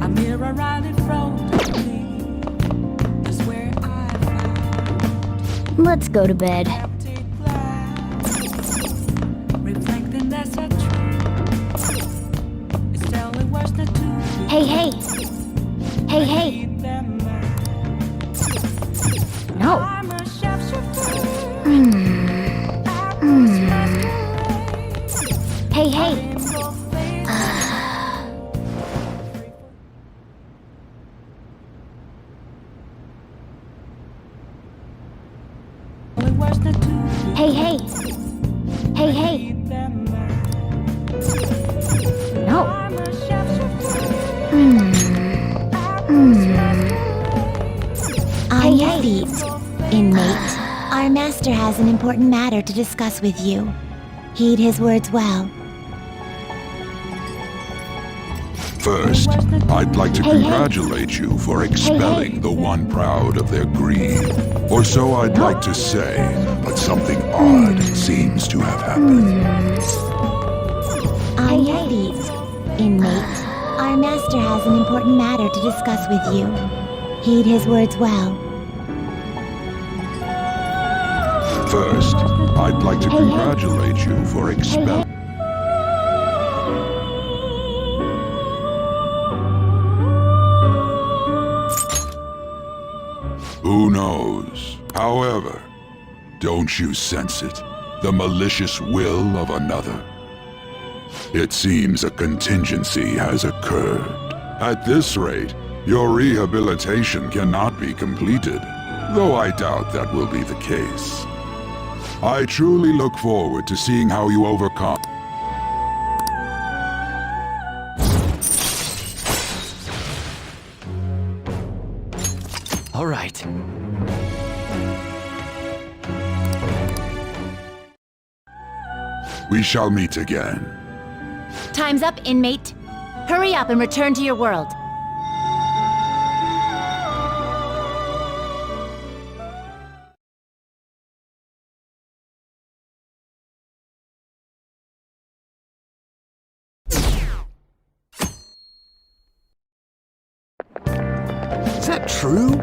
A mirror right in front of me is where I found Let's go to bed. empty glass, reflecting that's a truth. It's telling what's the truth. Hey, hey. Hey, hey. Keep them No. I'm a chef. Hey, hey. Hey, hey. Hey, hey. No. On your feet, inmate. Our master has an important matter to discuss with you. Heed his words well. First, I'd like to congratulate you for expelling the one proud of their greed. Or so I'd like to say, but something odd seems to have happened. On your feet, inmate. Our master has an important matter to discuss with you. Heed his words well. First, I'd like to congratulate you for expelling... Who knows? However, don't you sense it? The malicious will of another? It seems a contingency has occurred. At this rate, your rehabilitation cannot be completed, though I doubt that will be the case. I truly look forward to seeing how you overcome. All right. We shall meet again. Time's up, inmate. Hurry up and return to your world. Is that true?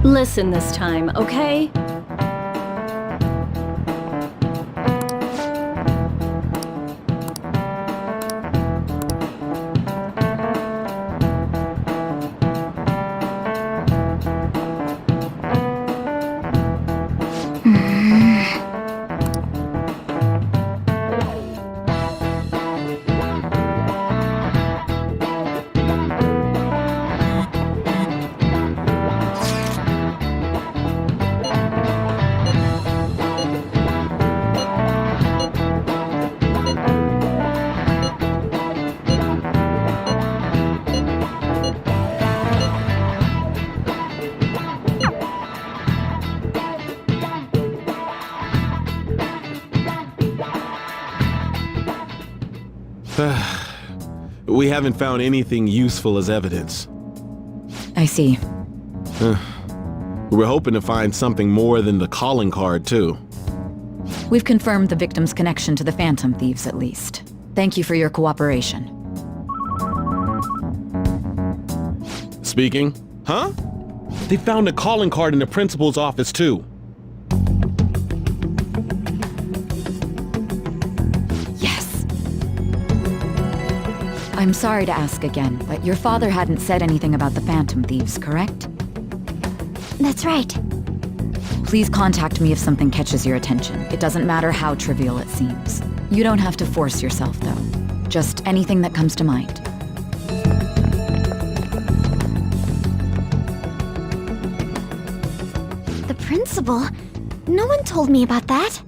Listen this time, okay? We haven't found anything useful as evidence. I see. We were hoping to find something more than the calling card, too. We've confirmed the victim's connection to the Phantom Thieves, at least. Thank you for your cooperation. Speaking? Huh? They found a calling card in the principal's office, too. Yes. I'm sorry to ask again, but your father hadn't said anything about the Phantom Thieves, correct? That's right. Please contact me if something catches your attention. It doesn't matter how trivial it seems. You don't have to force yourself, though. Just anything that comes to mind. The principal? No one told me about that.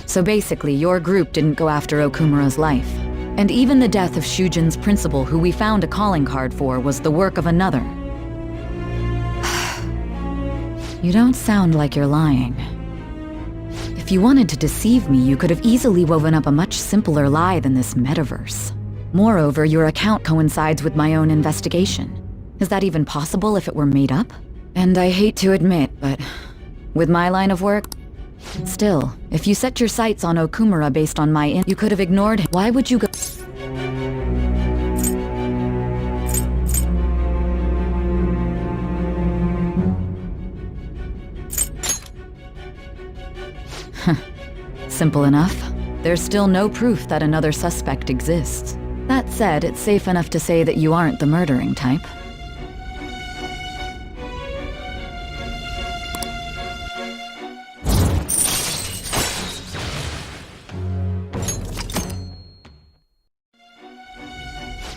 So basically, your group didn't go after Okumura's life. And even the death of Shujin's principal, who we found a calling card for, was the work of another. You don't sound like you're lying. If you wanted to deceive me, you could have easily woven up a much simpler lie than this metaverse. Moreover, your account coincides with my own investigation. Is that even possible if it were made up? And I hate to admit, but with my line of work, still, if you set your sights on Okumura based on you could have ignored him. Why would you go? Simple enough. There's still no proof that another suspect exists. That said, it's safe enough to say that you aren't the murdering type.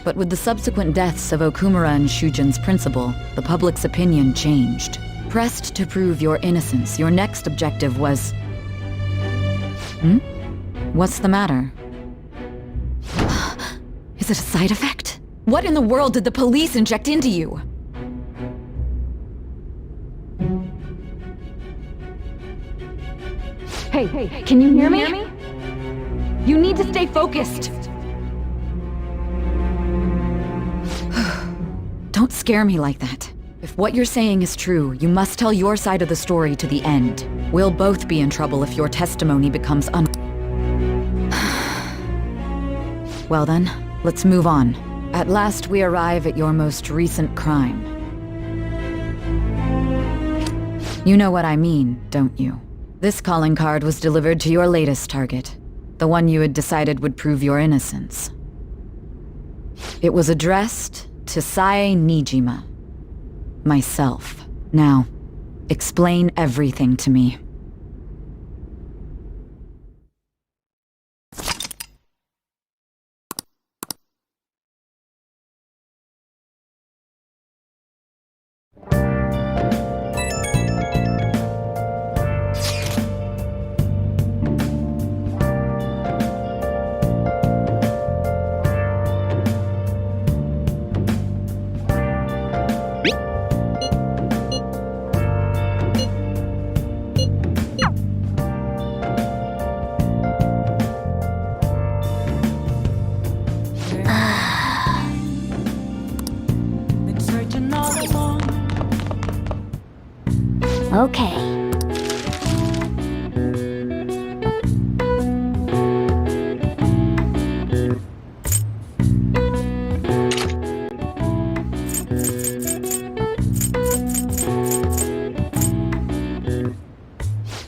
But with the subsequent deaths of Okumura and Shujin's principal, the public's opinion changed. Pressed to prove your innocence, your next objective was... What's the matter? Is it a side effect? What in the world did the police inject into you? Hey, can you hear me? You need to stay focused. Don't scare me like that. If what you're saying is true, you must tell your side of the story to the end. We'll both be in trouble if your testimony becomes Well then, let's move on. At last we arrive at your most recent crime. You know what I mean, don't you? This calling card was delivered to your latest target, the one you had decided would prove your innocence. It was addressed to Sae Nijima. Myself. Now, explain everything to me. Been searching all along. Okay.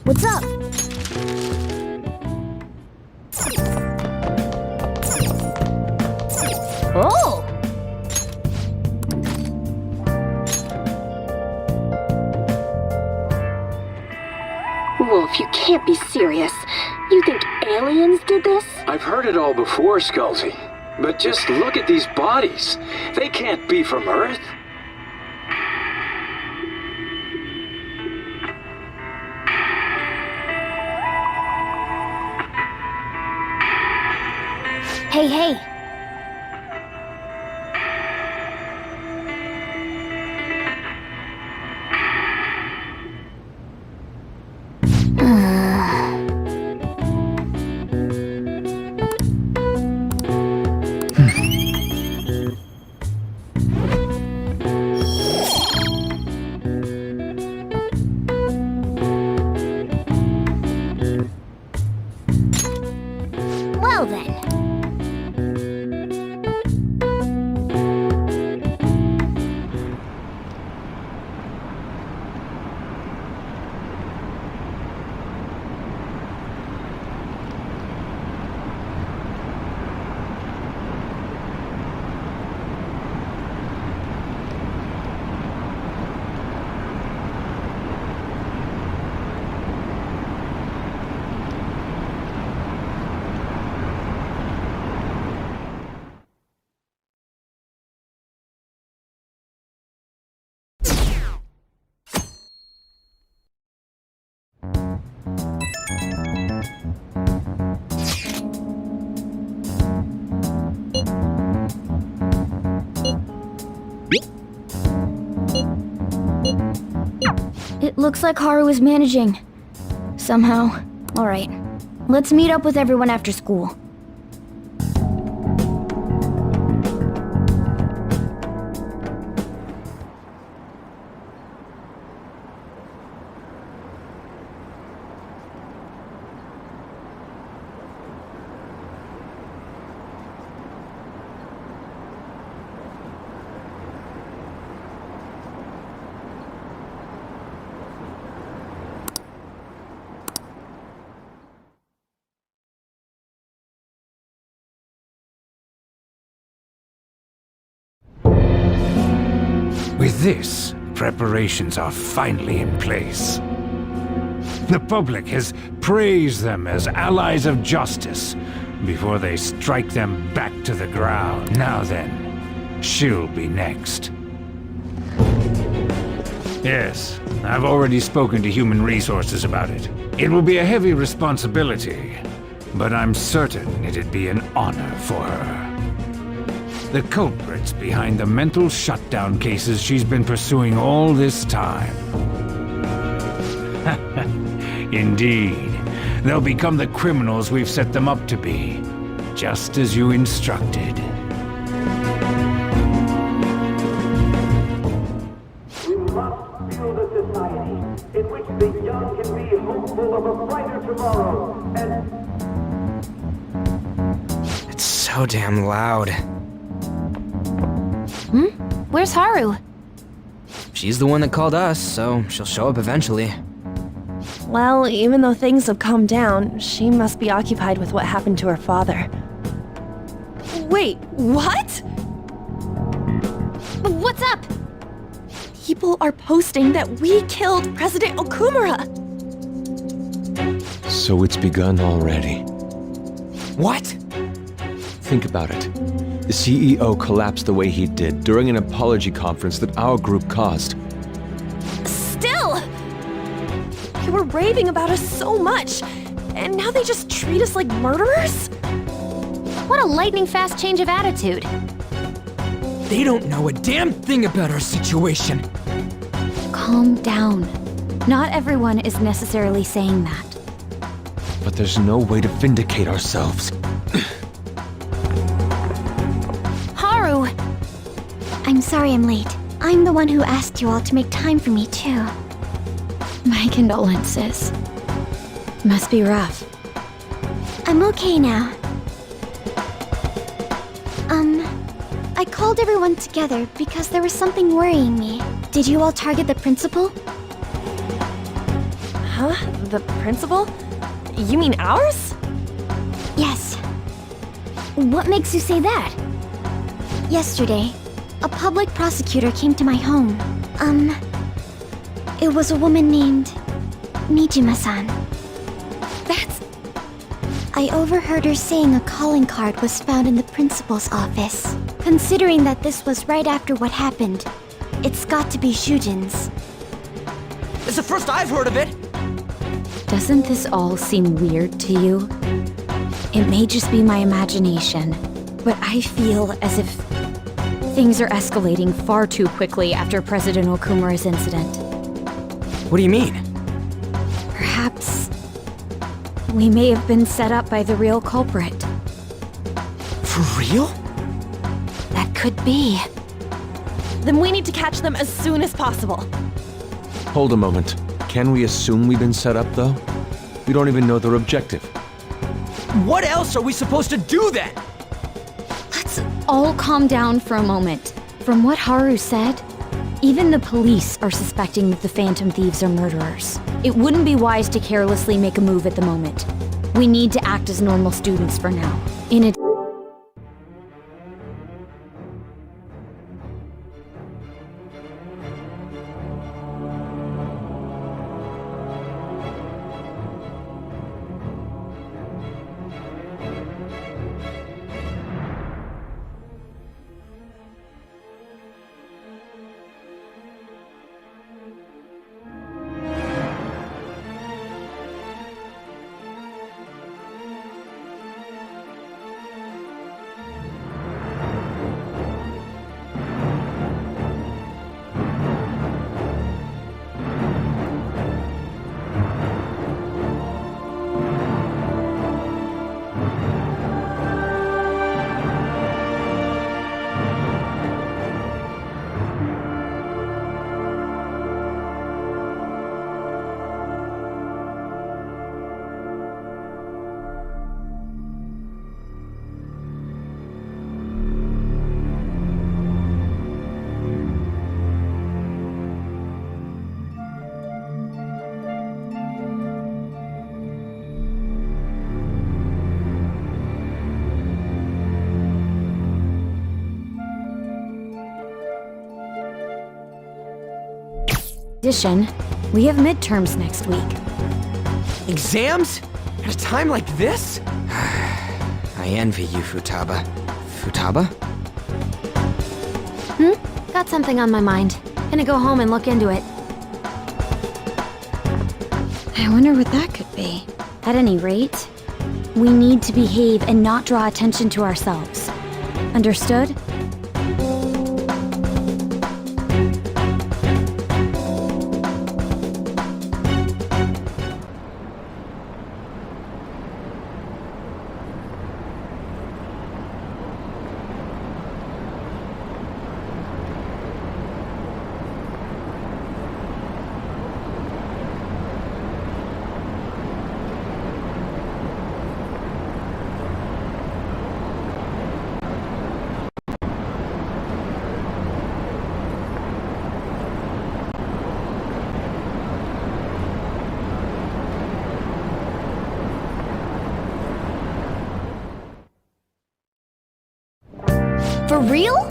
What's up? Oh! Wolf, you can't be serious. You think aliens did this? I've heard it all before, Skullsy. But just look at these bodies. They can't be from Earth. Hey. Well then. It looks like Haru is managing. Somehow. Alright. Let's meet up with everyone after school. With this, preparations are finally in place. The public has praised them as allies of justice before they strike them back to the ground. Now then, she'll be next. Yes, I've already spoken to Human Resources about it. It will be a heavy responsibility, but I'm certain it'd be an honor for her. The culprits behind the mental shutdown cases she's been pursuing all this time. Indeed, they'll become the criminals we've set them up to be, just as you instructed. We must build a society in which the young can be hopeful of a brighter tomorrow, and... It's so damn loud. Where's Haru? She's the one that called us, so she'll show up eventually. Well, even though things have calmed down, she must be occupied with what happened to her father. Wait, what? What's up? People are posting that we killed President Okumura! So it's begun already. What? Think about it. The CEO collapsed the way he did during an apology conference that our group caused. Still! They were raving about us so much, and now they just treat us like murderers? What a lightning-fast change of attitude. They don't know a damn thing about our situation. Calm down. Not everyone is necessarily saying that. But there's no way to vindicate ourselves. Haru! I'm sorry I'm late. I'm the one who asked you all to make time for me, too. My condolences. Must be rough. I'm okay now. I called everyone together because there was something worrying me. Did you all target the principal? Huh? The principal? You mean ours? Yes. What makes you say that? Yesterday, a public prosecutor came to my home. It was a woman named Nijima-san. That's... I overheard her saying a calling card was found in the principal's office. Considering that this was right after what happened, it's got to be Shujin's. It's the first I've heard of it! Doesn't this all seem weird to you? It may just be my imagination, but I feel as if things are escalating far too quickly after President Okumura's incident. What do you mean? Perhaps we may have been set up by the real culprit. For real? That could be. Then we need to catch them as soon as possible. Hold a moment. Can we assume we've been set up, though? We don't even know their objective. What else are we supposed to do then? Let's all calm down for a moment. From what Haru said, even the police are suspecting that the Phantom Thieves are murderers. It wouldn't be wise to carelessly make a move at the moment. We need to act as normal students for now. In addition, addition, we have midterms next week. Exams? At a time like this? I envy you, Futaba. Futaba? Got something on my mind. Gonna go home and look into it. I wonder what that could be. At any rate, we need to behave and not draw attention to ourselves. Understood? For real?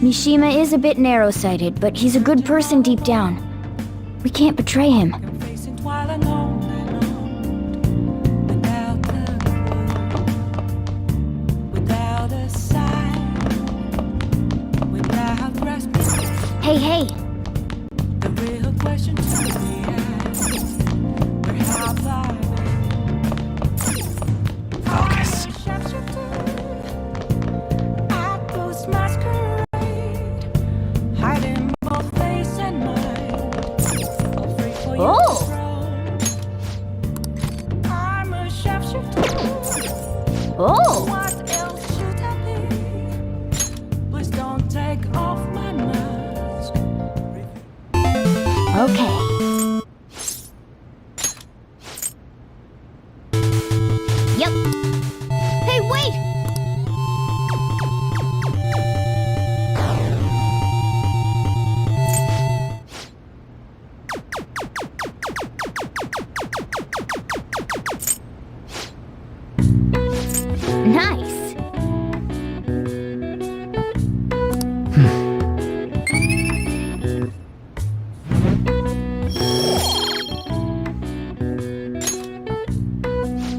Mishima is a bit narrow-sighted, but he's a good person deep down. We can't betray him. Hey, hey! The real question to be asked, where have I been? Focus. I post masquerade, hiding both face and mind. All free for you Oh! to throw. I'm a shapeshifter. Oh! What else should I be? Please don't take off my mask. Okay. Yep. Hey, wait! Nice.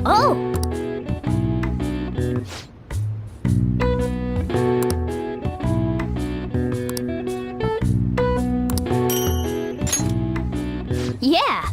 Oh! Yeah!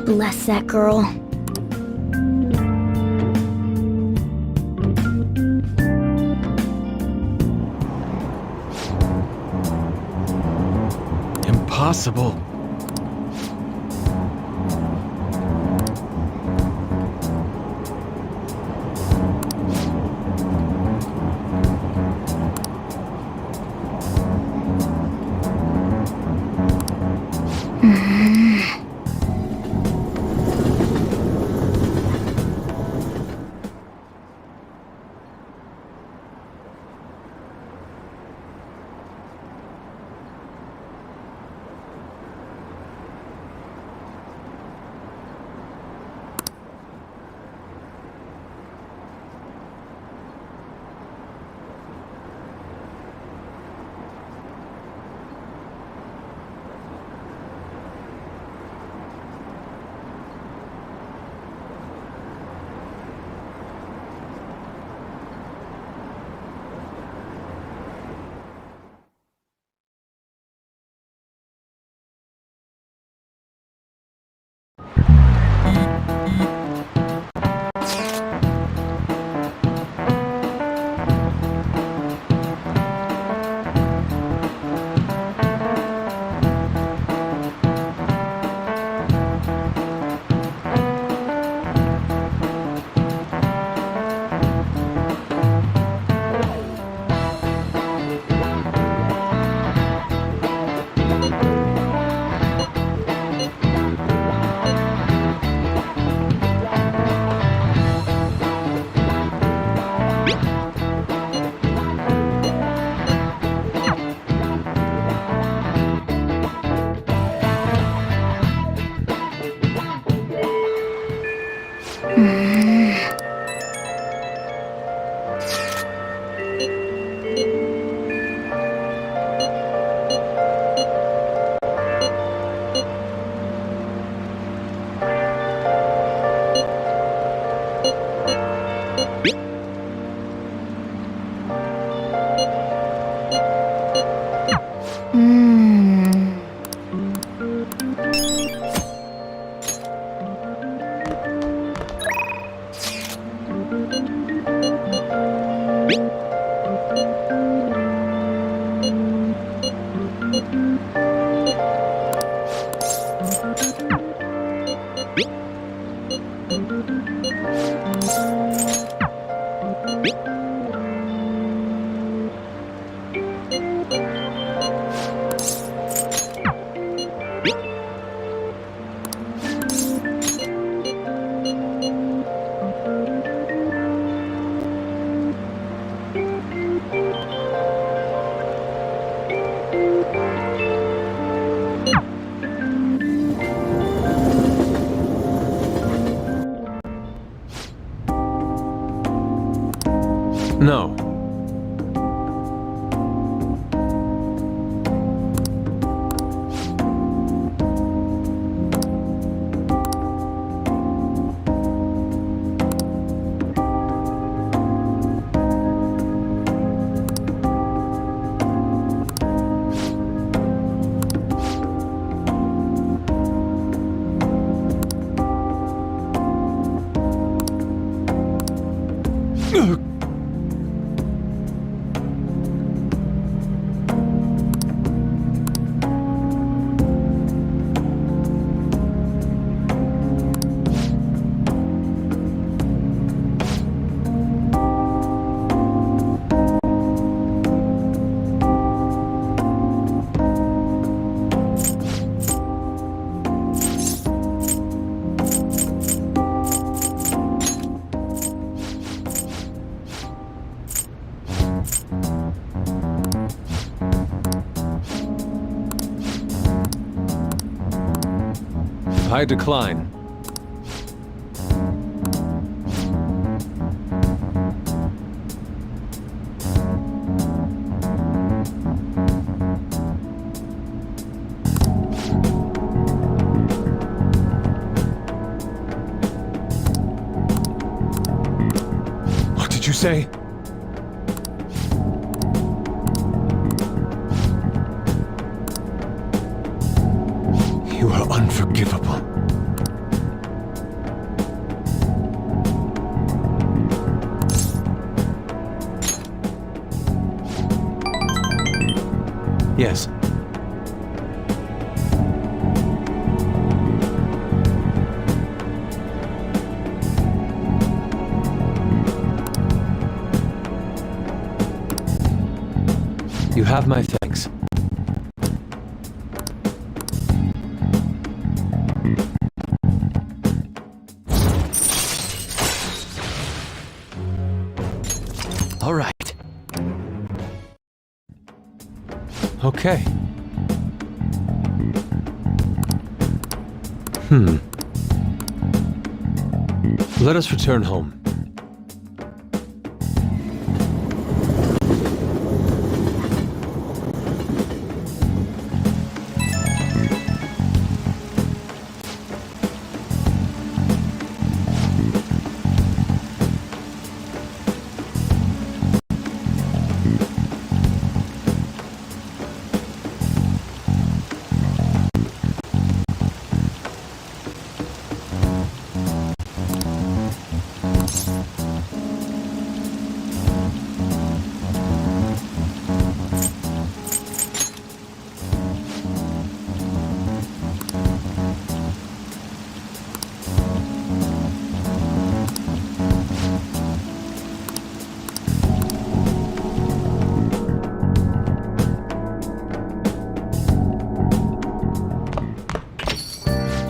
Bless that girl. Impossible. No. I decline. What did you say? You are unforgivable. Yes. You have my thanks. All right. Okay. Let us return home.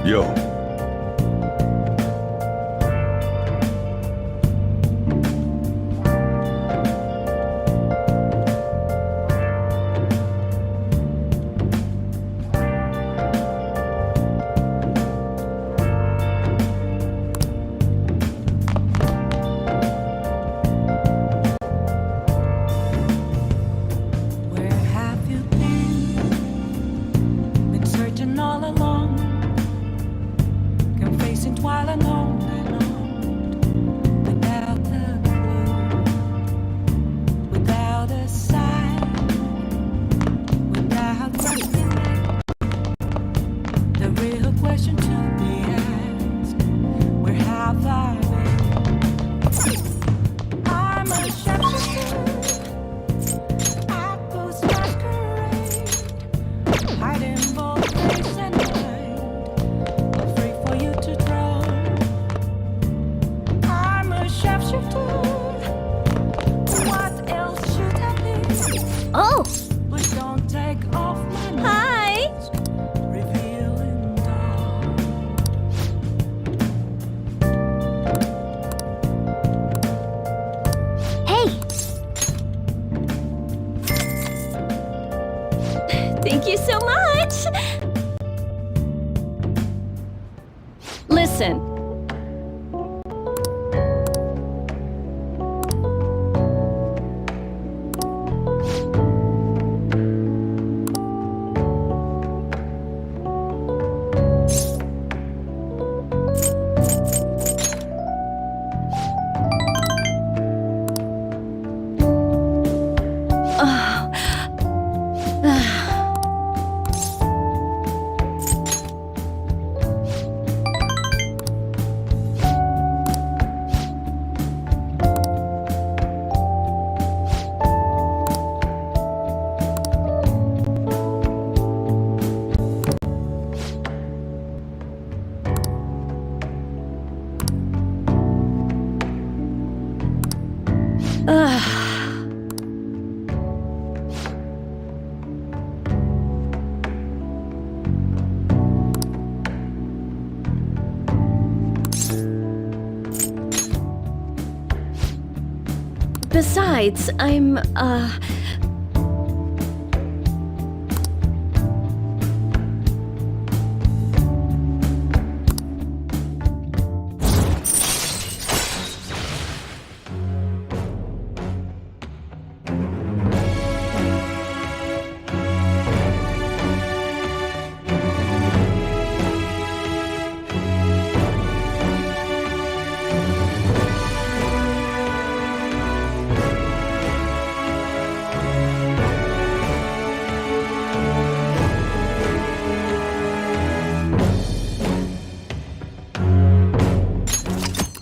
Yo. Where have you been? Been searching all along. Besides,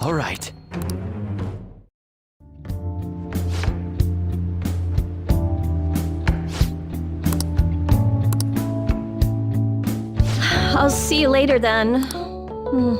All right. I'll see you later then. Hmm.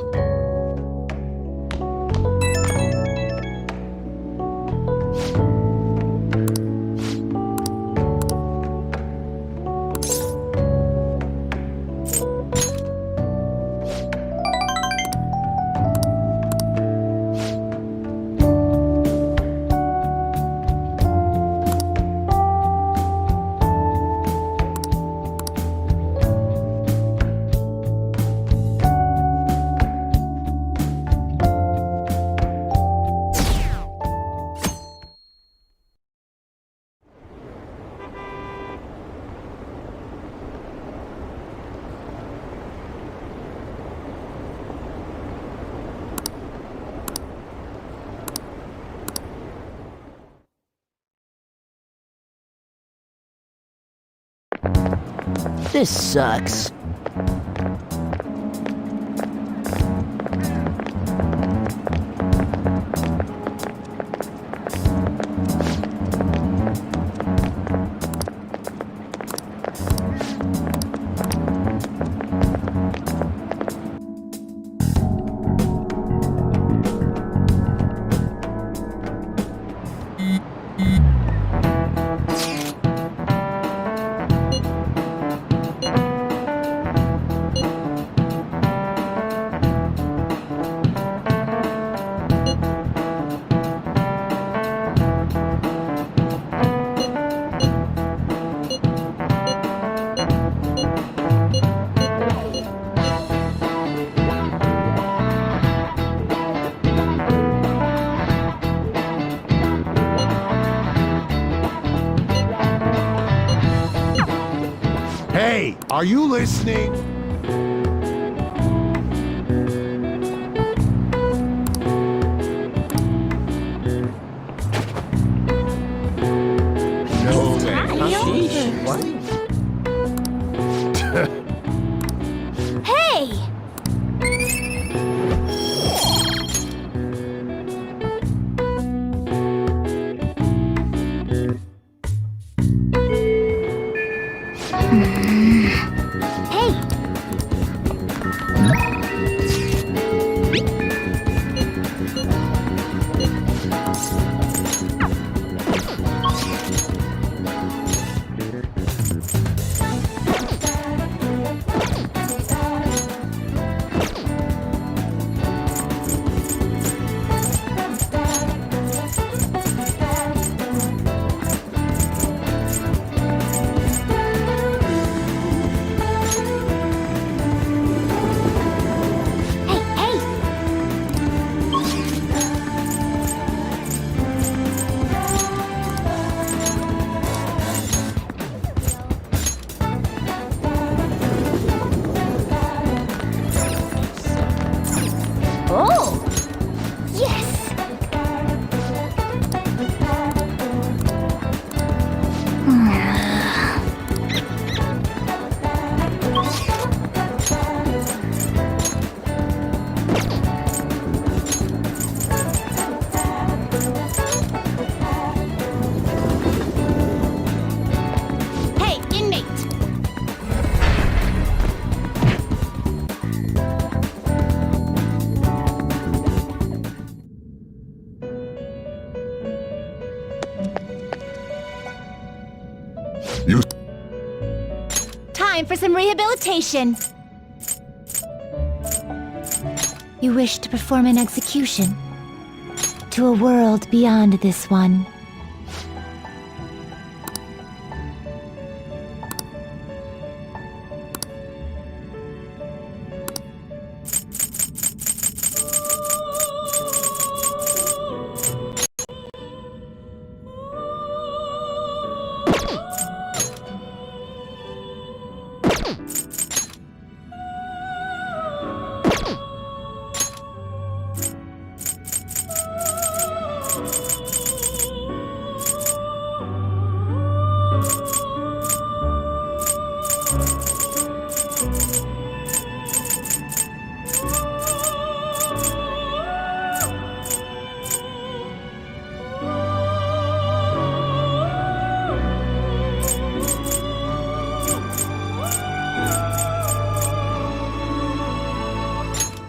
This sucks. Hey, are you listening? No, man. What? Hey! Oh! Yes! Hey, inmate! You Time for some rehabilitation. You wish to perform an execution to a world beyond this one.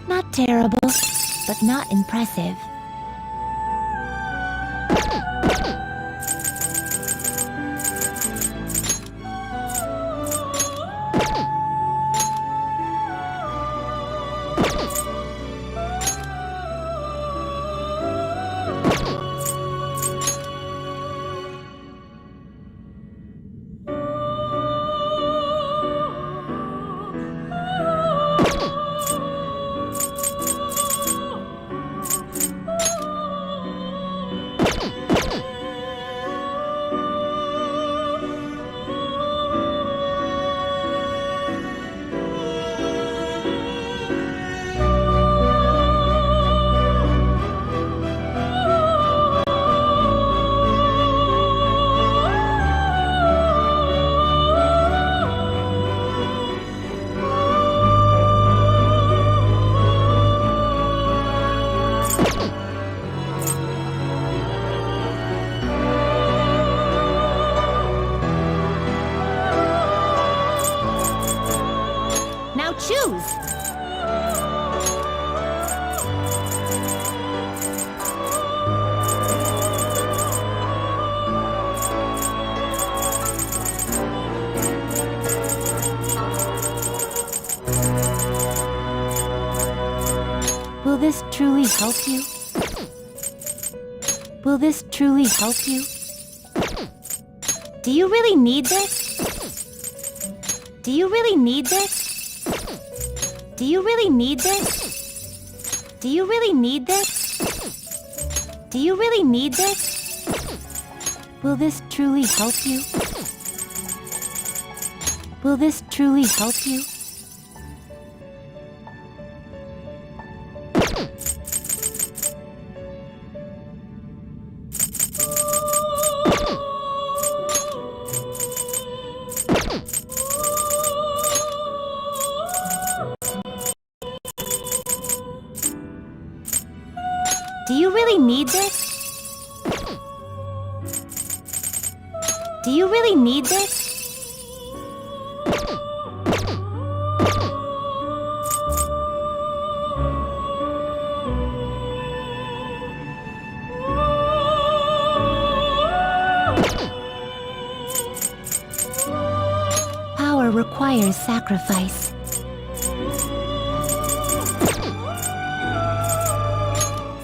Not terrible, but not impressive. Now choose! Will this truly help you? Will this truly help you? Do you really need this? Do you really need this? Do you really need this? Do you really need this? Do you really need this? Will this truly help you? Will this truly help you? Do you really need this? Do you really need this? Power requires sacrifice.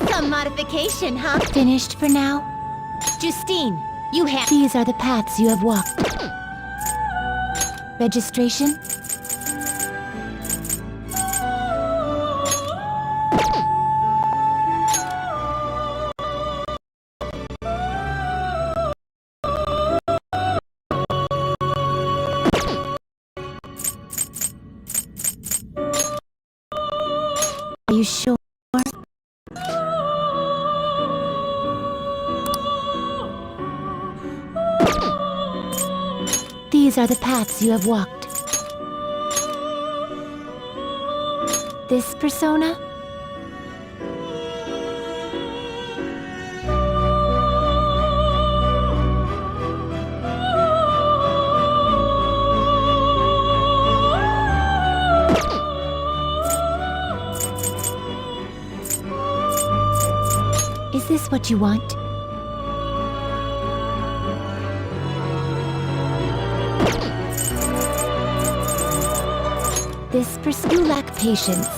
Some modification, huh? Finished for now? Justine, you have... These are the paths you have walked. Registration? Are you sure? These are the paths you have walked. This persona? Is this what you want? You lack patience.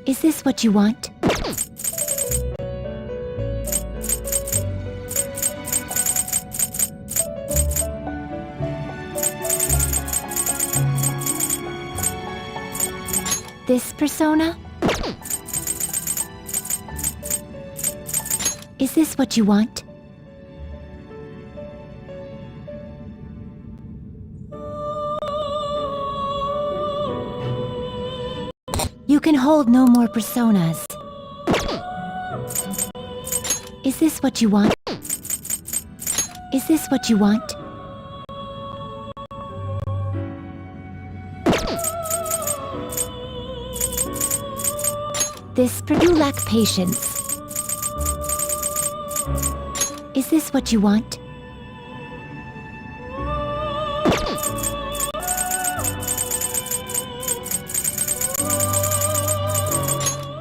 Is this what you want? This persona? Is this what you want? You can hold no more personas. Is this what you want? Is this what you want? You lack patience. Is this what you want?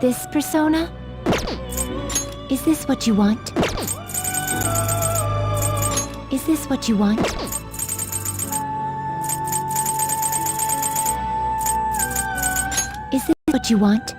This persona? Is this what you want? Is this what you want? Is this what you want?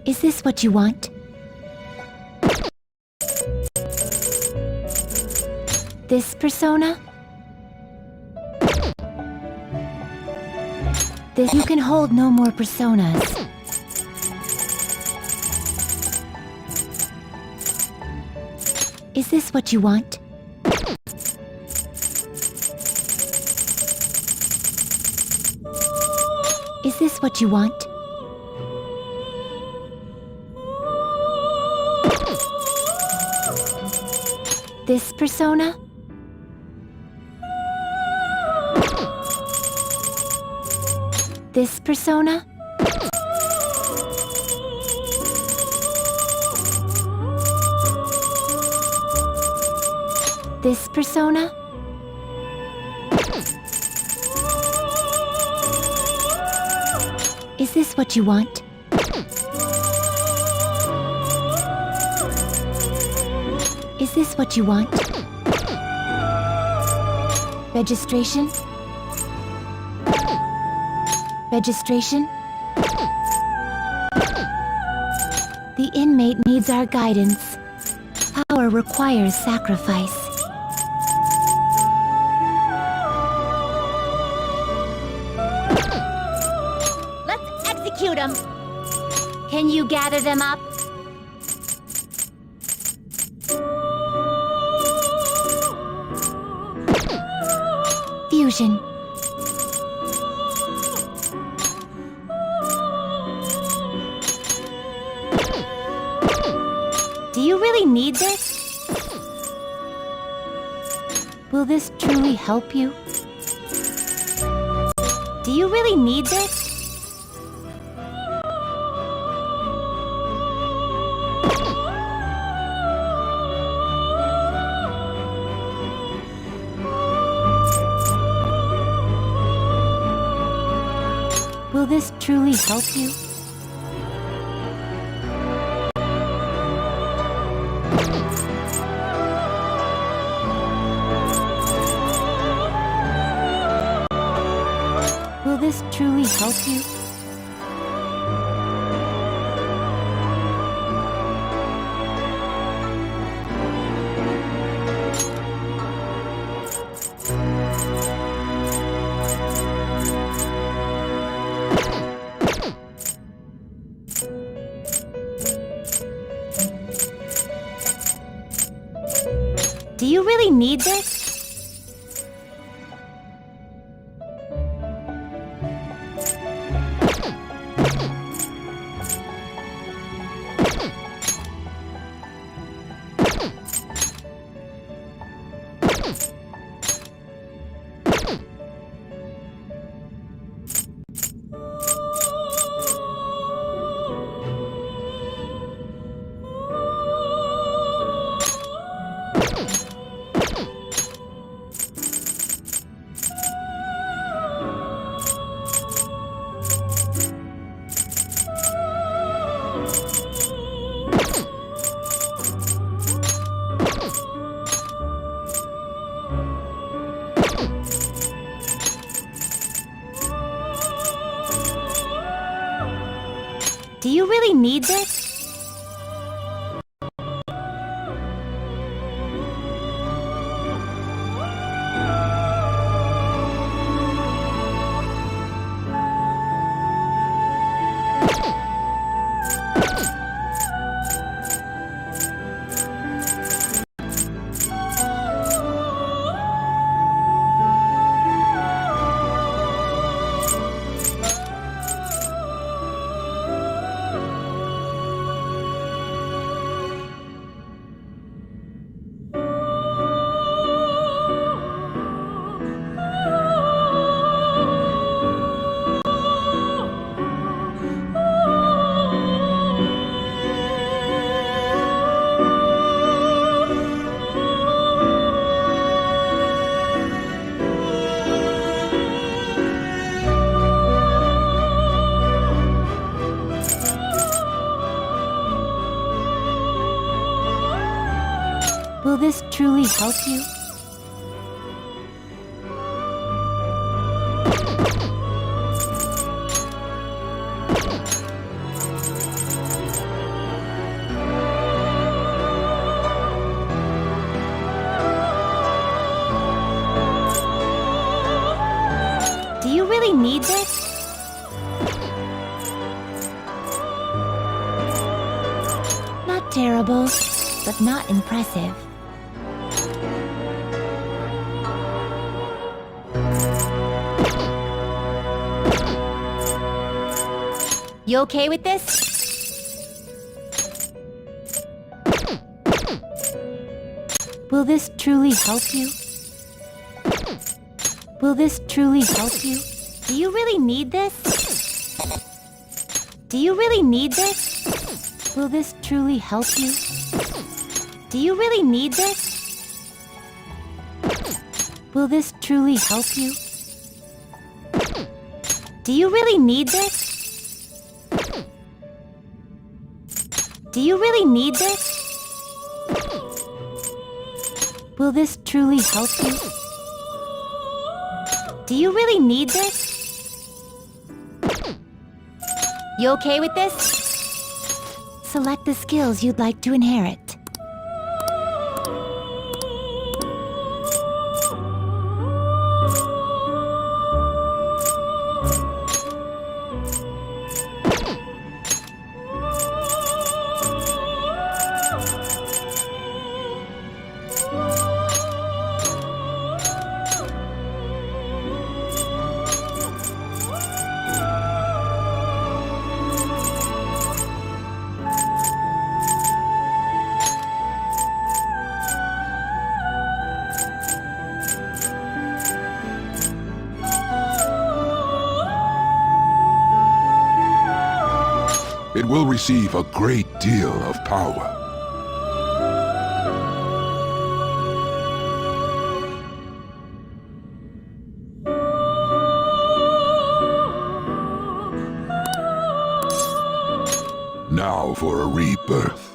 Is this what you want? This persona? You can hold no more personas. Is this what you want? Is this what you want? This persona? This persona? This persona? Is this what you want? Is this what you want? Registration? Registration? The inmate needs our guidance. Power requires sacrifice. Let's execute them! Can you gather them up? Fusion. need this? Will this truly help you? Do you really need this? Will this truly help you? Will this truly help you? Do you really need this? Do you really need this? Will this truly help you? Do you really need this? Not terrible, but not impressive. You okay with this? Will this truly help you? Will this truly help you? Do you really need this? Do you really need this? Will this truly help you? Do you really need this? Will this truly help you? Do you really need this? Do you really need this? Will this truly help you? Do you really need this? You okay with this? Select the skills you'd like to inherit. it will receive a great deal of power. Now for a rebirth.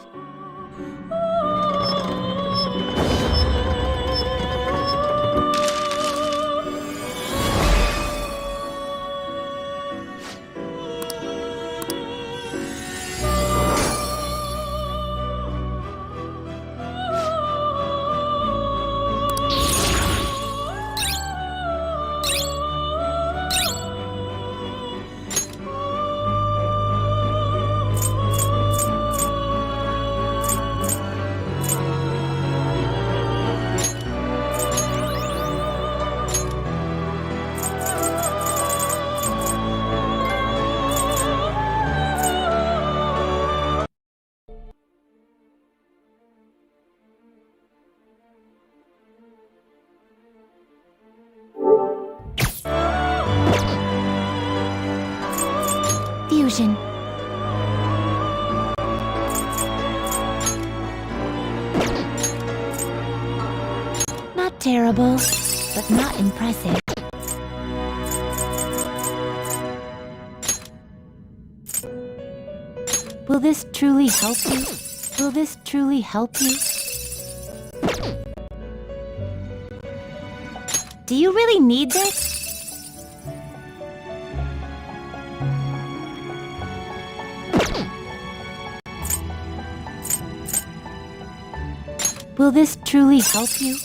Fusion. Not terrible, but not impressive. Will this truly help you? Will this truly help you? Do you really need this? Will this truly help you?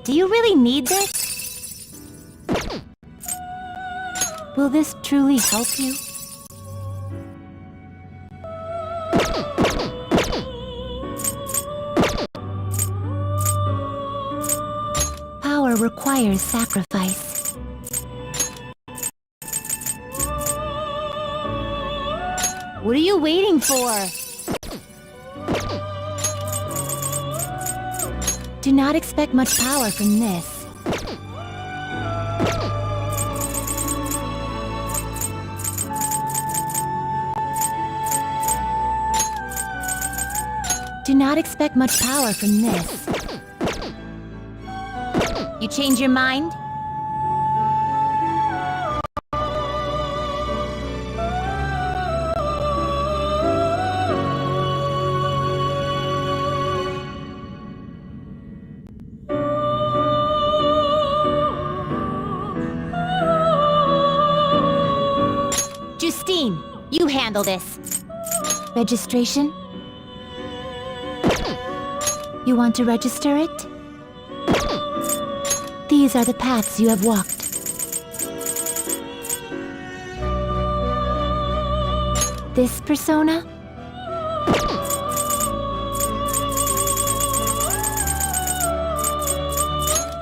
Do you really need this? Will this truly help you? Power requires sacrifice. What are you waiting for? Do not expect much power from this. Do not expect much power from this. You change your mind? Justine, you handle this. Registration? You want to register it? These are the paths you have walked. This persona?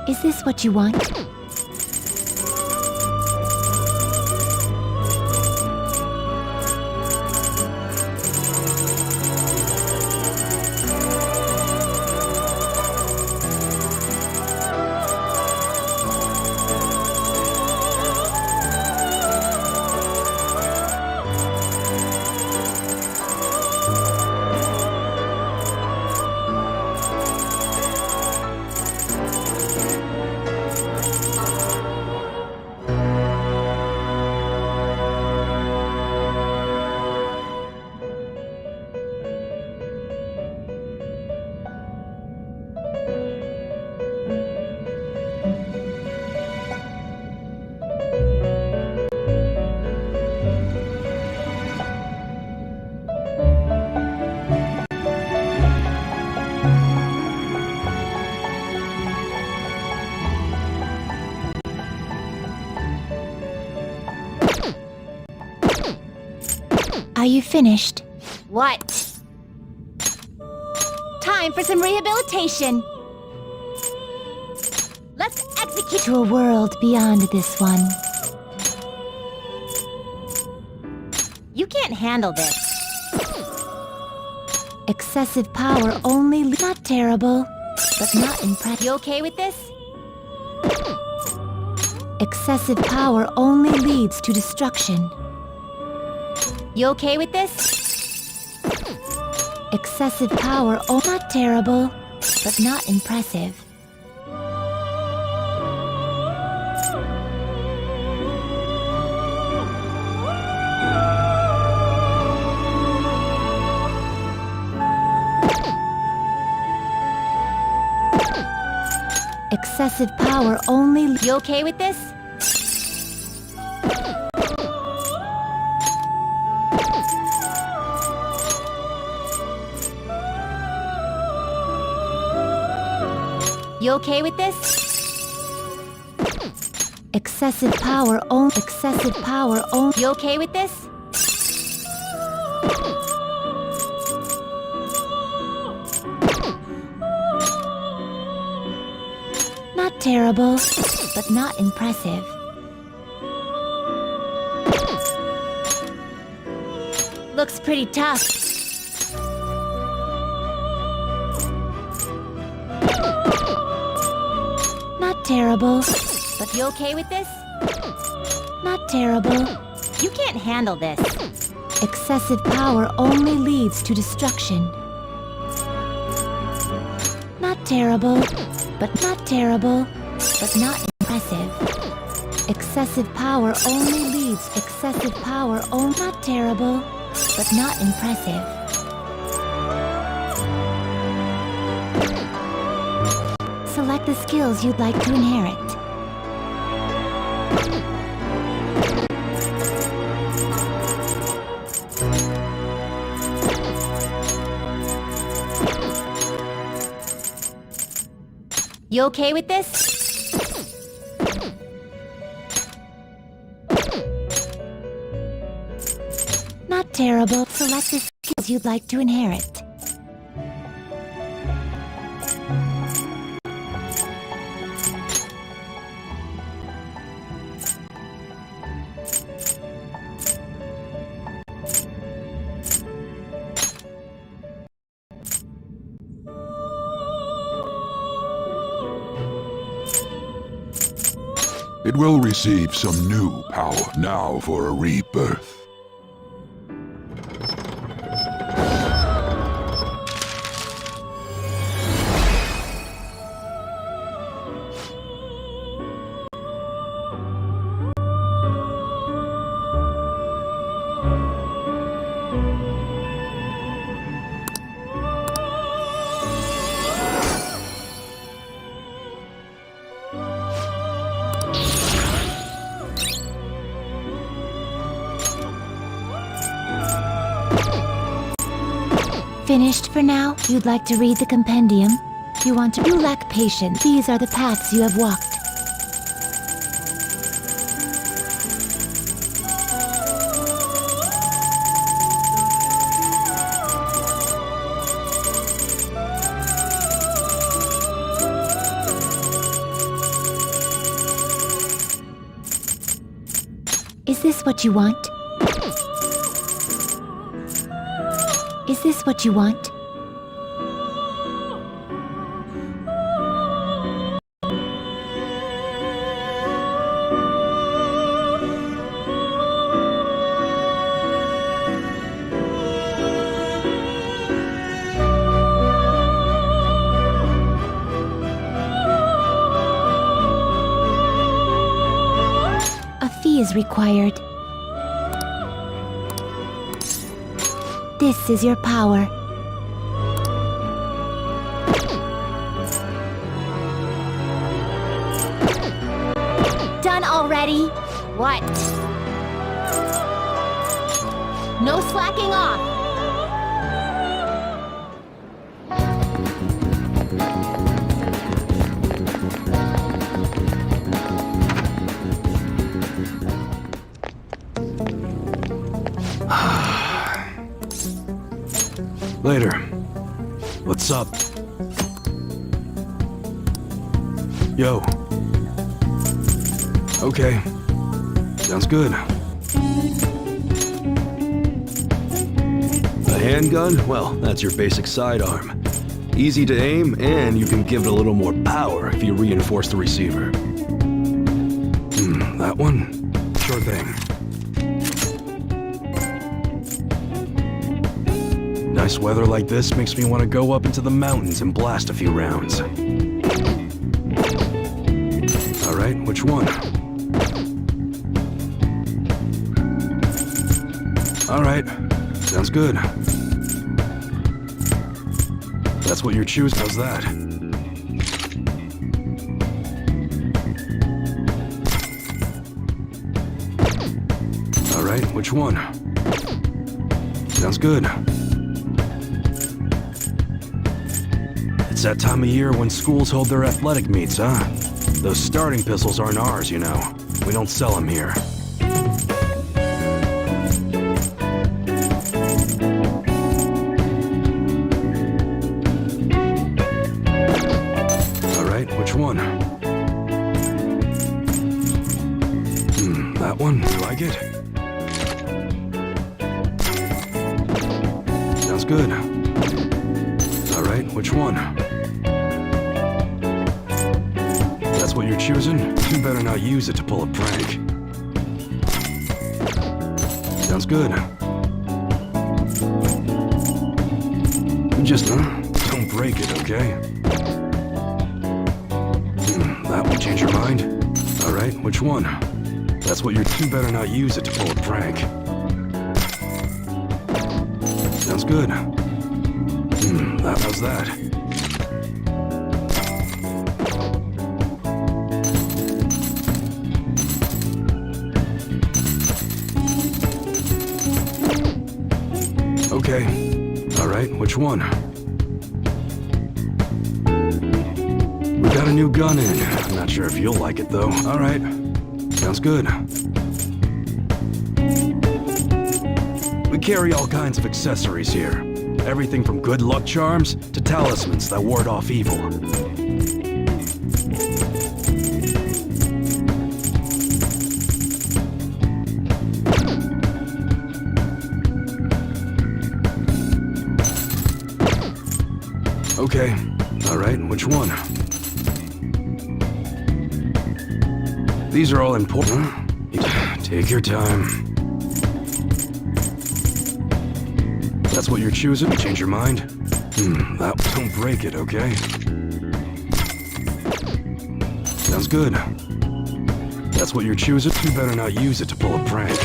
Is this what you want? Are you finished? What? Time for some rehabilitation. Let's execute to a world beyond this one. You can't handle this. Excessive power only not terrible, but not impressive. You okay with this? Excessive power only leads to destruction. You okay with this? Excessive power not terrible, but not impressive. Excessive power only. You okay with this? You okay with this? Excessive power only. Excessive power only. You okay with this? Not terrible, but not impressive. Looks pretty tough. Not terrible, but you okay with this? Not terrible. You can't handle this. Excessive power only leads to destruction. Not terrible, but not terrible, but not impressive. Excessive power only leads. Excessive power only not terrible, but not impressive. Select the skills you'd like to inherit. You okay with this? Not terrible. Select the skills you'd like to inherit. It will receive some new power now for a rebirth. Finished for now? You'd like to read the compendium? You want to? You lack patience. These are the paths you have walked. Is this what you want? Is this what you want? A fee is required. This is your power. Done already? What? No slacking off. Later. What's up? Yo. Okay. Sounds good. A handgun? Well, that's your basic sidearm. Easy to aim, and you can give it a little more power if you reinforce the receiver. That one? Sure thing. Nice weather like this makes me want to go up into the mountains and blast a few rounds. Alright, which one? Alright, sounds good. That's what you're choosing. How's that? Alright, which one? Sounds good. It's that time of year when schools hold their athletic meets, huh? Those starting pistols aren't ours, you know. We don't sell them here. Alright, which one? That one? You like it? Sounds good. Alright, which one? That's what you're choosing? You better not use it to pull a prank. Sounds good. Just, don't break it, okay? That will change your mind? Alright, which one? That's what you're... You better not use it to pull a prank. Sounds good. How's that? Okay. Alright, which one? We got a new gun in. I'm not sure if you'll like it, though. Alright. Sounds good. We carry all kinds of accessories here. Everything from good luck charms to talismans that ward off evil. Okay. Alright, which one? These are all important. Take your time. That's what you're choosing? Change your mind? That don't break it, okay? Sounds good. That's what you're choosing? You better not use it to pull a prank.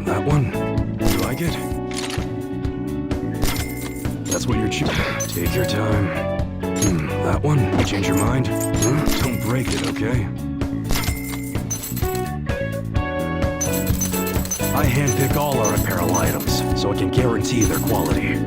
That one? You like it? That's what you're choosing? Take your time. That one? You change your mind? Don't break it, okay? I handpick all our apparel items, so I can guarantee their quality.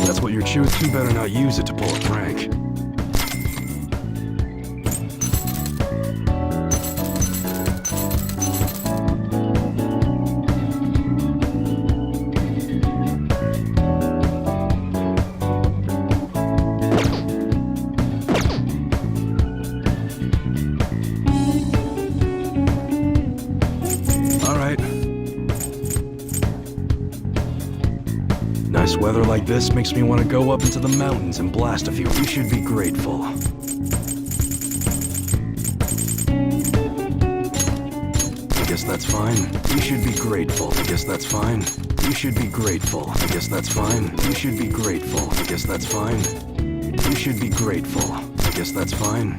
That's what you're choosing. You better not use it to pull a prank. Nice weather like this makes me want to go up into the mountains and blast a few. You should be grateful. I guess that's fine. You should be grateful. I guess that's fine. You should be grateful. I guess that's fine. You should be grateful. I guess that's fine. You should be grateful. I guess that's fine.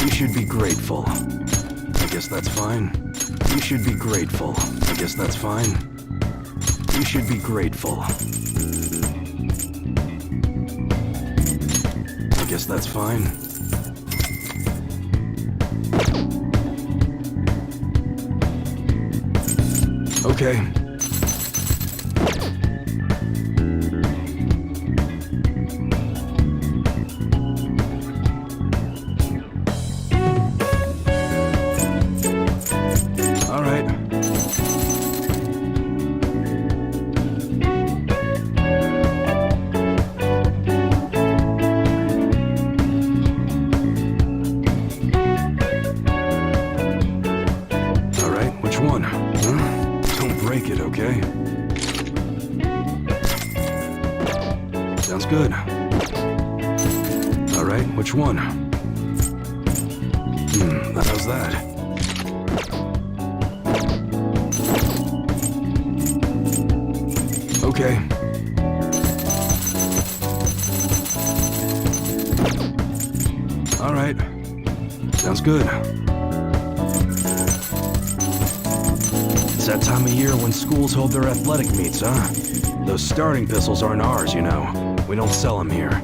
You should be grateful. I guess that's fine. You should be grateful. I guess that's fine. You should be grateful. I guess that's fine. Okay. All right. good. All right, which one? How's that? Okay. All right. Sounds good. It's that time of year when schools hold their athletic meets, huh? Those starting pistols aren't ours, you know. We don't sell them here.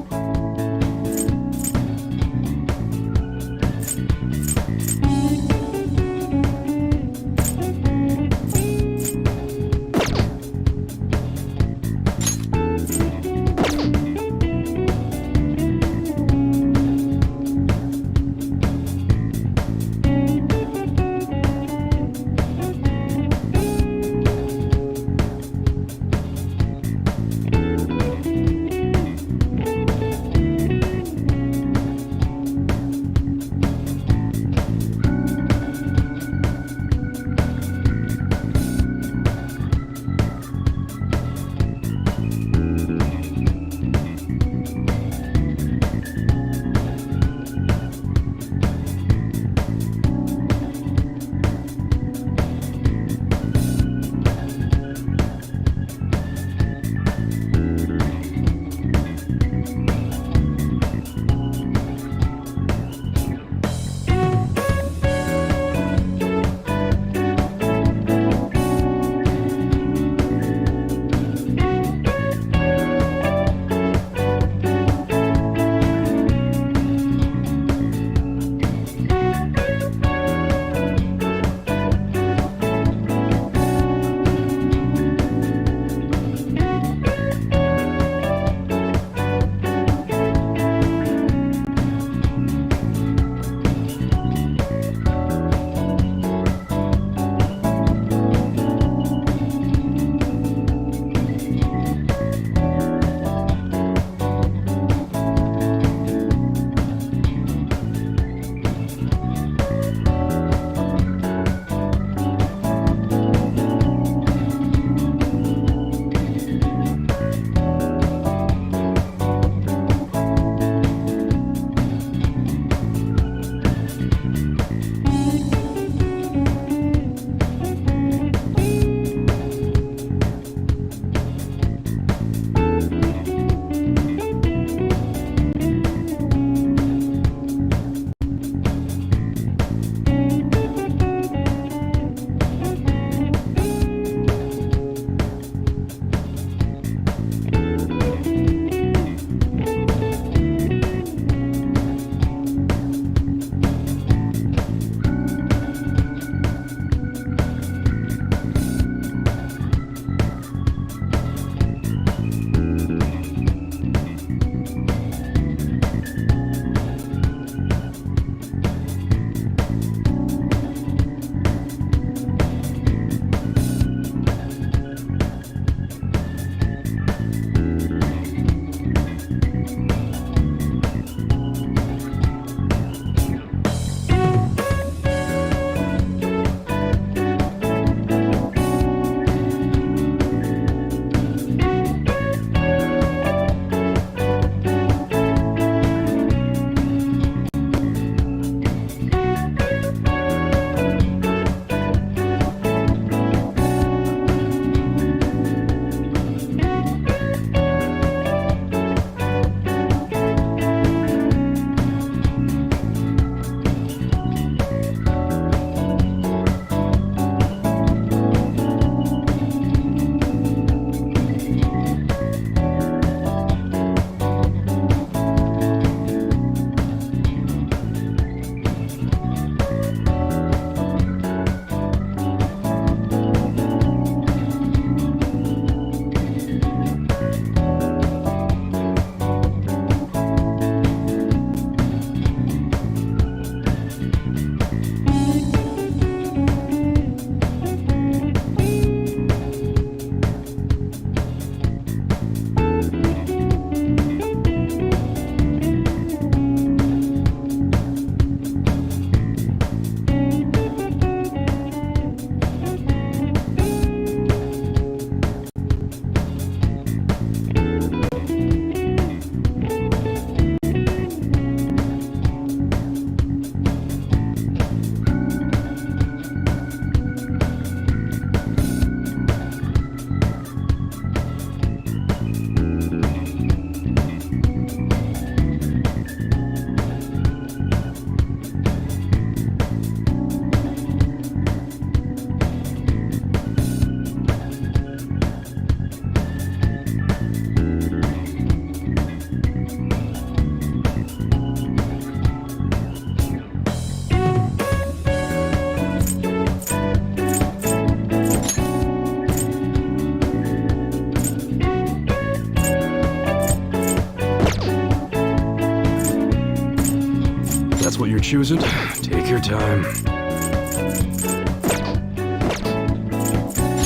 that's what you're choosing, take your time.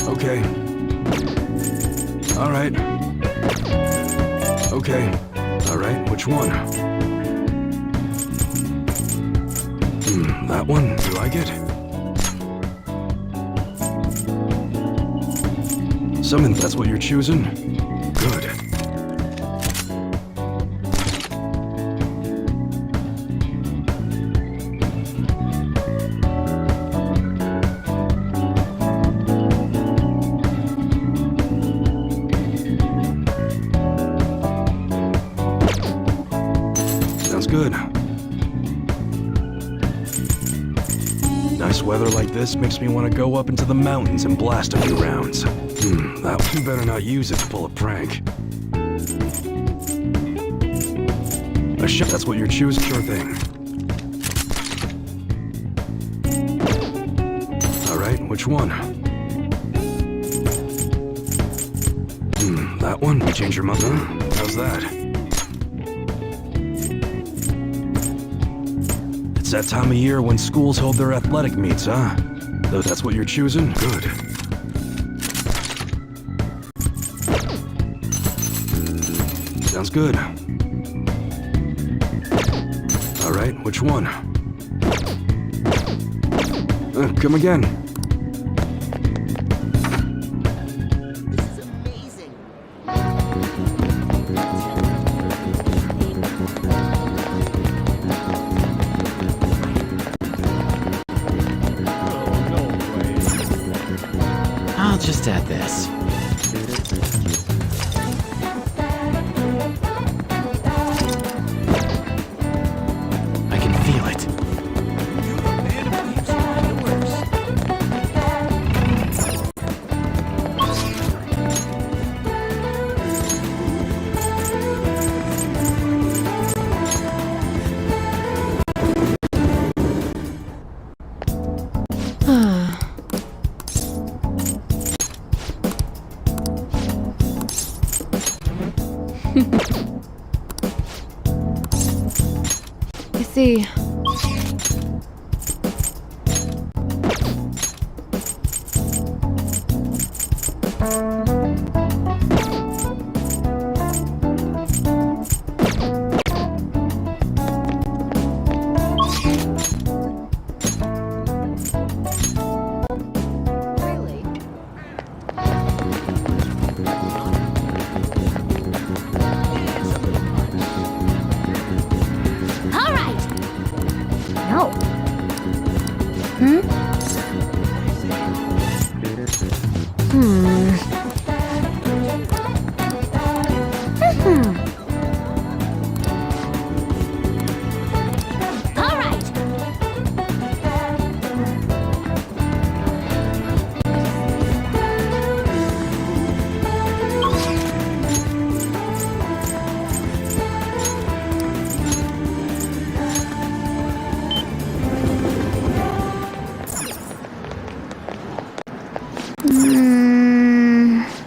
Okay. Alright. Okay. Alright, which one? That one? You like it? Summon, that's what you're choosing? Good. Sounds good. Nice weather like this makes me want to go up into the mountains and blast a few rounds. That you better not use it to pull a prank. A shot, that's what you're choosing? Sure thing. Alright, which one? That one? You change your mind? Huh? How's that? It's that time of year when schools hold their athletic meets, huh? Though that's what you're choosing? Good. Sounds good. Alright, which one? Come again. I'll just add this. I can feel it. I see.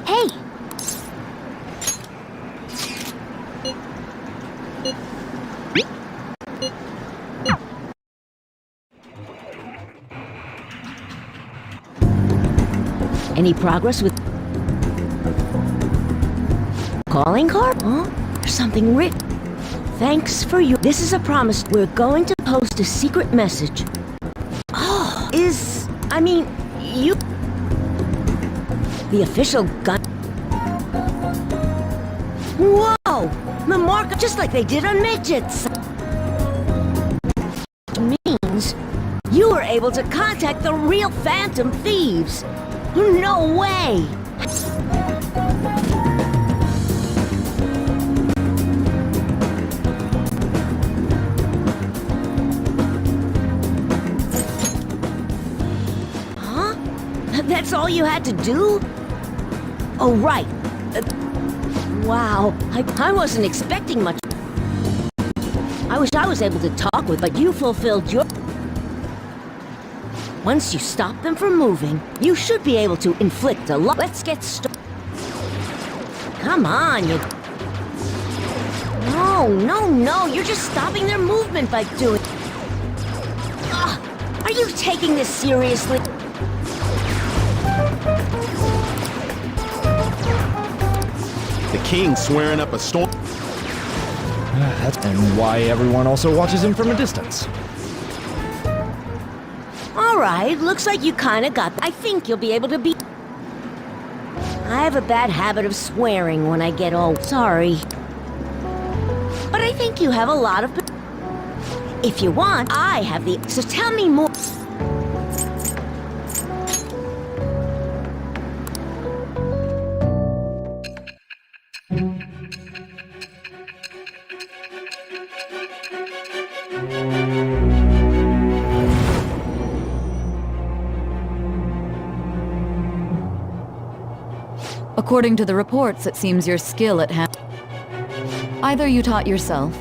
Hey! Any progress with calling card? Huh? There's something written. Thanks for you. This is a promise. We're going to post a secret message. Oh, you... The official gun... Whoa! The mark, just like they did on midgets. Means you were able to contact the real Phantom Thieves. No way! Huh? That's all you had to do? Oh, right. Wow, I wasn't expecting much. I wish I was able to talk with, but you fulfilled your... Once you stop them from moving, you should be able to inflict a lot. Let's get started. Come on, you... No, you're just stopping their movement by doing... taking this seriously? The king swearing up a storm. And why everyone also watches him from a distance. Alright, looks like you kinda got... I think you'll be able to beat... I have a bad habit of swearing when I get all sorry. But I think you have a lot of... If you want, I have the... So tell me more... According to the reports, it seems your skill at either you taught yourself,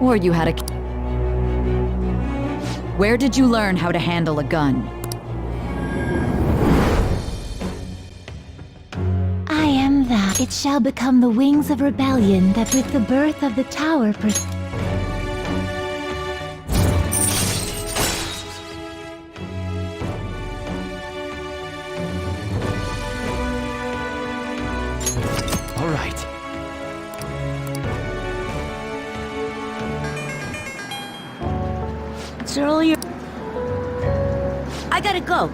or you had a... Where did you learn how to handle a gun? I am that. It shall become the wings of rebellion that with the birth of the tower All right. It's earlier... I gotta go.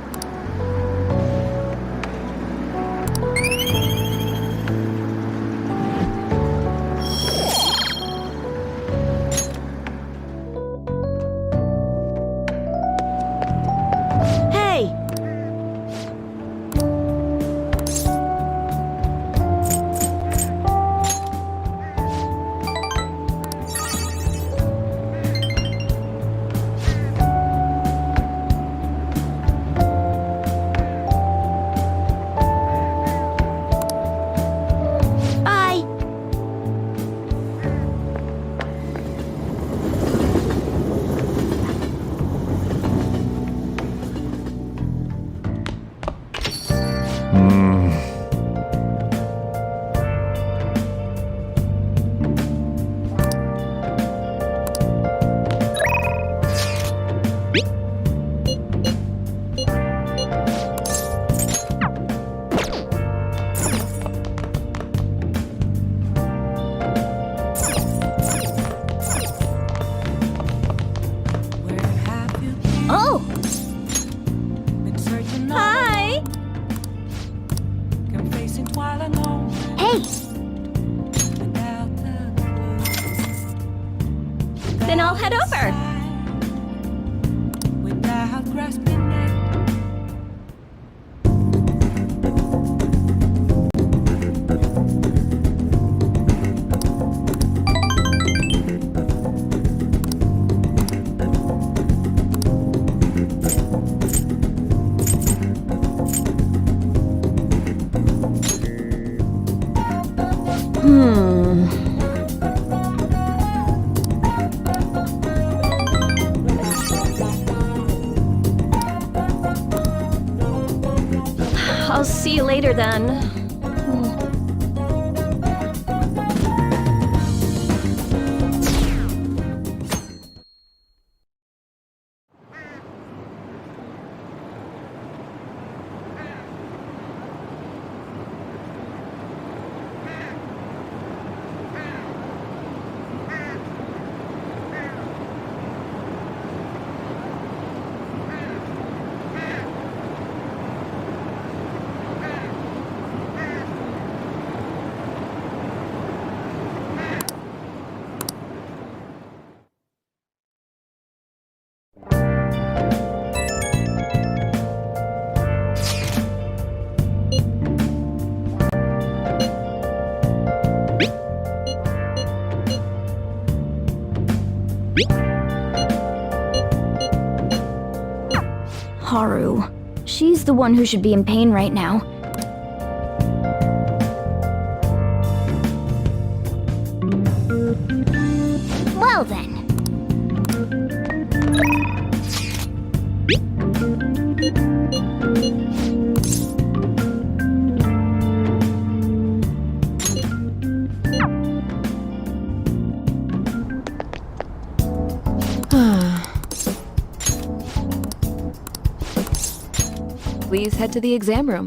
Hey! Bye! Oh! Hi! Hey! Then I'll head over. Without grasping it. I'll see you later then. Haru. She's the one who should be in pain right now. Well then. Please head to the exam room.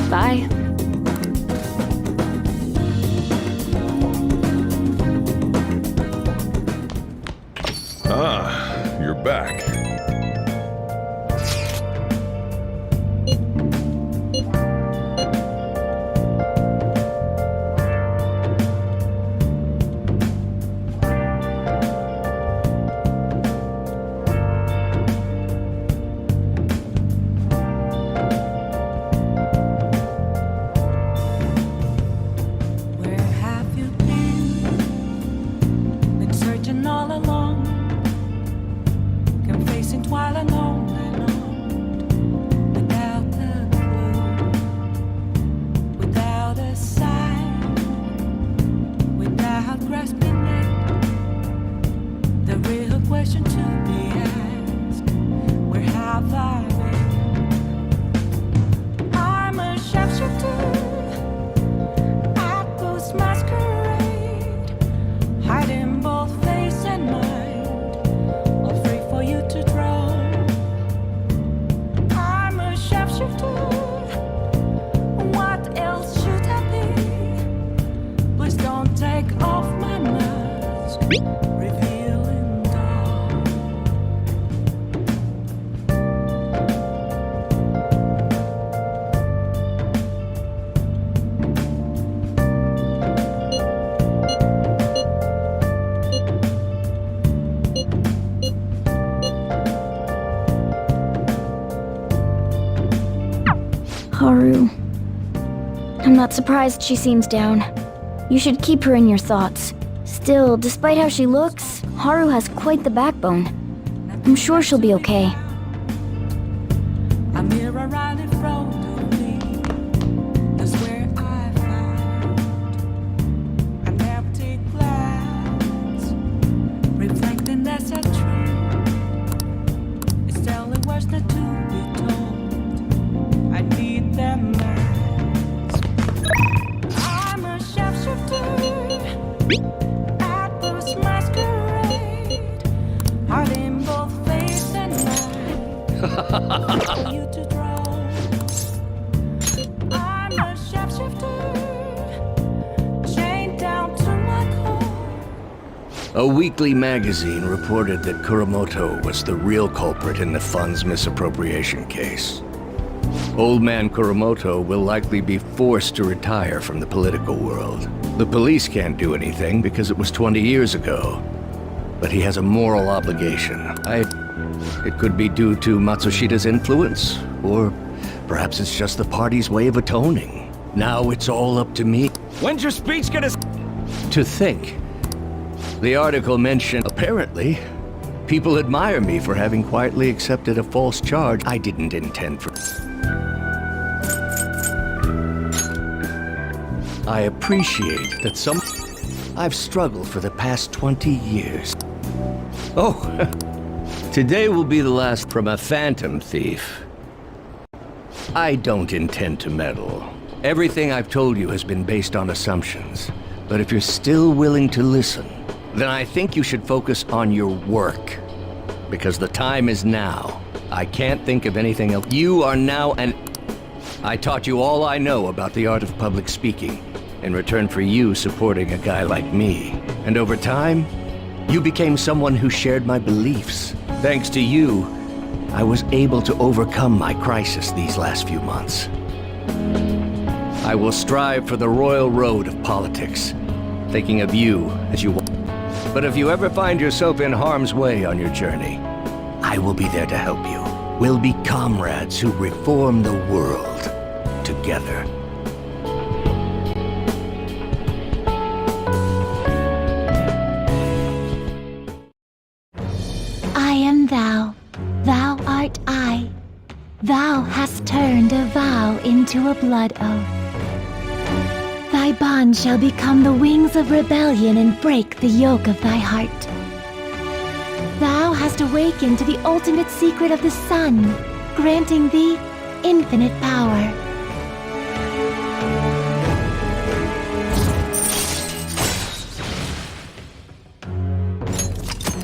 Bye. Ah, you're back. Where have you been? Been searching all along, confessing while alone and on, without a clue, without a sign, without grasping it. The real question to be asked: where have I been? I'm a sharpshooter. Masquerade, hiding both face and mind, all free for you to draw. I'm a sharpshooter. What else should I be? Please don't take off my mask, revealing dawn. Haru. I'm not surprised she seems down. You should keep her in your thoughts. Still, despite how she looks, Haru has quite the backbone. I'm sure she'll be okay. A mirror right in front of me. That's where I found an empty glass, reflecting as a tree. It's telling words not to be told. I need them last. I'm a sharpshooter at this masquerade, hiding both face and mind for you to draw. I'm a sharpshooter, chained down to my core. A weekly magazine reported that Kuramoto was the real culprit in the fund's misappropriation case. Old man Kuramoto will likely be forced to retire from the political world. The police can't do anything because it was 20 years ago. But he has a moral obligation. It could be due to Matsushida's influence, or perhaps it's just the party's way of atoning. Now it's all up to me. When's your speech gonna... To think. The article mentioned, apparently, people admire me for having quietly accepted a false charge I didn't intend for. I appreciate that I've struggled for the past 20 years. Oh, today will be the last from a phantom thief. I don't intend to meddle. Everything I've told you has been based on assumptions. But if you're still willing to listen, then I think you should focus on your work. Because the time is now. I can't think of anything else. You are now I taught you all I know about the art of public speaking, in return for you supporting a guy like me. And over time, you became someone who shared my beliefs. Thanks to you, I was able to overcome my crisis these last few months. I will strive for the royal road of politics, thinking of you as you want. But if you ever find yourself in harm's way on your journey, I will be there to help you. We'll be comrades who reform the world together. I am thou, thou art I. Thou hast turned a vow into a blood oath. Thy bond shall become the wings of rebellion and break the yoke of thy heart. Thou hast awakened to the ultimate secret of the sun, granting thee infinite power.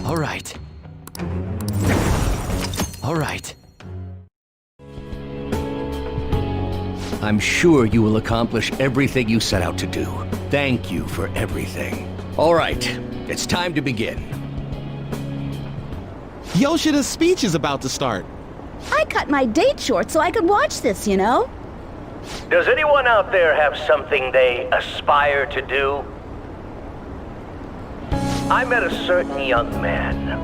All right. All right. I'm sure you will accomplish everything you set out to do. Thank you for everything. All right, it's time to begin. Yoshida's speech is about to start. I cut my date short so I could watch this, you know? Does anyone out there have something they aspire to do? I met a certain young man.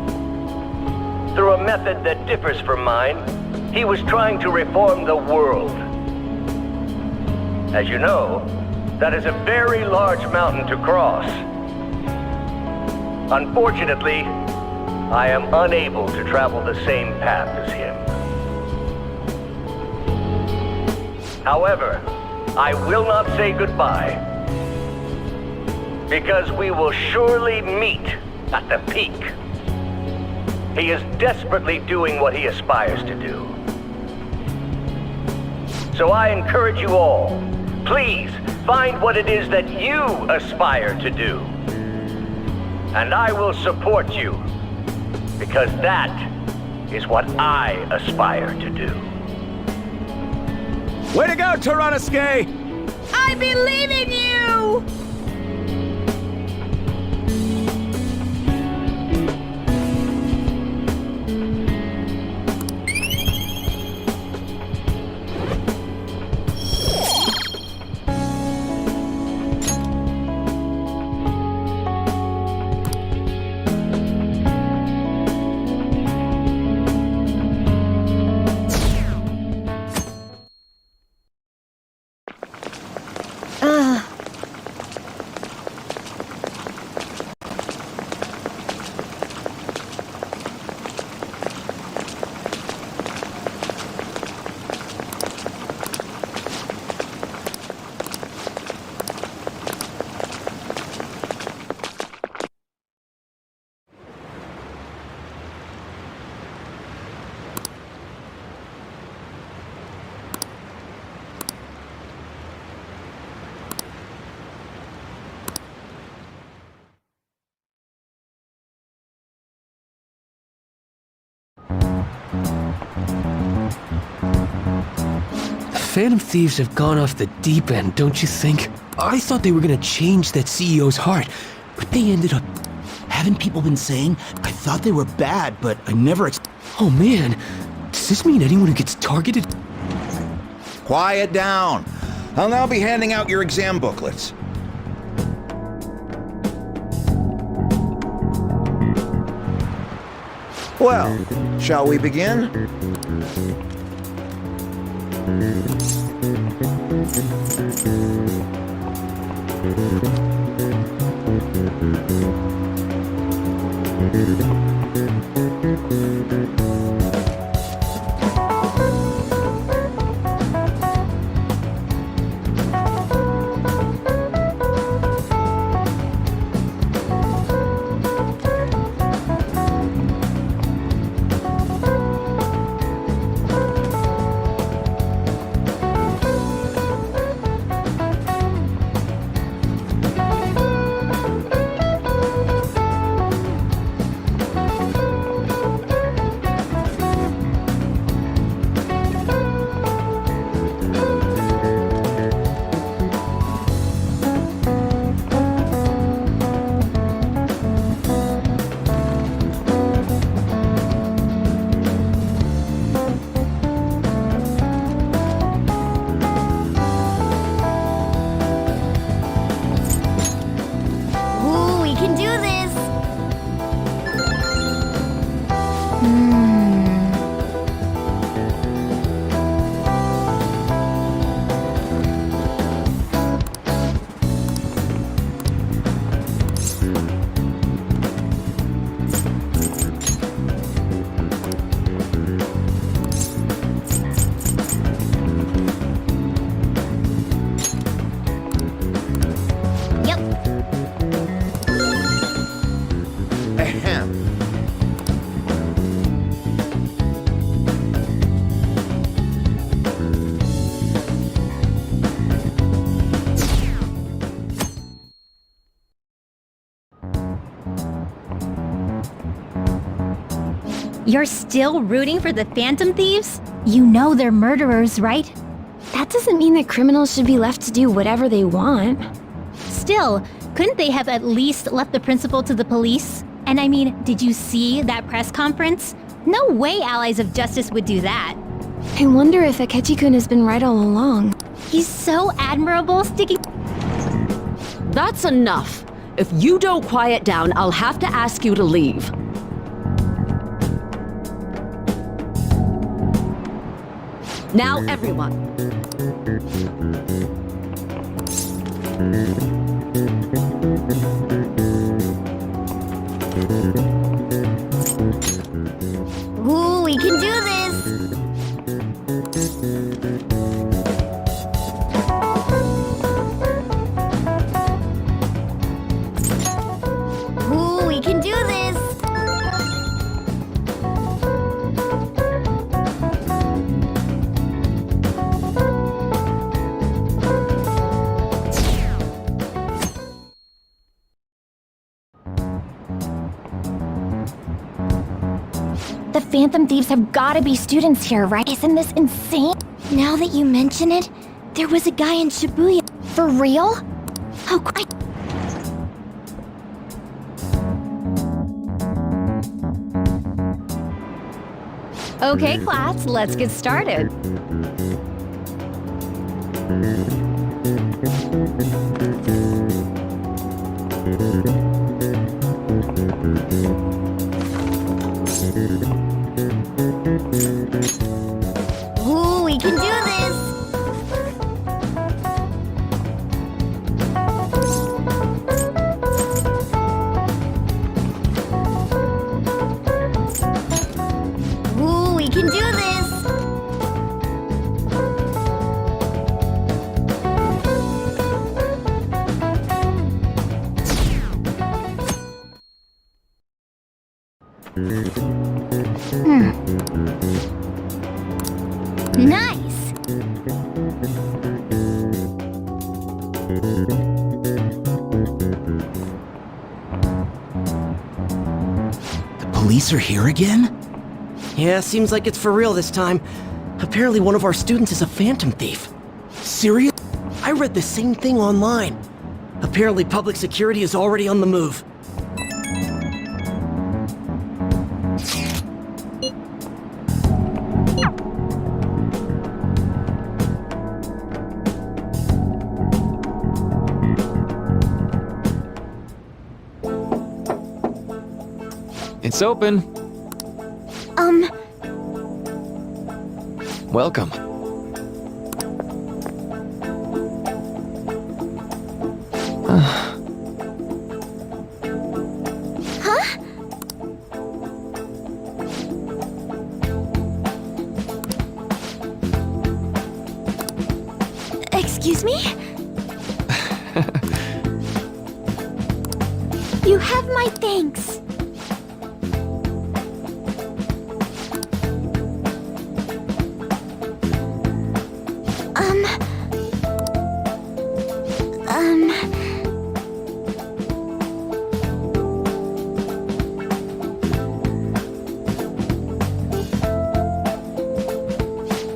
Through a method that differs from mine, he was trying to reform the world. As you know, that is a very large mountain to cross. Unfortunately, I am unable to travel the same path as him. However, I will not say goodbye, because we will surely meet at the peak. He is desperately doing what he aspires to do. So I encourage you all, please find what it is that you aspire to do. And I will support you, because that is what I aspire to do. Way to go, Toronosuke! I believe in you! Phantom Thieves have gone off the deep end, don't you think? I thought they were gonna change that CEO's heart, but they ended up... Haven't people been saying? I thought they were bad, but I never Oh man, does this mean anyone who gets targeted? Quiet down. I'll now be handing out your exam booklets. Well, shall we begin? You're still rooting for the Phantom Thieves? You know they're murderers, right? That doesn't mean that criminals should be left to do whatever they want. Still, couldn't they have at least left the principal to the police? And I mean, did you see that press conference? No way Allies of Justice would do that. I wonder if Akechi-kun has been right all along. He's so admirable, sticking... That's enough. If you don't quiet down, I'll have to ask you to leave. Now, everyone. Ooh, we can do this! Ooh, we can do this! The Phantom Thieves have gotta be students here, right? Isn't this insane? Now that you mention it, there was a guy in Shibuya. For real? Oh, I... Okay, class, let's get started. Ooh, we can do this! Ooh, we can do this! Nice! The police are here again? Yeah, seems like it's for real this time. Apparently one of our students is a phantom thief. Serious? I read the same thing online. Apparently public security is already on the move. It's open. Welcome. Huh? Excuse me? You have my thanks.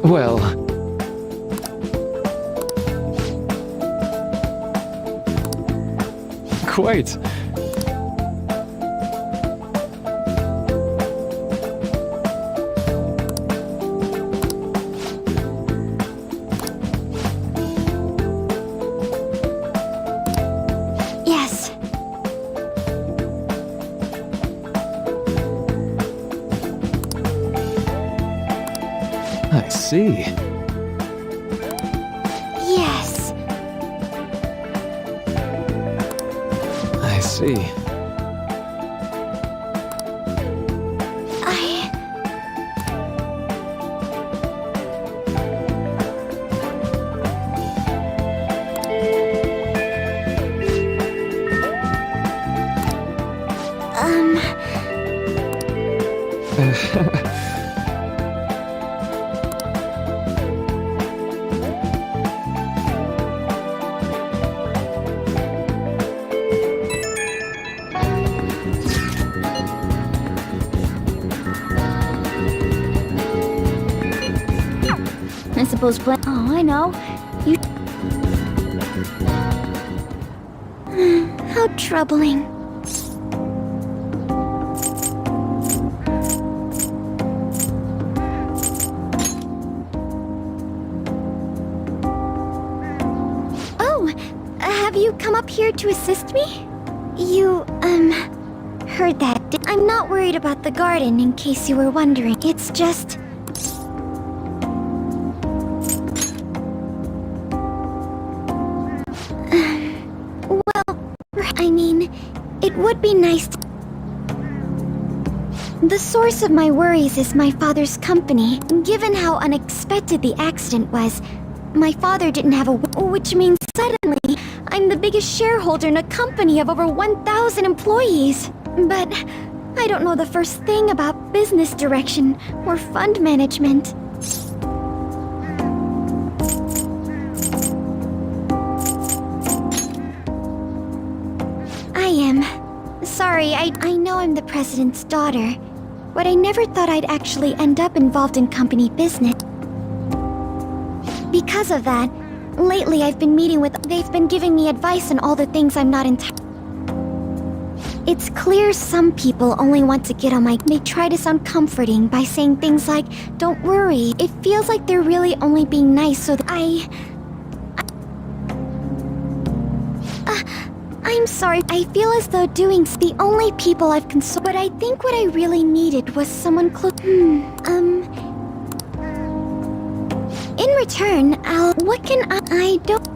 Well... Quite. Yes. I see. Yes. I see. people's Oh, I know. You... How troubling. Oh, have you come up here to assist me? You, heard that. I'm not worried about the garden, in case you were wondering. It's just... I mean, it would be nice to... The source of my worries is my father's company. Given how unexpected the accident was, my father didn't have a which means suddenly, I'm the biggest shareholder in a company of over 1,000 employees. But I don't know the first thing about business direction or fund management. Sorry, I know I'm the president's daughter, but I never thought I'd actually end up involved in company business. Because of that, lately I've been meeting with... They've been giving me advice on all the things I'm not It's clear some people only want to get on my... They try to sound comforting by saying things like, don't worry. It feels like they're really only being nice so that I'm sorry. I feel as though doing the only people I've consulted, but I think what I really needed was someone close. In return, what can I don't...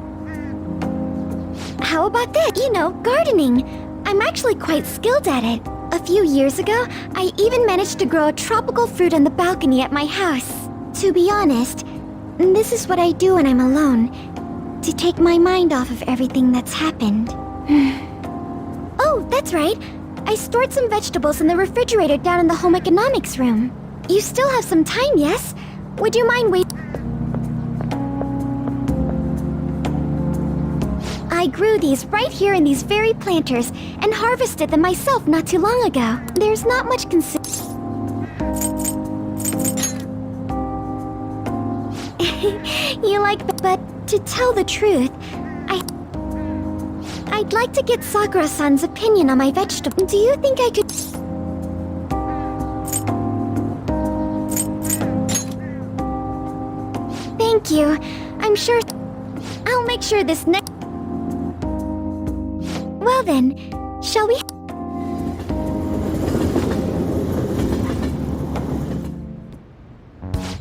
How about this? You know, gardening. I'm actually quite skilled at it. A few years ago, I even managed to grow a tropical fruit on the balcony at my house. To be honest, this is what I do when I'm alone, to take my mind off of everything that's happened. Oh, that's right. I stored some vegetables in the refrigerator down in the home economics room. You still have some time, yes? Would you mind waiting? I grew these right here in these very planters and harvested them myself not too long ago. There's not much You like but to tell the truth, I'd like to get Sakura-san's opinion on my vegetable. Do you think I could... Thank you. I'm sure... I'll make sure this next... Well then, shall we...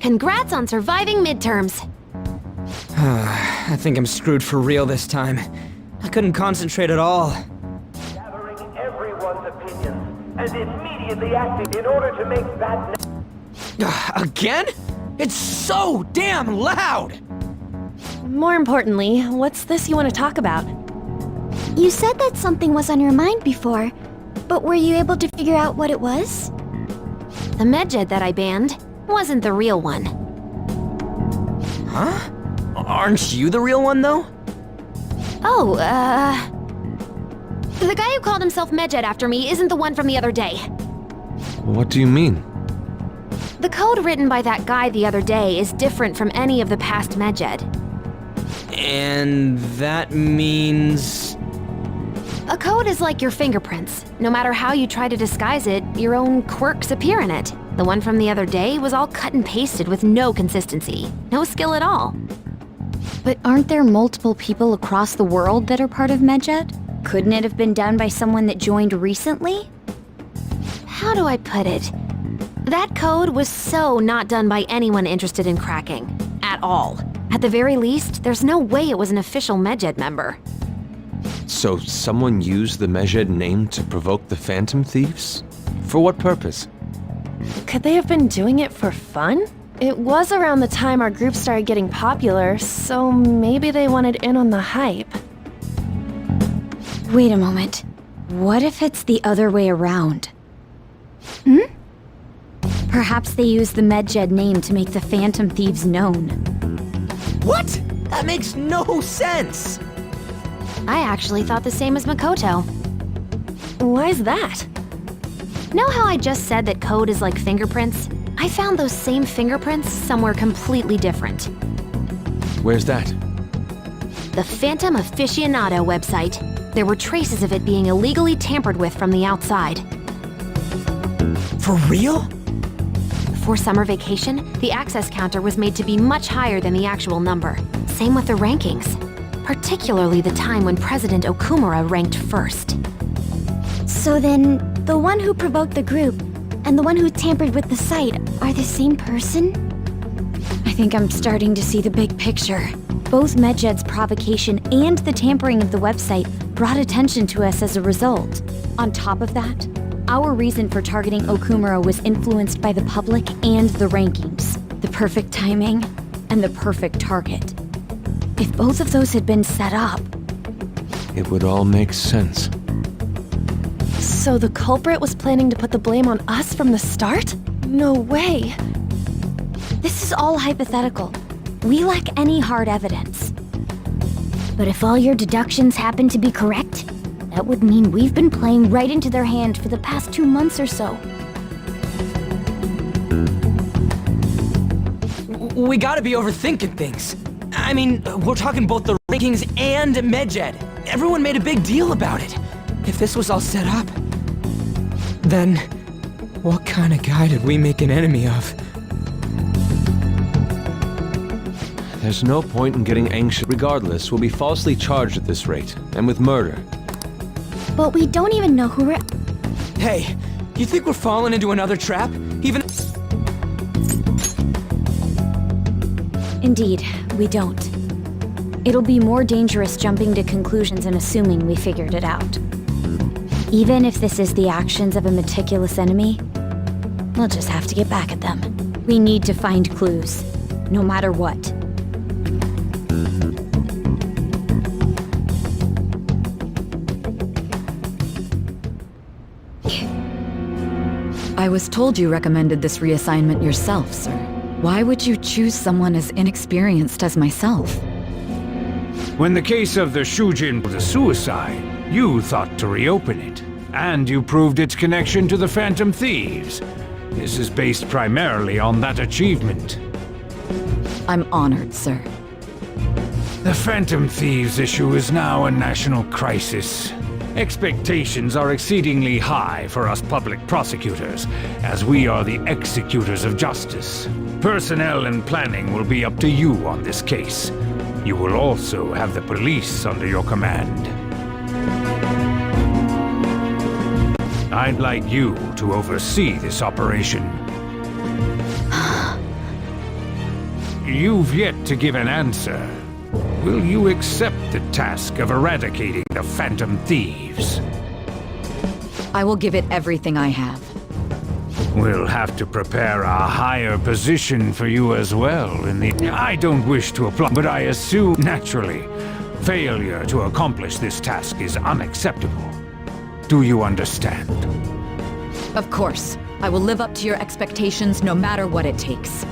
Congrats on surviving midterms. I think I'm screwed for real this time. I couldn't concentrate at all. Gathering everyone's opinions and immediately acting in order to make that... Again? It's so damn loud! More importantly, what's this you want to talk about? You said that something was on your mind before, but were you able to figure out what it was? The medjed that I banned wasn't the real one. Huh? Aren't you the real one, though? Oh, the guy who called himself Medjed after me isn't the one from the other day. What do you mean? The code written by that guy the other day is different from any of the past Medjed. And that means... A code is like your fingerprints. No matter how you try to disguise it, your own quirks appear in it. The one from the other day was all cut and pasted with no consistency. No skill at all. But aren't there multiple people across the world that are part of Medjed? Couldn't it have been done by someone that joined recently? How do I put it? That code was so not done by anyone interested in cracking. At all. At the very least, there's no way it was an official Medjed member. So someone used the Medjed name to provoke the Phantom Thieves? For what purpose? Could they have been doing it for fun? It was around the time our group started getting popular, so maybe they wanted in on the hype. Wait a moment. What if it's the other way around? Perhaps they used the Medjed name to make the Phantom Thieves known. What? That makes no sense! I actually thought the same as Makoto. Why's that? Know how I just said that code is like fingerprints? I found those same fingerprints somewhere completely different. Where's that? The Phantom Aficionado website. There were traces of it being illegally tampered with from the outside. For real? For summer vacation, the access counter was made to be much higher than the actual number. Same with the rankings. Particularly the time when President Okumura ranked first. So then, the one who provoked the group and the one who tampered with the site are the same person? I think I'm starting to see the big picture. Both Medjed's provocation and the tampering of the website brought attention to us as a result. On top of that, our reason for targeting Okumura was influenced by the public and the rankings. The perfect timing and the perfect target. If both of those had been set up... It would all make sense. So the culprit was planning to put the blame on us from the start? No way. This is all hypothetical. We lack any hard evidence. But if all your deductions happen to be correct, that would mean we've been playing right into their hand for the past 2 months or so. We gotta be overthinking things. I mean, we're talking both the rankings and Medjed. Everyone made a big deal about it. If this was all set up, then what kind of guy did we make an enemy of? There's no point in getting anxious. Regardless, we'll be falsely charged at this rate, and with murder. But we don't even know who we're... Hey, you think we're falling into another trap? Even... Indeed, we don't. It'll be more dangerous jumping to conclusions and assuming we figured it out. Even if this is the actions of a meticulous enemy, we'll just have to get back at them. We need to find clues, no matter what. I was told you recommended this reassignment yourself, sir. Why would you choose someone as inexperienced as myself? When the case of the Shujin was a suicide, you thought to reopen it. And you proved its connection to the Phantom Thieves. This is based primarily on that achievement. I'm honored, sir. The Phantom Thieves issue is now a national crisis. Expectations are exceedingly high for us public prosecutors, as we are the executors of justice. Personnel and planning will be up to you on this case. You will also have the police under your command. I'd like you to oversee this operation. You've yet to give an answer. Will you accept the task of eradicating the Phantom Thieves? I will give it everything I have. We'll have to prepare a higher position for you as well in the... I don't wish to apply, but I assume, naturally, failure to accomplish this task is unacceptable. Do you understand? Of course. I will live up to your expectations no matter what it takes.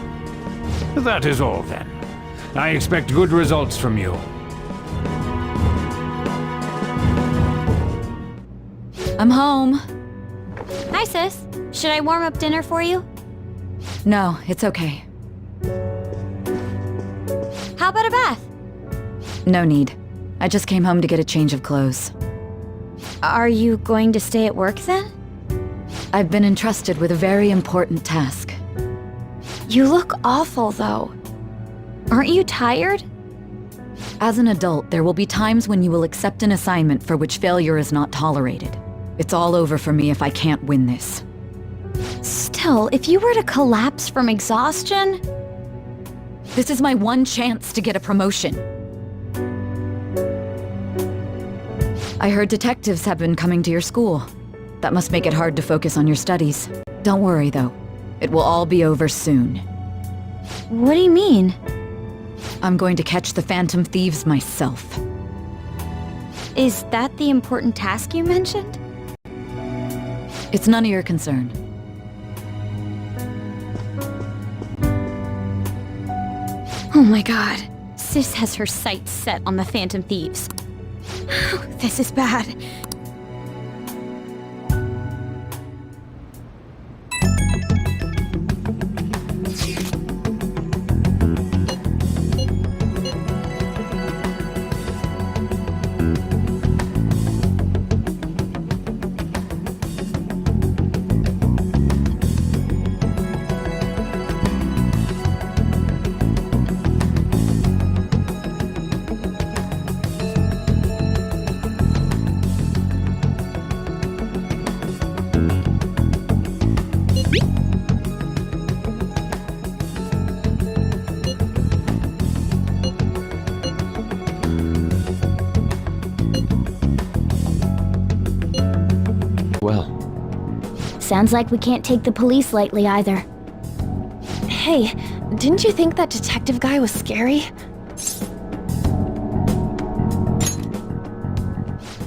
That is all then. I expect good results from you. I'm home. Hi, sis. Should I warm up dinner for you? No, it's okay. How about a bath? No need. I just came home to get a change of clothes. Are you going to stay at work then? I've been entrusted with a very important task. You look awful, though. Aren't you tired? As an adult, there will be times when you will accept an assignment for which failure is not tolerated. It's all over for me if I can't win this. Still, if you were to collapse from exhaustion... This is my one chance to get a promotion. I heard detectives have been coming to your school. That must make it hard to focus on your studies. Don't worry, though. It will all be over soon. What do you mean? I'm going to catch the Phantom Thieves myself. Is that the important task you mentioned? It's none of your concern. Oh my god. Sis has her sights set on the Phantom Thieves. This is bad. Sounds like we can't take the police lightly either. Hey, didn't you think that detective guy was scary?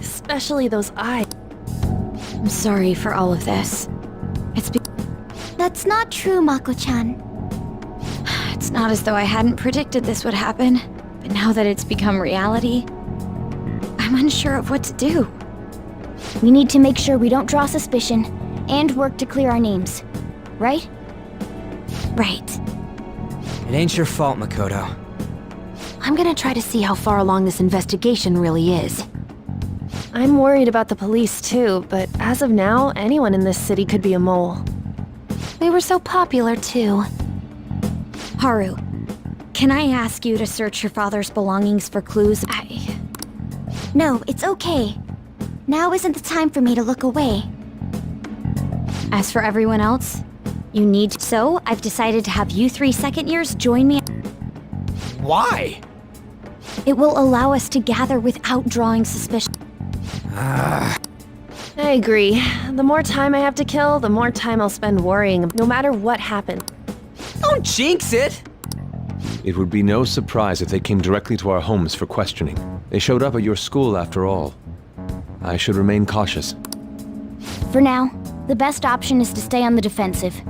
Especially those eyes. I'm sorry for all of this. That's not true, Mako-chan. It's not as though I hadn't predicted this would happen, but now that it's become reality, I'm unsure of what to do. We need to make sure we don't draw suspicion, and work to clear our names. Right? Right. It ain't your fault, Makoto. I'm gonna try to see how far along this investigation really is. I'm worried about the police too, but as of now, anyone in this city could be a mole. We were so popular too. Haru, can I ask you to search your father's belongings for clues? No, it's okay. Now isn't the time for me to look away. As for everyone else, you need to. So, I've decided to have you 3 second years join me. Why? It will allow us to gather without drawing suspicion. I agree. The more time I have to kill, the more time I'll spend worrying, no matter what happens. Don't jinx it! It would be no surprise if they came directly to our homes for questioning. They showed up at your school after all. I should remain cautious. For now, the best option is to stay on the defensive.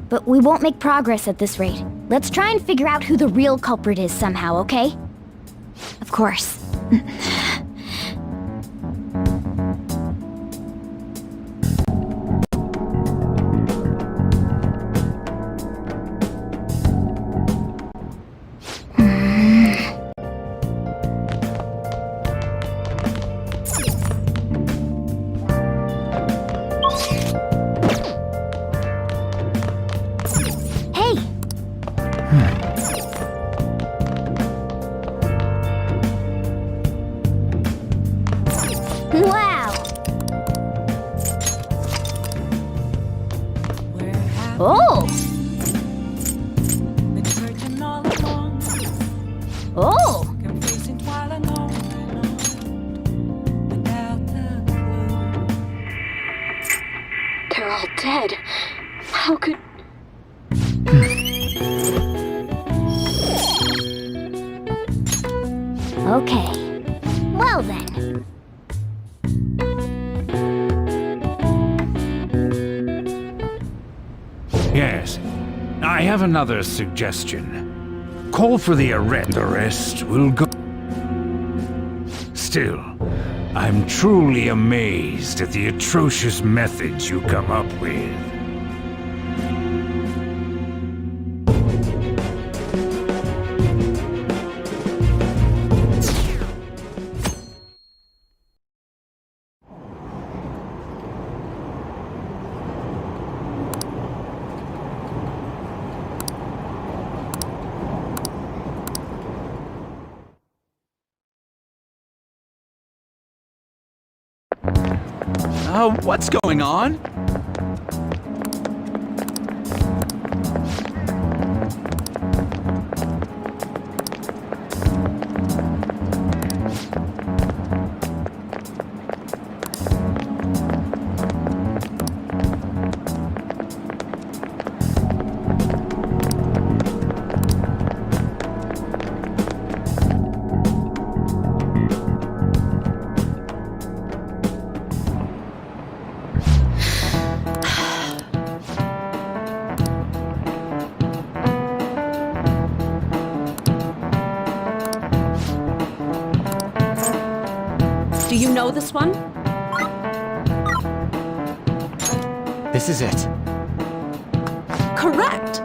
But we won't make progress at this rate. Let's try and figure out who the real culprit is somehow, okay? Of course. Wow! Oh! Been searching all along, Oh! confusing while alone, without the clue. They're all dead. How could... Okay. Well then. Yes. I have another suggestion. Call for the arrest. The rest will go. Still, I'm truly amazed at the atrocious methods you come up with. What's going on? Do you know this one? This is it. Correct!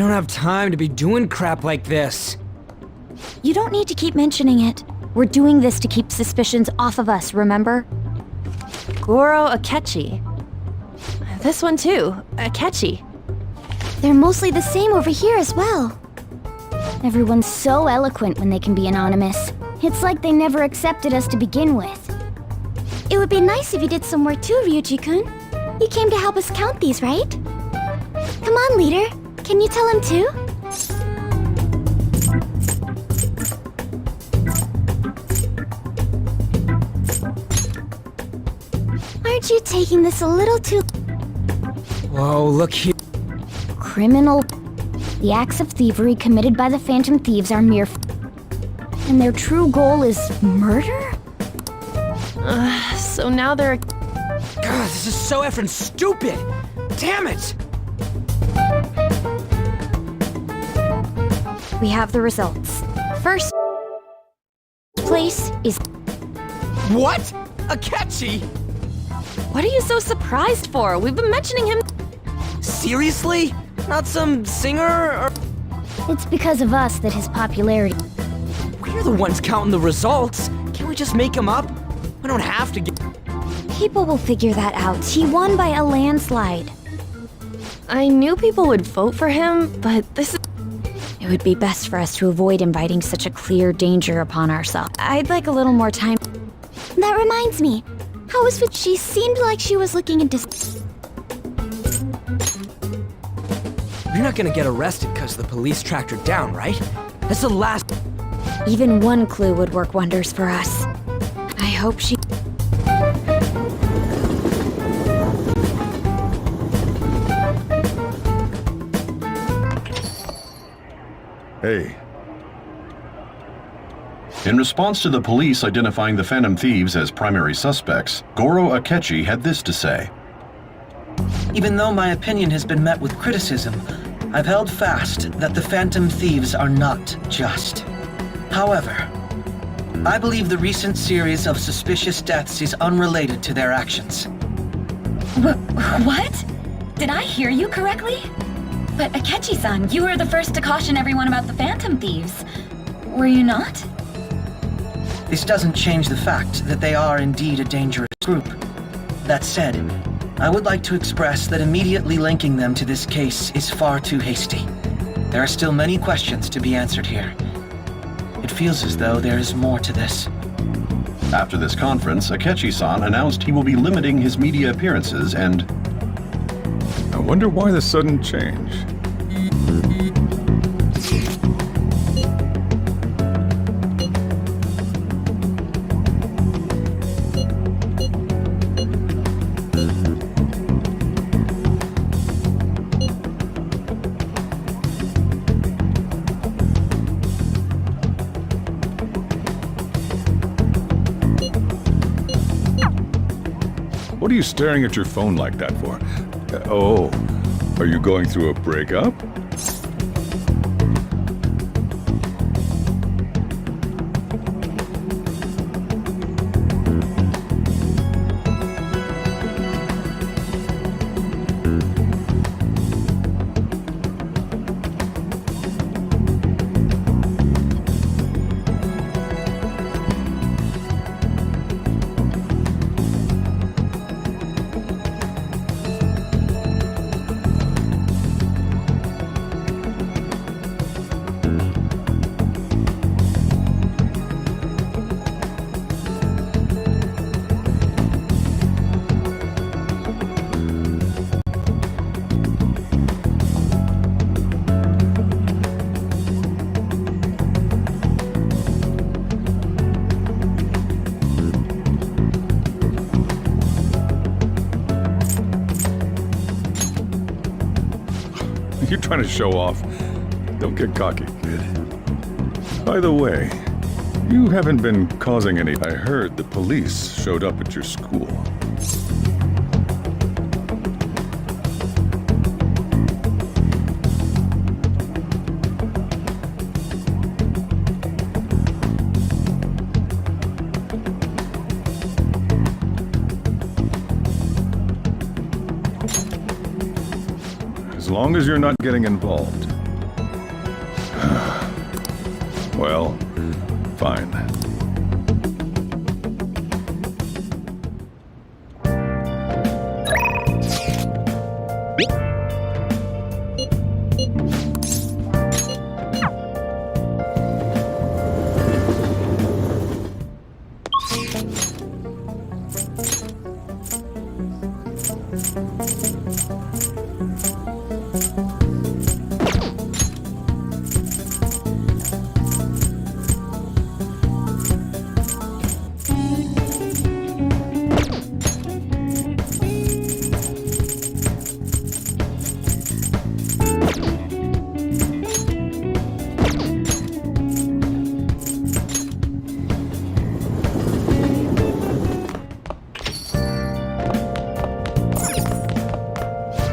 don't have time to be doing crap like this. You don't need to keep mentioning it. We're doing this to keep suspicions off of us, remember? Goro Akechi. This one too, Akechi. They're mostly the same over here as well. Everyone's so eloquent when they can be anonymous. It's like they never accepted us to begin with. It would be nice if you did some work too, Ryuji-kun. You came to help us count these, right? Come on, leader. Can you tell him too? Aren't you taking this a little too... Whoa, look here. Criminal... The acts of thievery committed by the Phantom Thieves are mere... And their true goal is murder? So now they're... God, this is so effing stupid! Damn it! We have the results. First place is... What? Akechi? What are you so surprised for? We've been mentioning him... Seriously? Not some singer or... It's because of us that his popularity... We're the ones counting the results. Can't we just make him up? We don't have to get... People will figure that out. He won by a landslide. I knew people would vote for him, but this is... It would be best for us to avoid inviting such a clear danger upon ourselves. I'd like a little more time. That reminds me. How was it? She seemed like she was looking into... You're not gonna get arrested because the police tracked her down, right? That's the last... Even one clue would work wonders for us. I hope she... Hey. In response to the police identifying the Phantom Thieves as primary suspects, Goro Akechi had this to say. Even though my opinion has been met with criticism, I've held fast that the Phantom Thieves are not just. However, I believe the recent series of suspicious deaths is unrelated to their actions. What? Did I hear you correctly? But Akechi-san, you were the first to caution everyone about the Phantom Thieves. Were you not? This doesn't change the fact that they are indeed a dangerous group. That said, I would like to express that immediately linking them to this case is far too hasty. There are still many questions to be answered here. It feels as though there is more to this. After this conference, Akechi-san announced he will be limiting his media appearances and... I wonder why the sudden change. What are you staring at your phone like that for? Oh, are you going through a breakup? You're trying to show off. Don't get cocky, kid. By the way, you haven't been causing any... I heard the police showed up at your school. As long as you're not getting involved, Well, fine.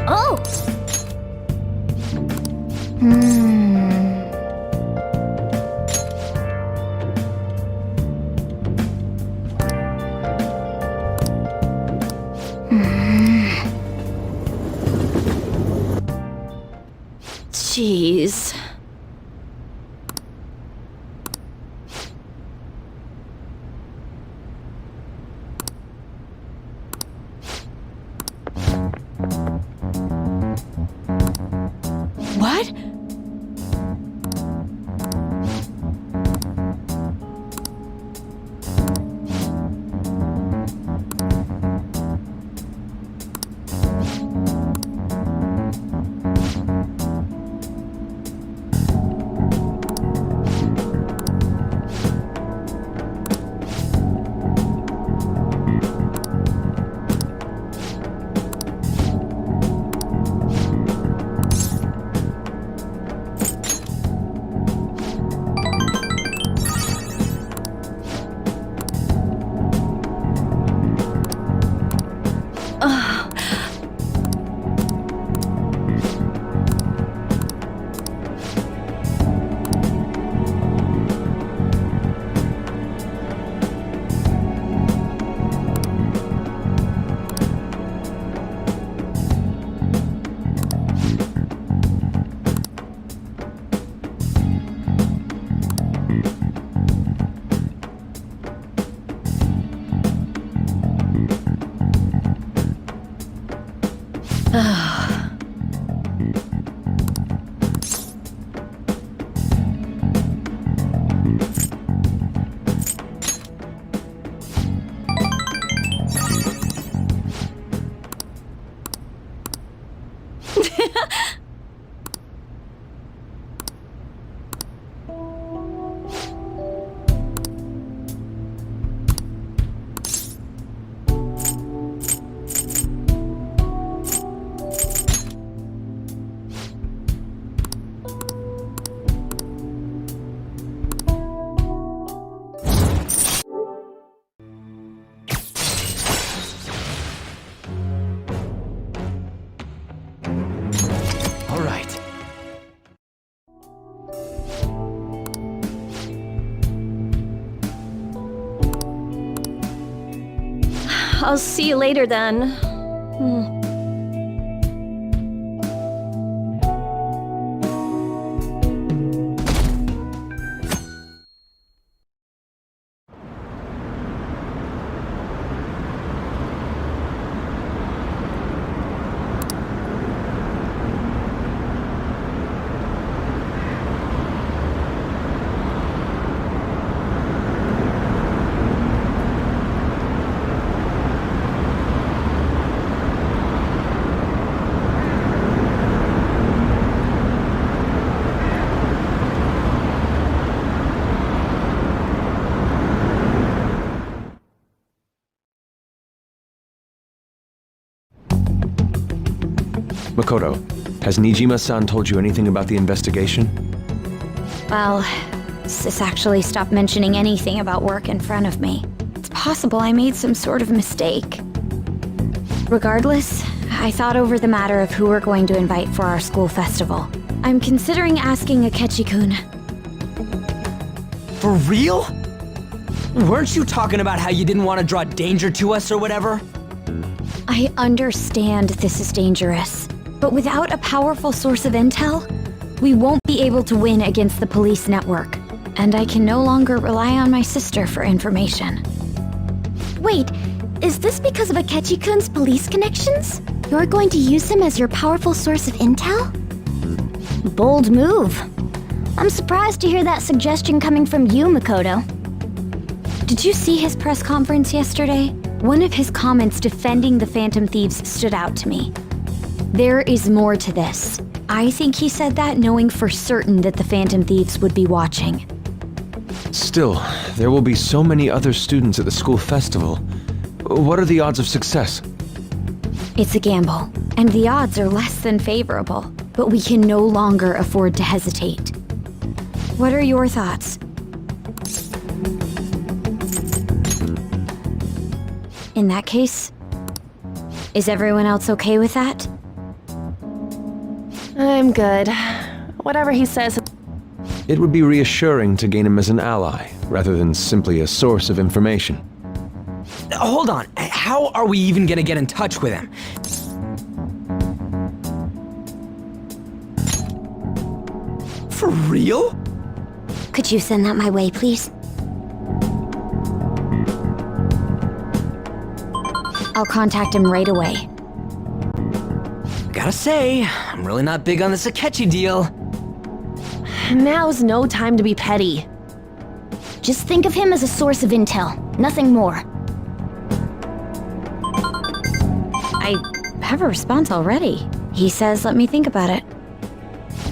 Oh! Jeez. What? All right. I'll see you later then. Makoto, has Nijima-san told you anything about the investigation? Well, Sis actually stopped mentioning anything about work in front of me. It's possible I made some sort of mistake. Regardless, I thought over the matter of who we're going to invite for our school festival. I'm considering asking Akechi-kun. For real? Weren't you talking about how you didn't want to draw danger to us or whatever? I understand this is dangerous, but without a powerful source of intel, we won't be able to win against the police network. and I can no longer rely on my sister for information. Wait, is this because of Akechi-kun's police connections? You're going to use him as your powerful source of intel? Bold move. I'm surprised to hear that suggestion coming from you, Makoto. Did you see his press conference yesterday? One of his comments defending the Phantom Thieves stood out to me. There is more to this. I think he said that knowing for certain that the Phantom Thieves would be watching. Still, there will be so many other students at the school festival. What are the odds of success? It's a gamble, and the odds are less than favorable, but we can no longer afford to hesitate. What are your thoughts? In that case, is everyone else okay with that? I'm good. Whatever he says. It would be reassuring to gain him as an ally, rather than simply a source of information. Hold on, how are we even gonna get in touch with him? For real? Could you send that my way, please? I'll contact him right away. Gotta say, I'm really not big on this Akechi deal. Now's no time to be petty. Just think of him as a source of intel, nothing more. I have a response already. He says let me think about it.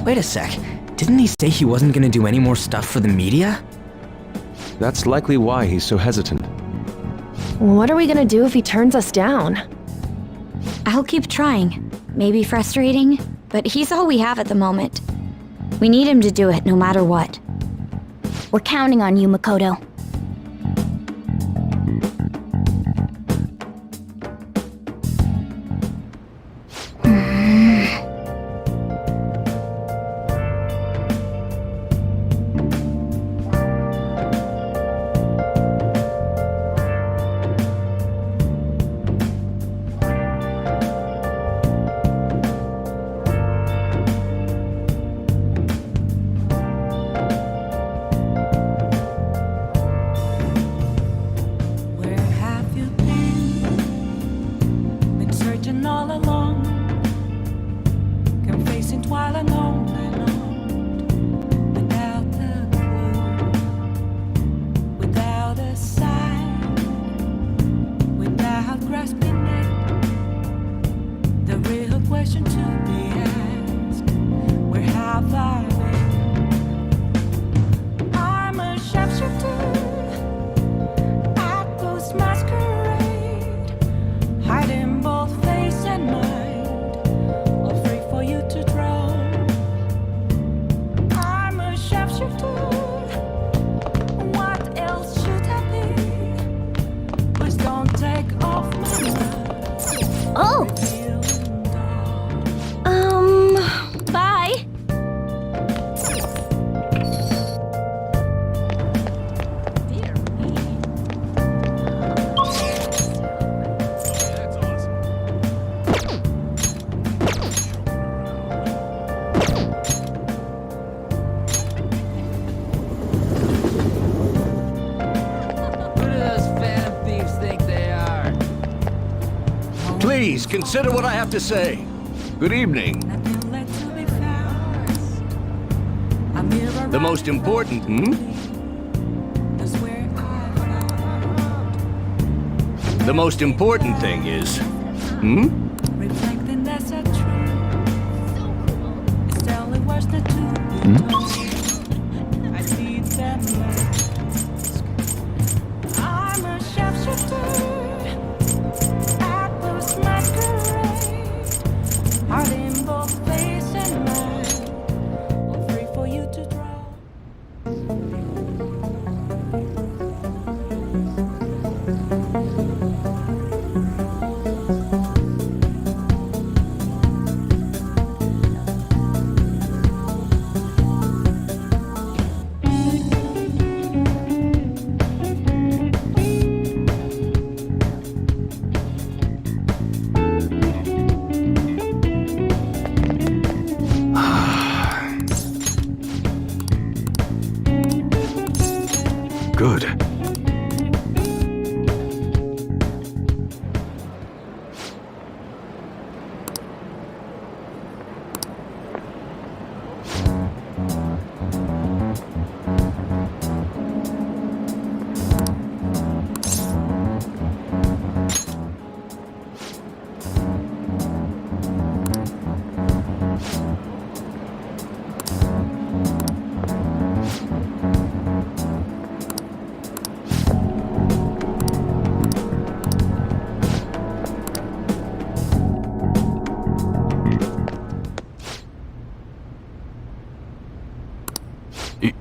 Wait a sec, didn't he say he wasn't gonna do any more stuff for the media? That's likely why he's so hesitant. What are we gonna do if he turns us down? I'll keep trying. Maybe frustrating, but he's all we have at the moment. We need him to do it no matter what. We're counting on you, Makoto. Bye. Please, consider what I have to say. Good evening. The most important, The most important thing is, Reflecting that's a truth. It's only worse than two. I see them mask. I'm a sharpshooter. Apples masquerade. Heart in both face and mind. All free for you to draw. good.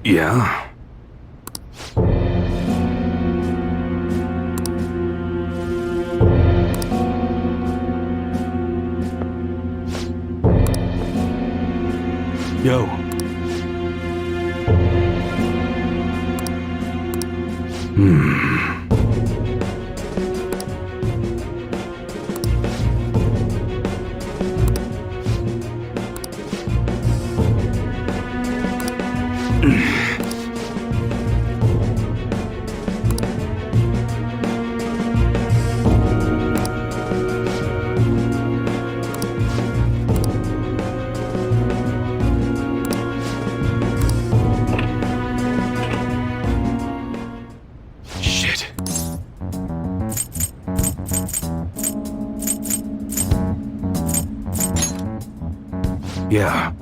Yeah? Yo. Shit. Yeah.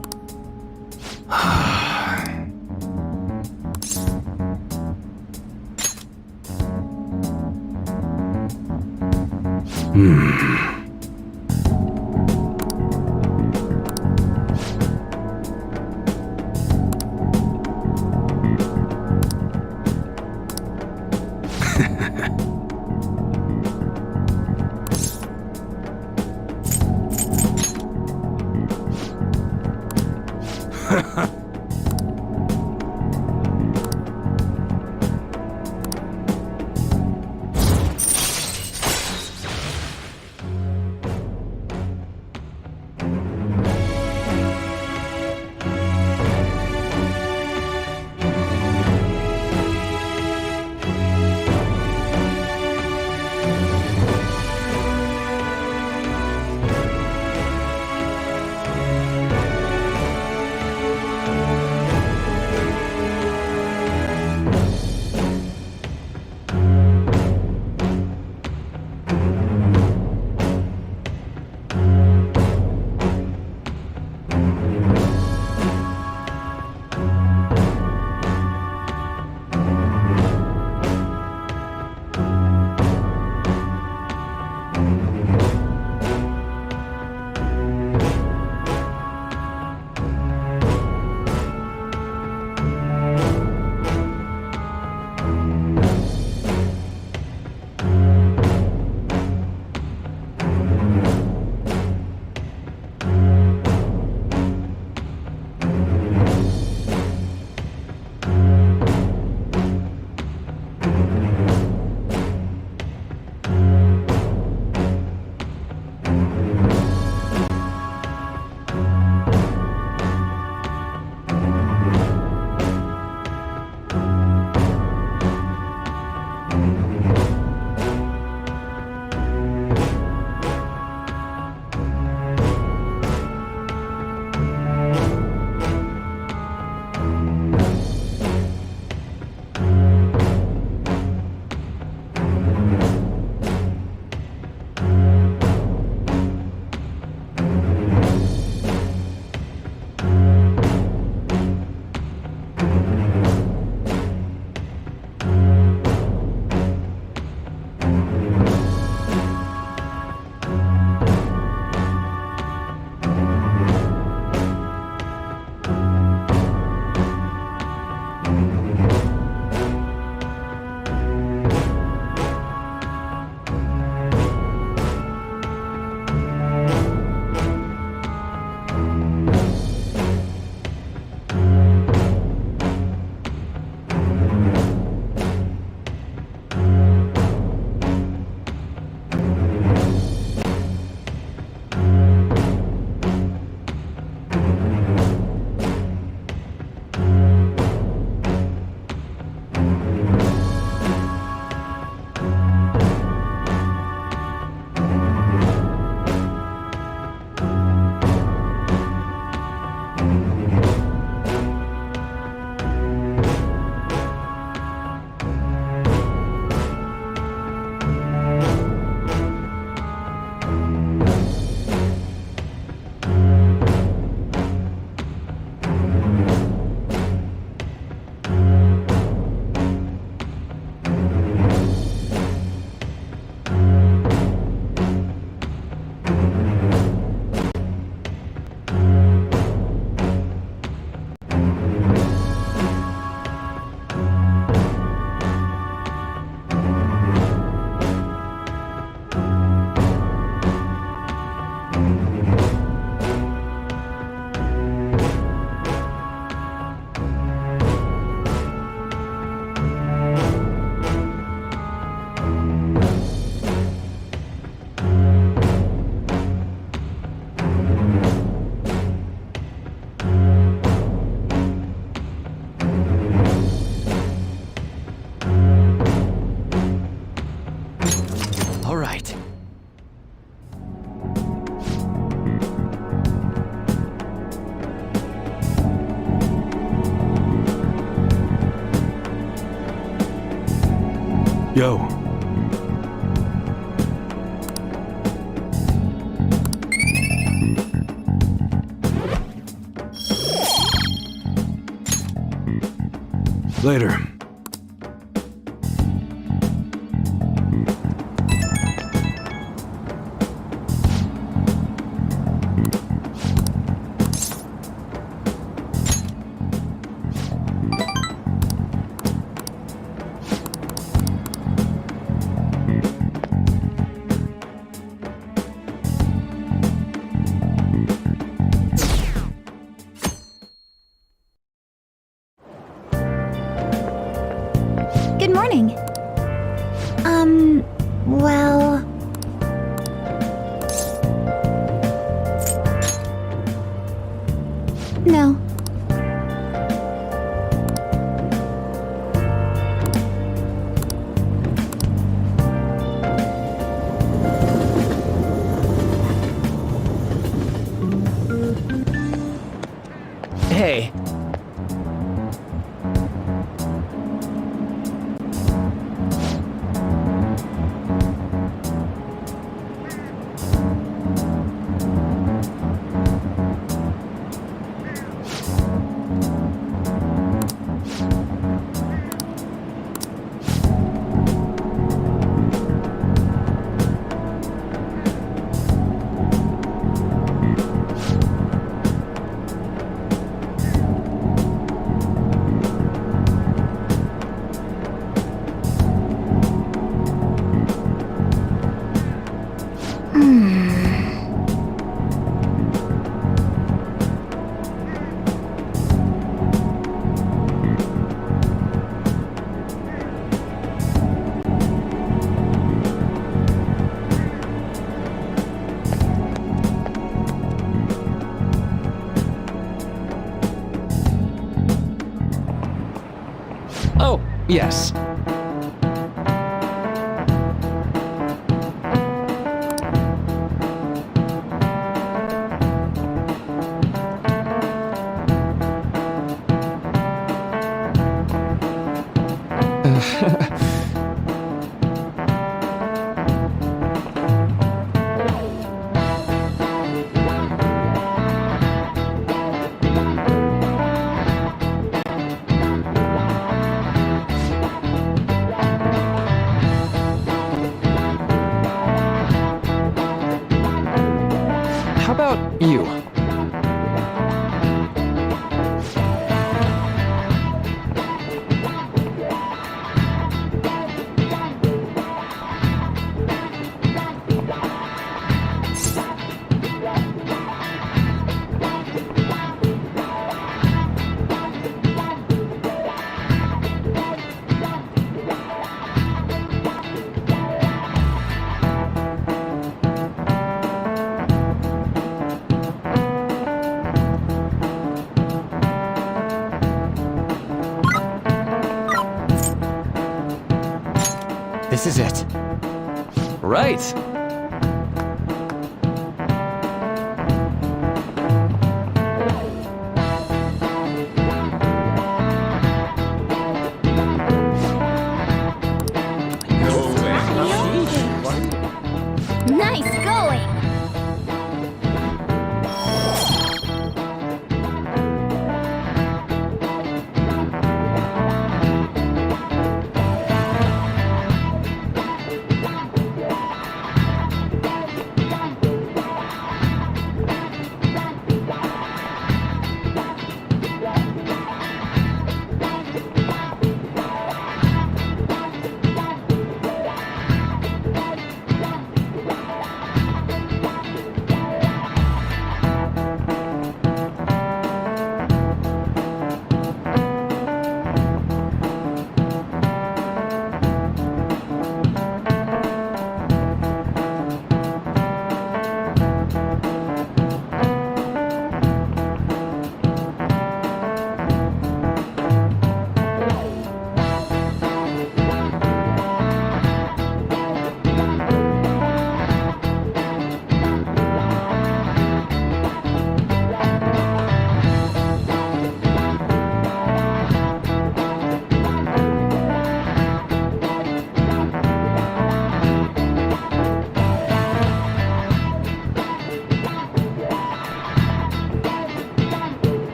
Go. Later. Good morning. Well... No. Hey. Oh, yes. How about you? This is it. Right. Nice going!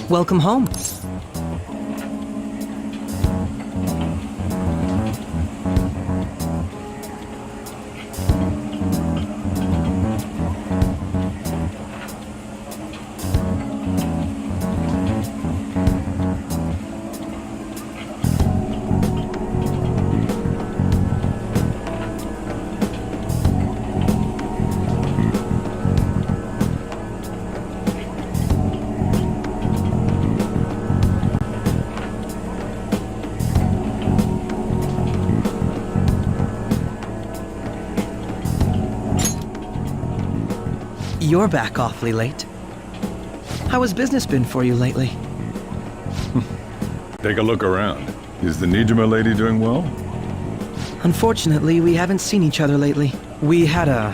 Welcome home. You're back awfully late. How has business been for you lately? Take a look around. Is the Nijima lady doing well? Unfortunately, we haven't seen each other lately. We had a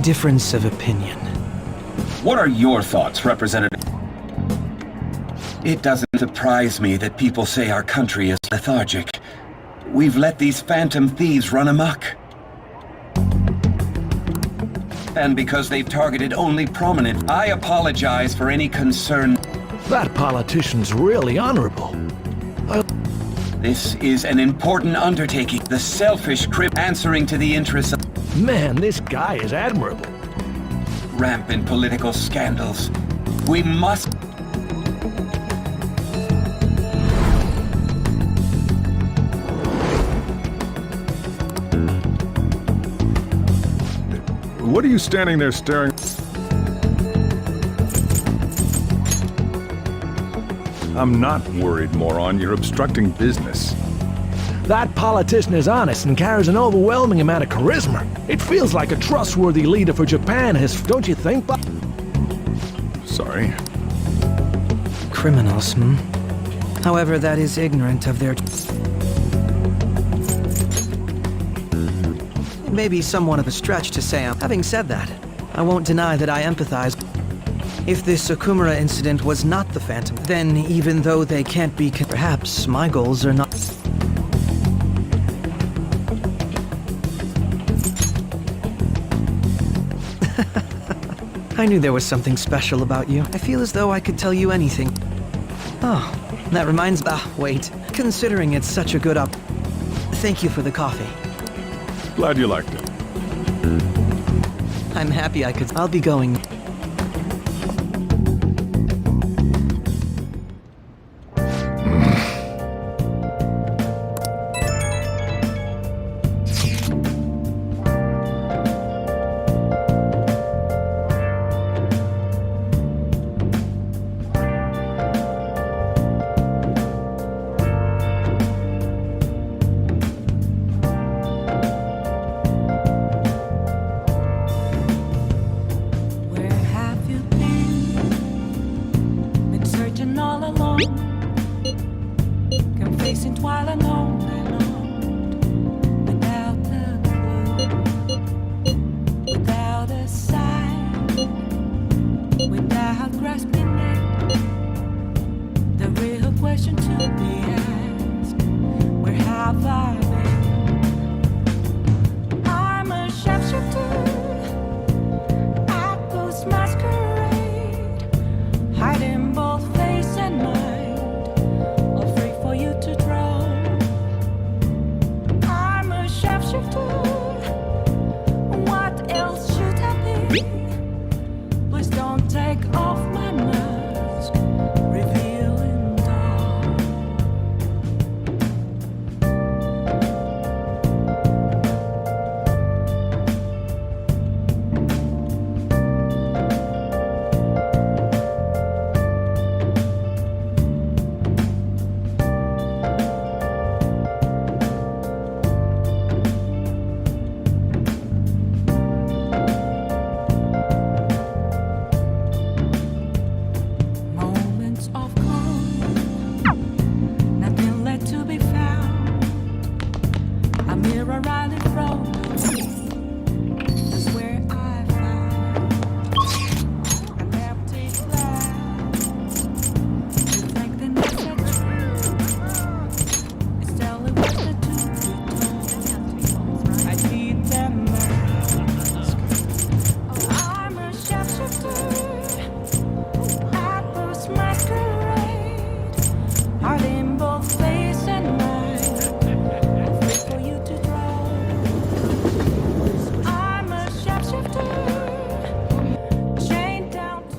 difference of opinion. What are your thoughts, Representative? It doesn't surprise me that people say our country is lethargic. We've let these phantom thieves run amok. And because they've targeted only prominent, I apologize for any concern. That politician's really honorable. This is an important undertaking. The selfish crip answering to the interests of... Man, this guy is admirable. Rampant political scandals. We must... What are you standing there staring? I'm not worried, moron. You're obstructing business. That politician is honest and carries an overwhelming amount of charisma. It feels like a trustworthy leader for Japan has, don't you think, Bob? Sorry. Criminals, However, that is ignorant of their... It may be somewhat of a stretch to say. Having said that, I won't deny that I empathize. If this Okumura incident was not the Phantom, then even though they can't be... Perhaps my goals are not... I knew there was something special about you. I feel as though I could tell you anything. Oh, that reminds... wait. Considering it's such a good up... Thank you for the coffee. Glad you liked it. I'm happy I could... I'll be going... without grasping it. The real question to be asked, where have I been? I'm a shapeshifter at Ghost Masquerade, hiding both face and mind, all free for you to draw. I'm a shapeshifter. What else should I be? Please don't take off my mask, revealing dawn. Moments of calm, nothing left to be found. A mirror right in front of me, that's where I found an empty glass, reflecting the truth. It's telling what the truth be told. I need them mask. I'm a shapeshifter. Masquerade, hiding both face and mind, free for you to draw. I'm a shapeshifter, chained down to...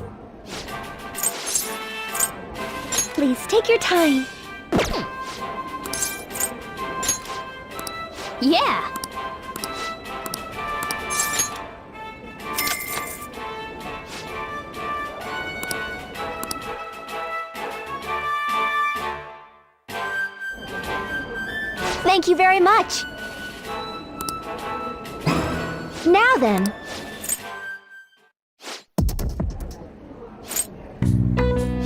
Please take your time. Yeah. Thank you very much. Now then.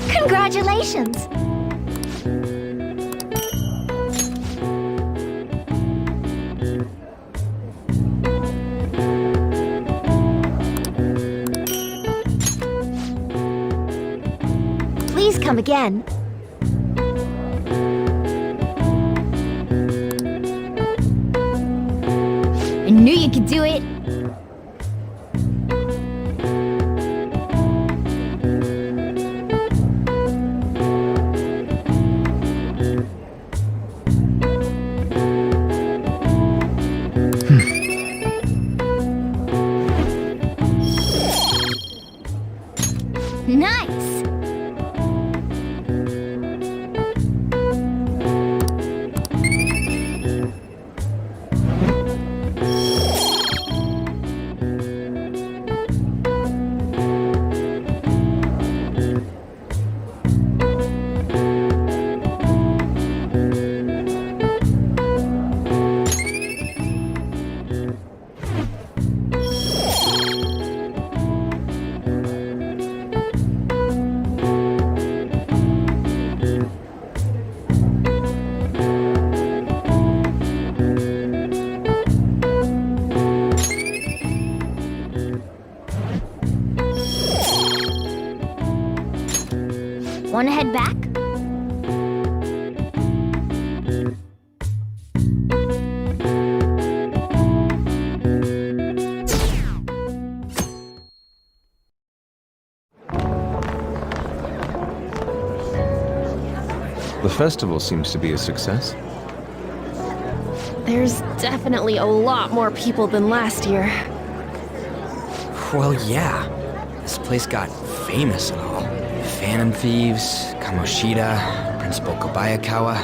Congratulations. Please come again. I knew you could do it. Nice. Want to head back? The festival seems to be a success. There's definitely a lot more people than last year. Well, yeah. This place got famous and all. Phantom Thieves, Kamoshida, Principal Kobayakawa.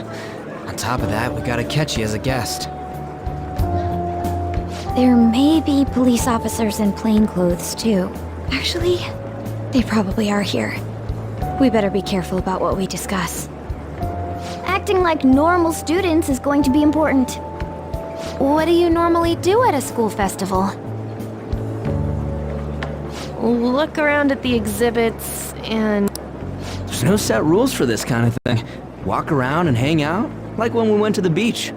On top of that, we got Akechi as a guest. There may be police officers in plain clothes, too. Actually, they probably are here. We better be careful about what we discuss. Acting like normal students is going to be important. What do you normally do at a school festival? Look around at the exhibits and... There's no set rules for this kind of thing. Walk around and hang out, like when we went to the beach.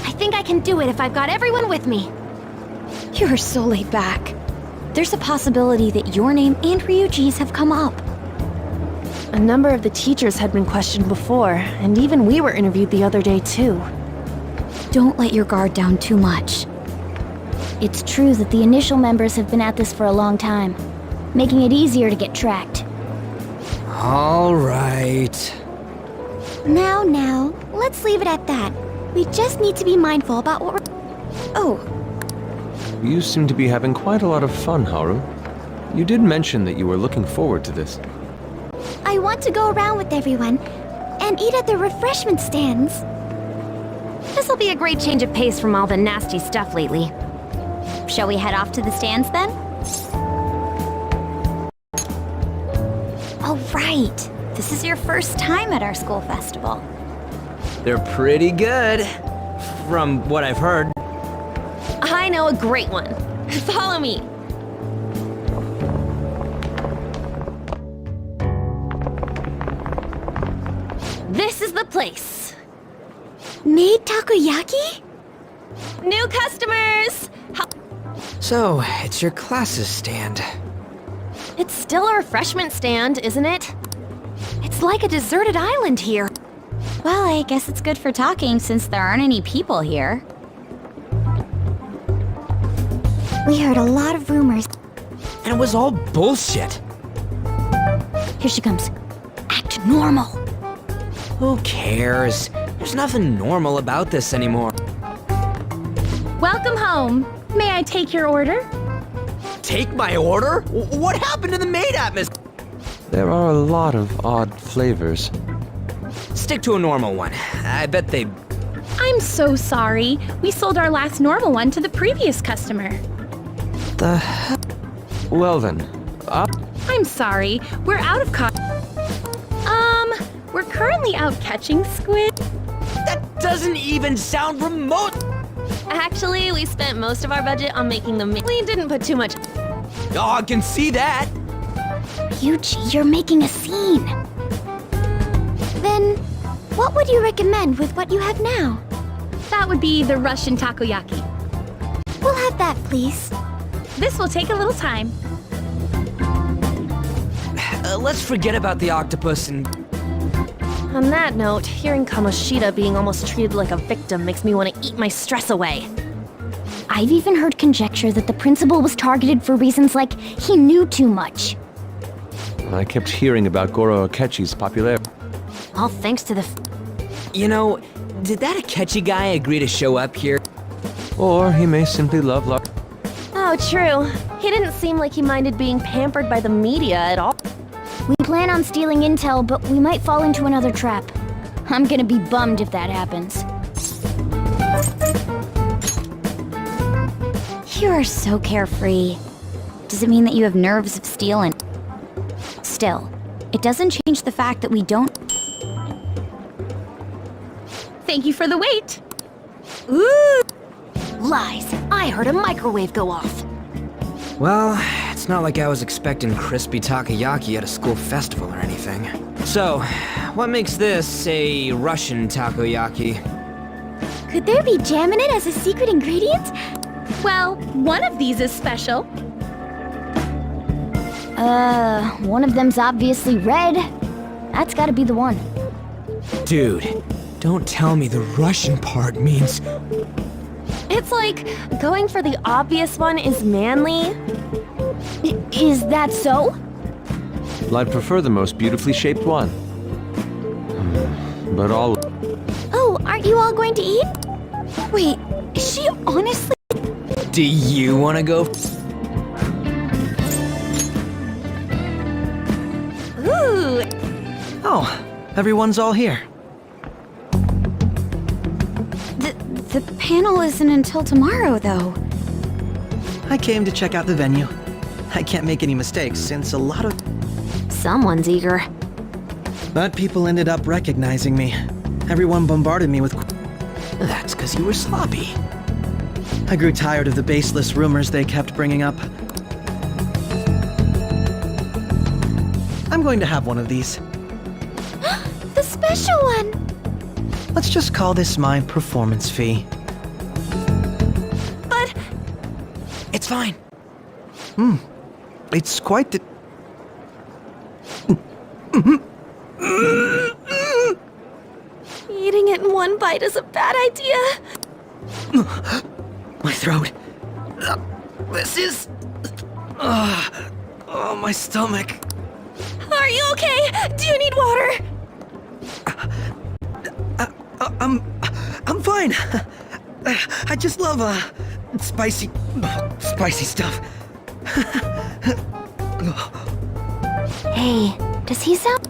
I think I can do it if I've got everyone with me. You're so laid back. There's a possibility that your name and Ryuji's have come up. A number of the teachers had been questioned before, and even we were interviewed the other day too. Don't let your guard down too much. It's true that the initial members have been at this for a long time, making it easier to get tracked. All right. Now, let's leave it at that. We just need to be mindful about what we're... Oh, You seem to be having quite a lot of fun, Haru. You did mention that you were looking forward to this. I want to go around with everyone and eat at the refreshment stands. This'll be a great change of pace from all the nasty stuff lately. Shall we head off to the stands then? Oh, right. This is your first time at our school festival. They're pretty good, from what I've heard. I know a great one. Follow me. This is the place. Made takoyaki? New customers! So, it's your class's stand. It's still a refreshment stand, isn't it? It's like a deserted island here. Well, I guess it's good for talking since there aren't any people here. We heard a lot of rumors. And it was all bullshit. Here she comes. Act normal. Who cares? There's nothing normal about this anymore. Welcome home. May I take your order? Take my order? What happened to the maid atmosphere? There are a lot of odd flavors. Stick to a normal one. I bet they... I'm so sorry. We sold our last normal one to the previous customer. The hell? Well then, I'm sorry. We're out of we're currently out catching squid. That doesn't even sound remote. Actually, we spent most of our budget on making them. We didn't put too much. Oh, I can see that. Ryuji, you're making a scene. Then, what would you recommend with what you have now? That would be the Russian takoyaki. We'll have that, please. This will take a little time. Let's forget about the octopus and... On that note, hearing Kamoshida being almost treated like a victim makes me want to eat my stress away. I've even heard conjecture that the principal was targeted for reasons like he knew too much. I kept hearing about Goro Akechi's popularity. All thanks to the... You know, did that Akechi guy agree to show up here? Or he may simply love luck. Oh, true. He didn't seem like he minded being pampered by the media at all. We plan on stealing intel, but we might fall into another trap. I'm gonna be bummed if that happens. You are so carefree. Does it mean that you have nerves of steel and... Still, it doesn't change the fact that we don't... Thank you for the wait. Ooh! Lies. I heard a microwave go off. Well, it's not like I was expecting crispy takoyaki at a school festival or anything. So, what makes this a Russian takoyaki? Could there be jam in it as a secret ingredient? Well, one of these is special. One of them's obviously red. That's gotta be the one. Dude, don't tell me the Russian part means... It's like, going for the obvious one is manly. Is that so? Well, I'd prefer the most beautifully shaped one. But all... Oh, aren't you all going to eat? Wait, is she honestly... Do you want to go? Ooh! Oh, everyone's all here. The panel isn't until tomorrow, though. I came to check out the venue. I can't make any mistakes since a lot of... Someone's eager. But people ended up recognizing me. Everyone bombarded me with... That's because you were sloppy. I grew tired of the baseless rumors they kept bringing up. I'm going to have one of these. The special one! Let's just call this my performance fee. It's fine. It's quite the... Eating it in one bite is a bad idea. My throat. This is... oh, my stomach. Are you okay? Do you need water? I'm fine. I just love, spicy stuff. Hey, does he sound...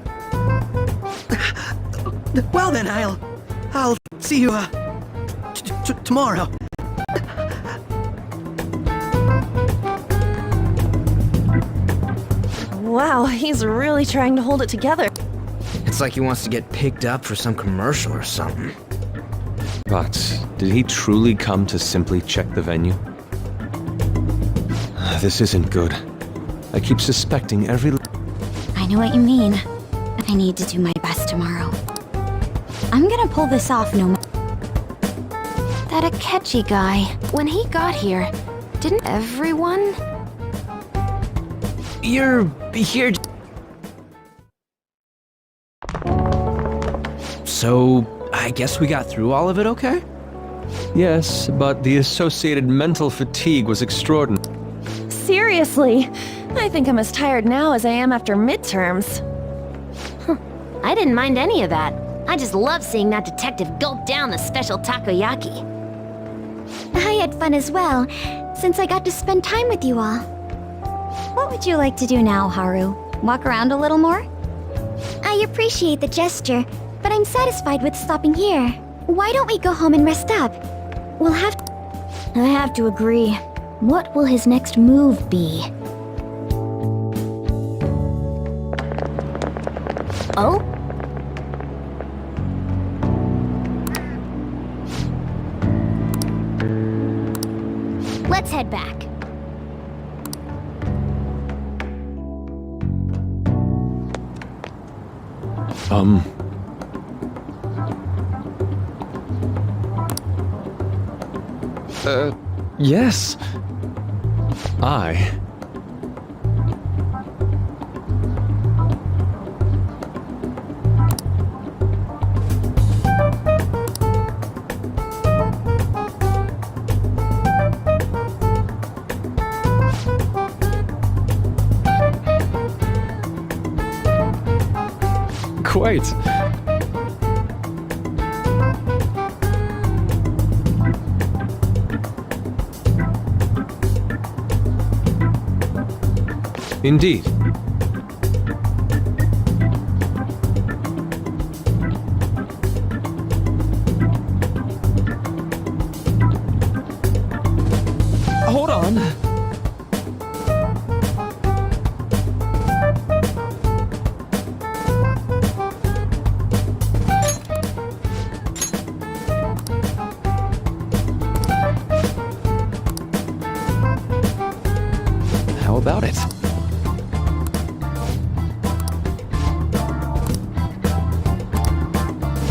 Well then, I'll see you, tomorrow. Wow, he's really trying to hold it together. It's like he wants to get picked up for some commercial or something. But did he truly come to simply check the venue? This isn't good. I keep suspecting every... I know what you mean. I need to do my best tomorrow. I'm gonna pull this off no matter. That Akechi guy, when he got here, didn't everyone? You're here... So, I guess we got through all of it okay? Yes, but the associated mental fatigue was extraordinary. Seriously, I think I'm as tired now as I am after midterms. I didn't mind any of that. I just love seeing that detective gulp down the special takoyaki. I had fun as well, since I got to spend time with you all. What would you like to do now, Haru? Walk around a little more? I appreciate the gesture, but I'm satisfied with stopping here. Why don't we go home and rest up? We'll have to... I have to agree. What will his next move be? Oh? Let's head back. Yes. Quite. Indeed. Hold on. How about it?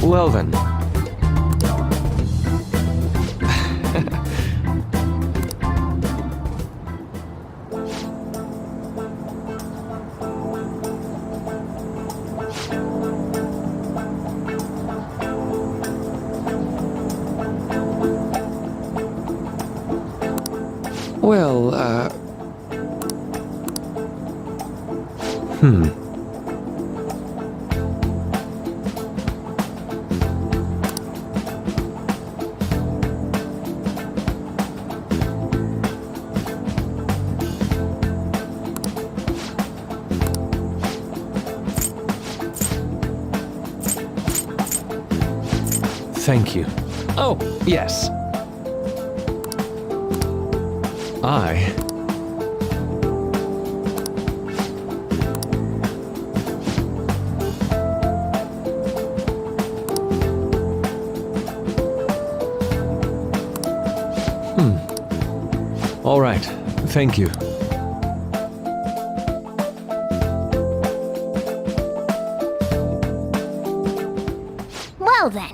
Well then. Thank you. Oh, yes. All right. Thank you. Well then.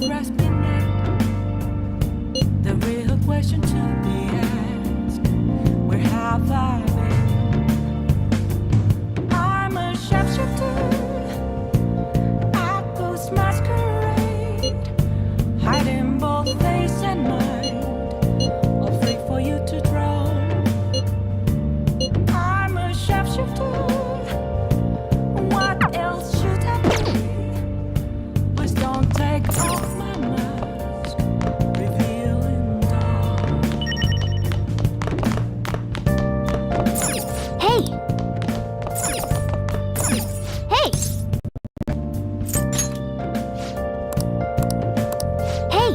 grasping at the real question to be asked. Where have I been? I'm a sharpshooter at ghost masquerade, hiding both face and mind, all free for you to draw. I'm a sharpshooter. What else should I be? Please don't take off my mask, revealing dark. Hey! Hey! Hey!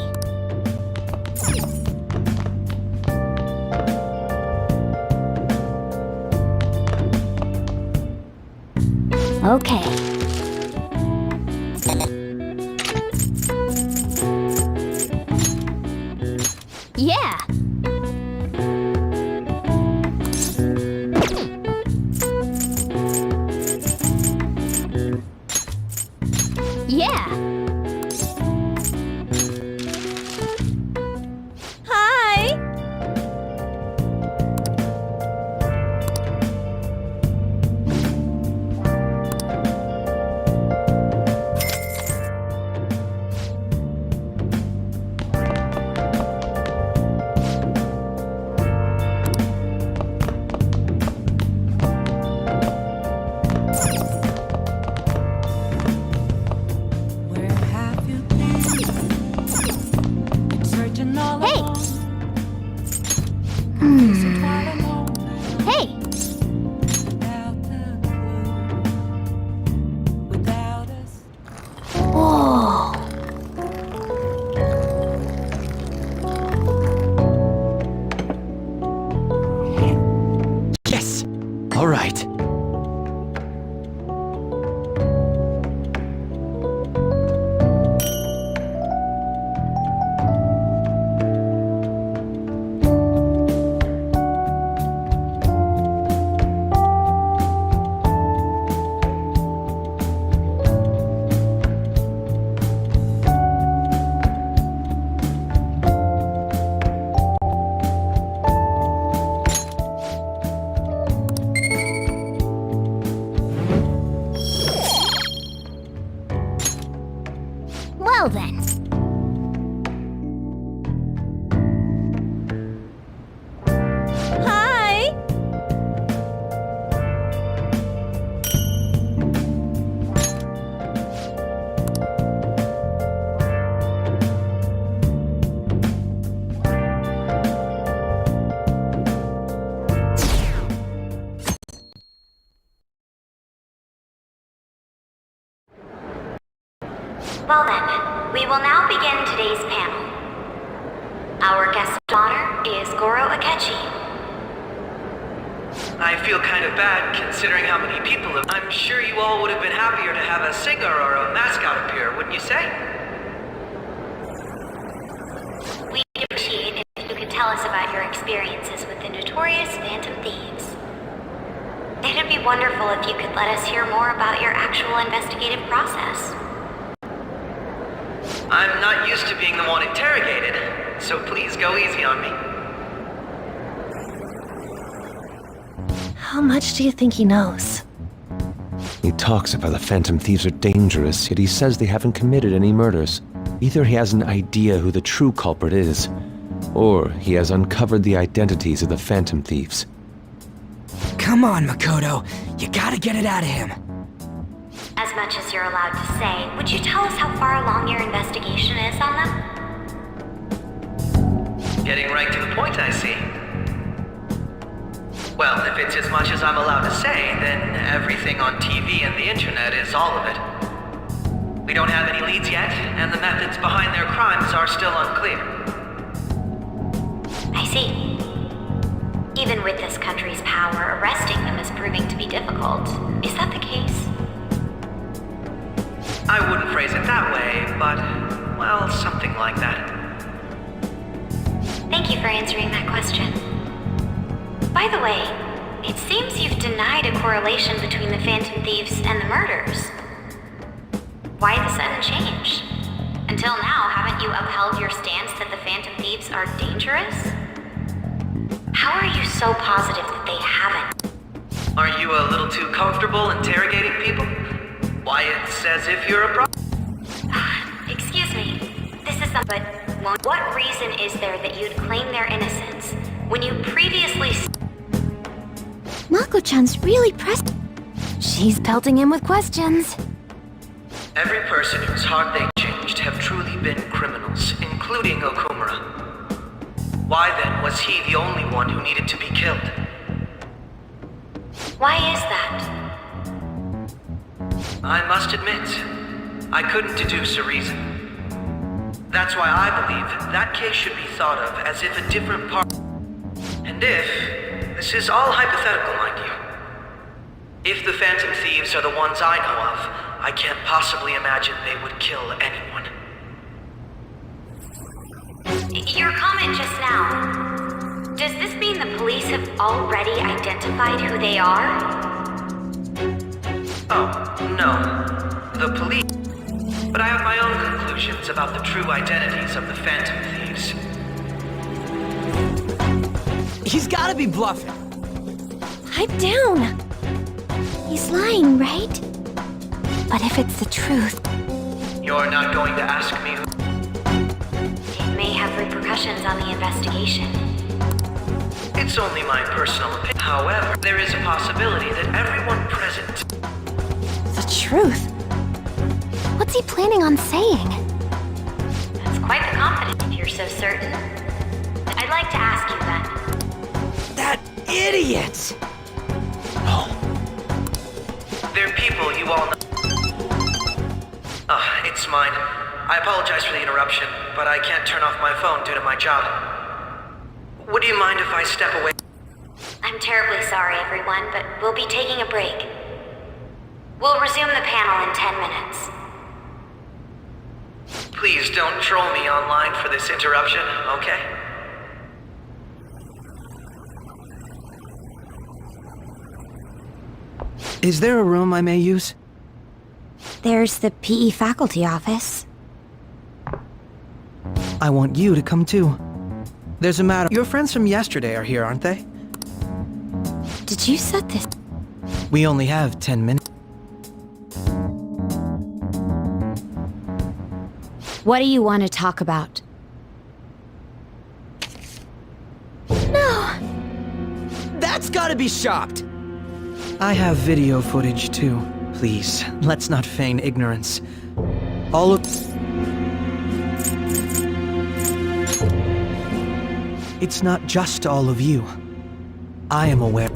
Okay. Yeah! Yeah! Hi! Where have you been? Been searching all along. Isn't what I know Hey! without a clue, without us. Whoa! Yes! All right. Well then. Hi! Well then, we will now begin today's panel. Our guest of honor is Goro Akechi. I feel kind of bad considering how many people have... I'm sure you all would have been happier to have a singer or a mascot appear, wouldn't you say? We'd appreciate it if you could tell us about your experiences with the notorious Phantom Thieves. It'd be wonderful if you could let us hear more about your actual investigative process. I'm not used to being the one interrogated, so please go easy on me. How much do you think he knows? He talks about the Phantom Thieves are dangerous, yet he says they haven't committed any murders. Either he has an idea who the true culprit is, or he has uncovered the identities of the Phantom Thieves. Come on, Makoto. You gotta get it out of him. As much as you're allowed to say, would you tell us how far along your investigation is on them? Getting right to the point, I see. Well, if it's as much as I'm allowed to say, then everything on TV and the internet is all of it. We don't have any leads yet, and the methods behind their crimes are still unclear. I see. Even with this country's power, arresting them is proving to be difficult. Is that the case? I wouldn't phrase it that way, but, well, something like that. Thank you for answering that question. By the way, it seems you've denied a correlation between the Phantom Thieves and the murders. Why the sudden change? Until now, haven't you upheld your stance that the Phantom Thieves are dangerous? How are you so positive that they haven't? Are you a little too comfortable interrogating people? Why, it's as if you're a pro- Excuse me. This is but what reason is there that you'd claim their innocence when you previously... Mako-chan's really pressed. She's pelting him with questions. Every person whose heart they changed have truly been criminals, including Okumura. Why then was he the only one who needed to be killed? Why is that? I must admit, I couldn't deduce a reason. That's why I believe that case should be thought of as if a different part... And if, this is all hypothetical, mind you, if the Phantom Thieves are the ones I know of, I can't possibly imagine they would kill anyone. Your comment just now, does this mean the police have already identified who they are? Oh, no. The police... But I have my own conclusions about the true identities of the Phantom Thieves. He's gotta be bluffing. Pipe down. He's lying, right? But if it's the truth... You're not going to ask me who... It may have repercussions on the investigation. It's only my personal opinion. However, there is a possibility that everyone present... The truth? What's he planning on saying? That's quite the confidence if you're so certain. I'd like to ask you then. That idiot! They're people you all know. It's mine. I apologize for the interruption, but I can't turn off my phone due to my job. Would you mind if I step away? I'm terribly sorry, everyone, but we'll be taking a break. We'll resume the panel in 10 minutes. Please don't troll me online for this interruption, okay? Is there a room I may use? There's the PE faculty office. I want you to come too. There's a matter. Your friends from yesterday are here, aren't they? Did you set this? We only have 10 minutes. What do you want to talk about? No! That's gotta be shopped! I have video footage too. Please, let's not feign ignorance. All of... It's not just all of you. I am aware.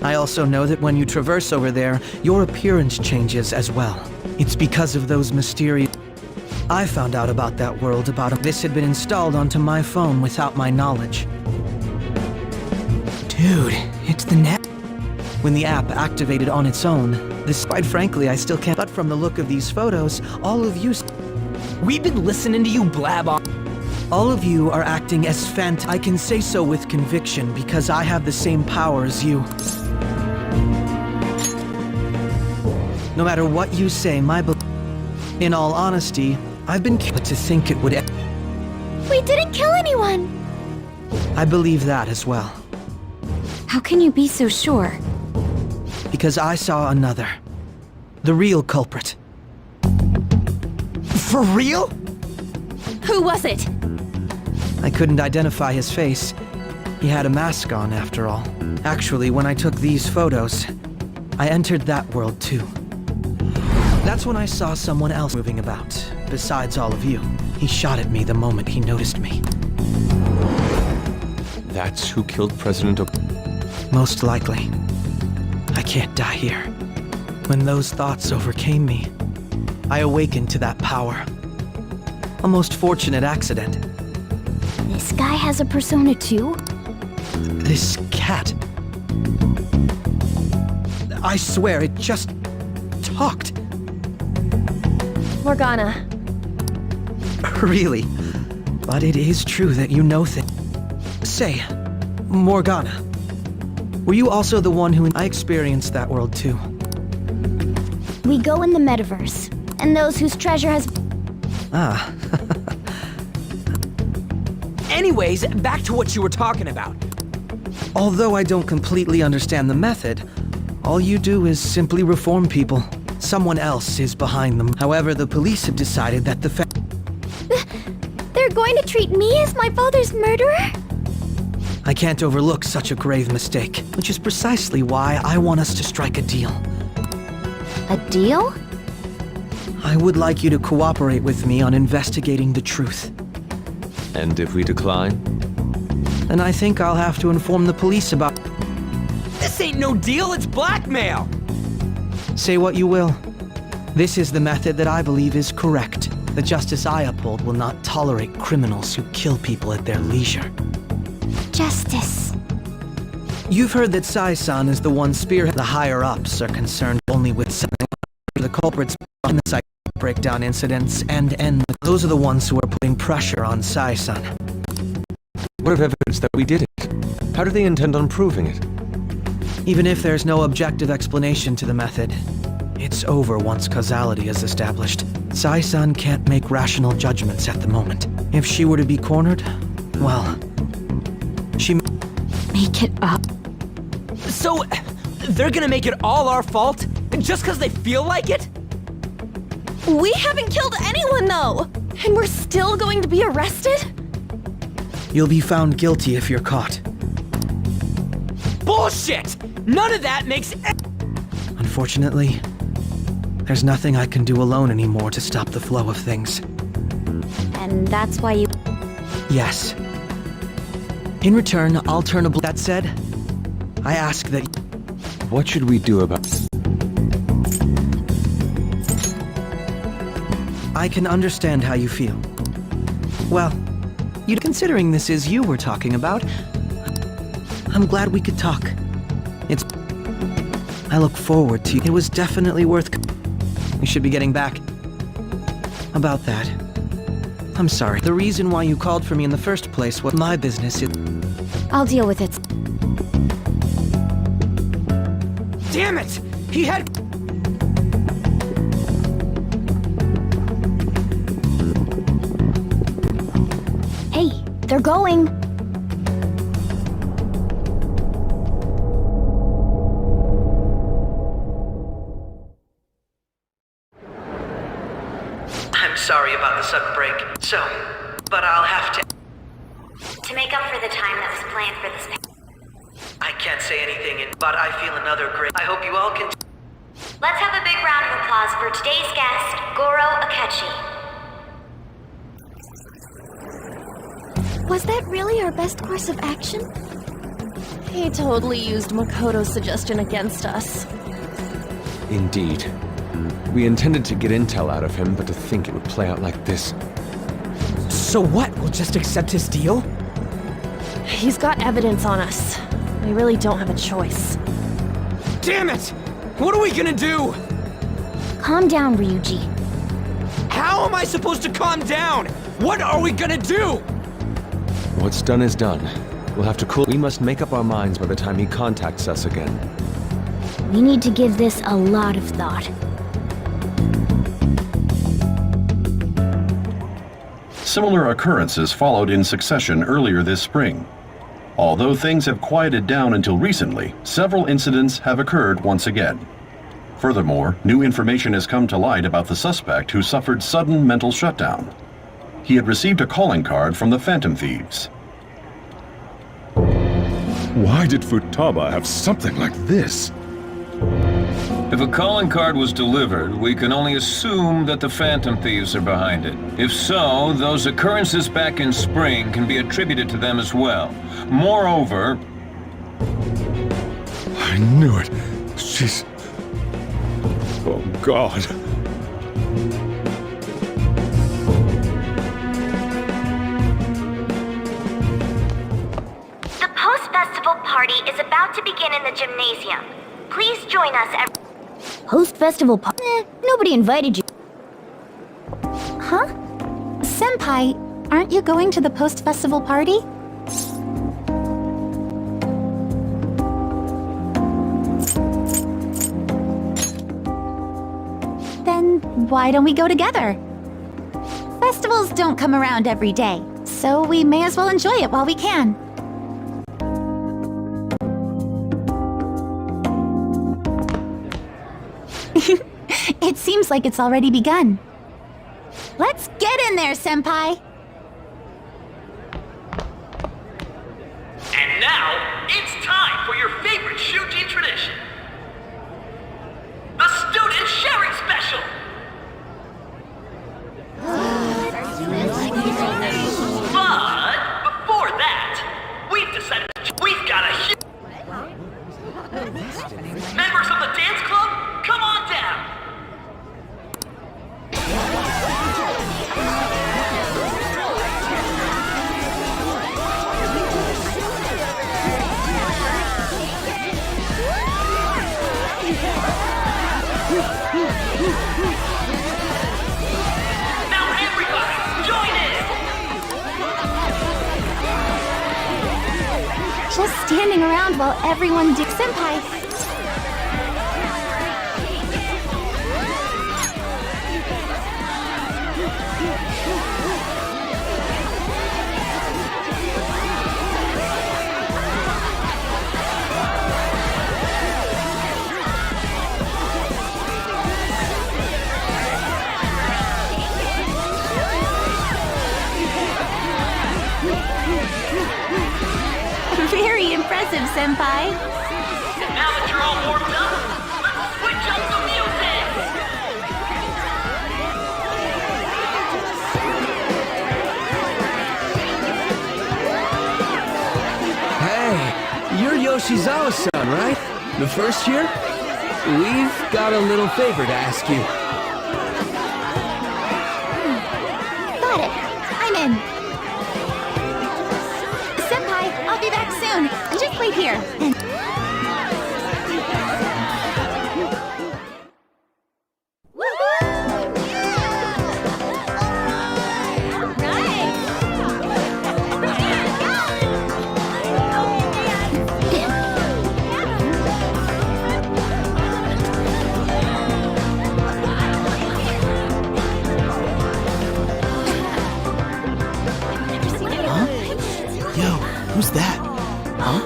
I also know that when you traverse over there, your appearance changes as well. It's because of those mysterious... I found out about that world about this had been installed onto my phone without my knowledge. Dude, it's the net. When the app activated on its own, this, quite frankly, I still can't. But from the look of these photos, all of you... We've been listening to you blab on. All of you are acting as I can say so with conviction because I have the same power as you. No matter what you say, in all honesty, I've been but to think it would... We didn't kill anyone! I believe that as well. How can you be so sure? Because I saw another. The real culprit. For real? Who was it? I couldn't identify his face. He had a mask on, after all. Actually, when I took these photos, I entered that world too. That's when I saw someone else moving about, besides all of you. He shot at me the moment he noticed me. That's who killed President Most likely. I can't die here. When those thoughts overcame me, I awakened to that power. A most fortunate accident. This guy has a persona too? This cat. I swear, it just talked. Morgana. Really? But it is true that you know things. Say, Morgana, were you also the one who... I experienced that world too. We go in the metaverse, and those whose treasure has... Ah. Anyways, back to what you were talking about. Although I don't completely understand the method, all you do is simply reform people. Someone else is behind them. However, the police have decided that the They're going to treat me as my father's murderer? I can't overlook such a grave mistake, which is precisely why I want us to strike a deal. A deal? I would like you to cooperate with me on investigating the truth. And if we decline? Then I think I'll have to inform the police about... This ain't no deal, it's blackmail! Say what you will. This is the method that I believe is correct. The justice I uphold will not tolerate criminals who kill people at their leisure. Justice. You've heard that Sai-san is the one spearhead. The higher-ups are concerned only with selling the culprits behind the psychic breakdown incidents and end. Those are the ones who are putting pressure on Sai-san. What of evidence that we did it? How do they intend on proving it? Even if there's no objective explanation to the method, it's over once causality is established. Sai-san can't make rational judgments at the moment. If she were to be cornered, well, she... Make it up. So, they're gonna make it all our fault? Just because they feel like it? We haven't killed anyone, though! And we're still going to be arrested? You'll be found guilty if you're caught. Bullshit! None of that makes Unfortunately, there's nothing I can do alone anymore to stop the flow of things. And that's why you... Yes. In return, I'll turn a That said, I ask that... What should we do about... I can understand how you feel. Well, considering this is you we're talking about, I'm glad we could talk. I look forward to... It was definitely worth... We should be getting back. About that. I'm sorry. The reason why you called for me in the first place was my business. I'll deal with it. Damn it! He had... Hey, they're going. I'm sorry about the sudden break. So, but I'll have to... To make up for the time that was planned for this... I can't say anything, but I feel another great... I hope you all can... Let's have a big round of applause for today's guest, Goro Akechi. Was that really our best course of action? He totally used Makoto's suggestion against us. Indeed. We intended to get intel out of him, but to think it would play out like this. So what? We'll just accept his deal? He's got evidence on us. We really don't have a choice. Damn it! What are we gonna do? Calm down, Ryuji. How am I supposed to calm down? What are we gonna do? What's done is done. We'll have to cool... We must make up our minds by the time he contacts us again. We need to give this a lot of thought. Similar occurrences followed in succession earlier this spring. Although things have quieted down until recently, several incidents have occurred once again. Furthermore, new information has come to light about the suspect who suffered sudden mental shutdown. He had received a calling card from the Phantom Thieves. Why did Futaba have something like this? If a calling card was delivered, we can only assume that the Phantom Thieves are behind it. If so, those occurrences back in spring can be attributed to them as well. Moreover... I knew it. She's... Oh, God. The post-festival party is about to begin in the gymnasium. Please join us at... Post-festival nobody invited you. Huh? Senpai, aren't you going to the post-festival party? Then why don't we go together? Festivals don't come around every day, so we may as well enjoy it while we can. It seems like it's already begun. Let's get in there, Senpai! And now, it's time for your favorite Shuji tradition. The Student Sharing Special! But, before that, we've decided we've got a huge... Members of the dance club, come on down! Now everybody, join in! Just standing around while everyone do Senpai. Very impressive, Senpai. And now that you're all warmed up, let's switch up the music! Hey, you're Yoshizawa-san, right? The first year? We've got a little favor to ask you. Got it. I'm in. Senpai, I'll be back soon. Just wait here. Who's that? Huh?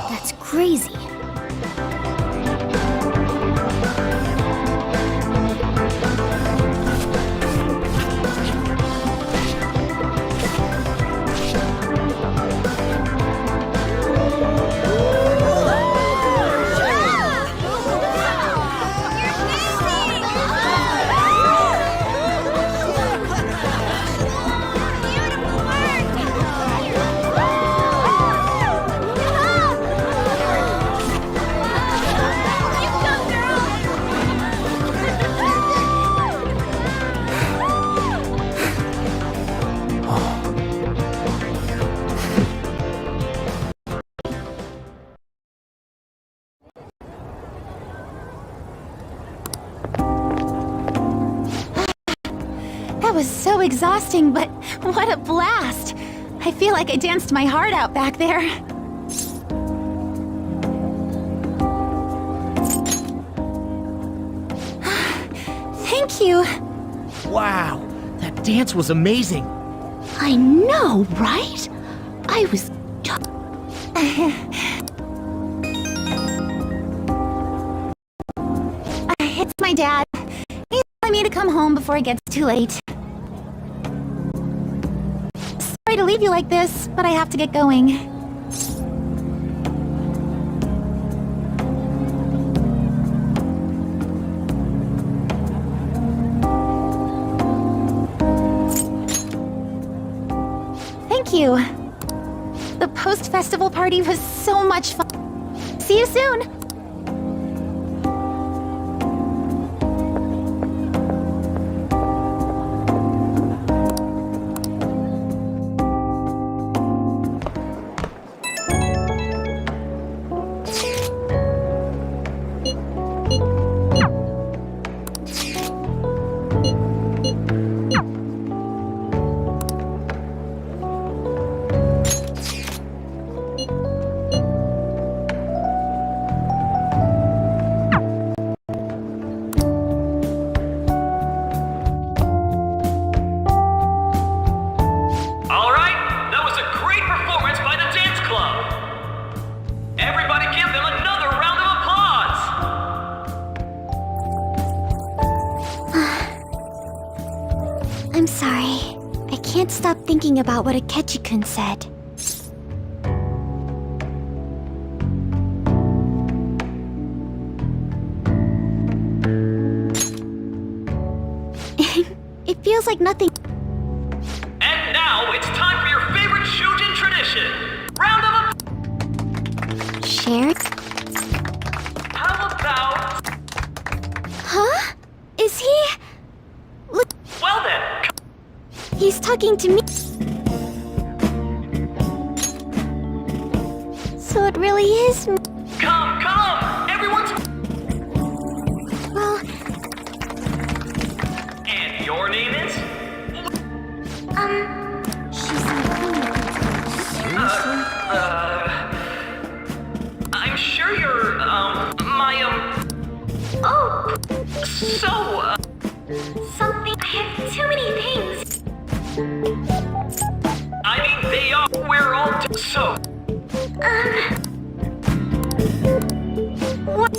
That's crazy. That was so exhausting, but what a blast! I feel like I danced my heart out back there. Thank you. Wow, that dance was amazing. I know, right? I was... It's my dad. He's telling me to come home before it gets too late. Sorry to leave you like this, but I have to get going. Thank you. The post-festival party was so much fun. See you soon! can't stop thinking about what Akechi-kun said. It feels like nothing. And now it's time for your favorite Shujin tradition. Round of Shared? How about... Huh? Is he... Look... Well then. He's talking to me. So it really is... Come! Everyone's... Well... And your name is? She's not Seriously? I'm sure you're, my, Oh! So, Something. I have too many things. I mean, they are. We're all. So. What?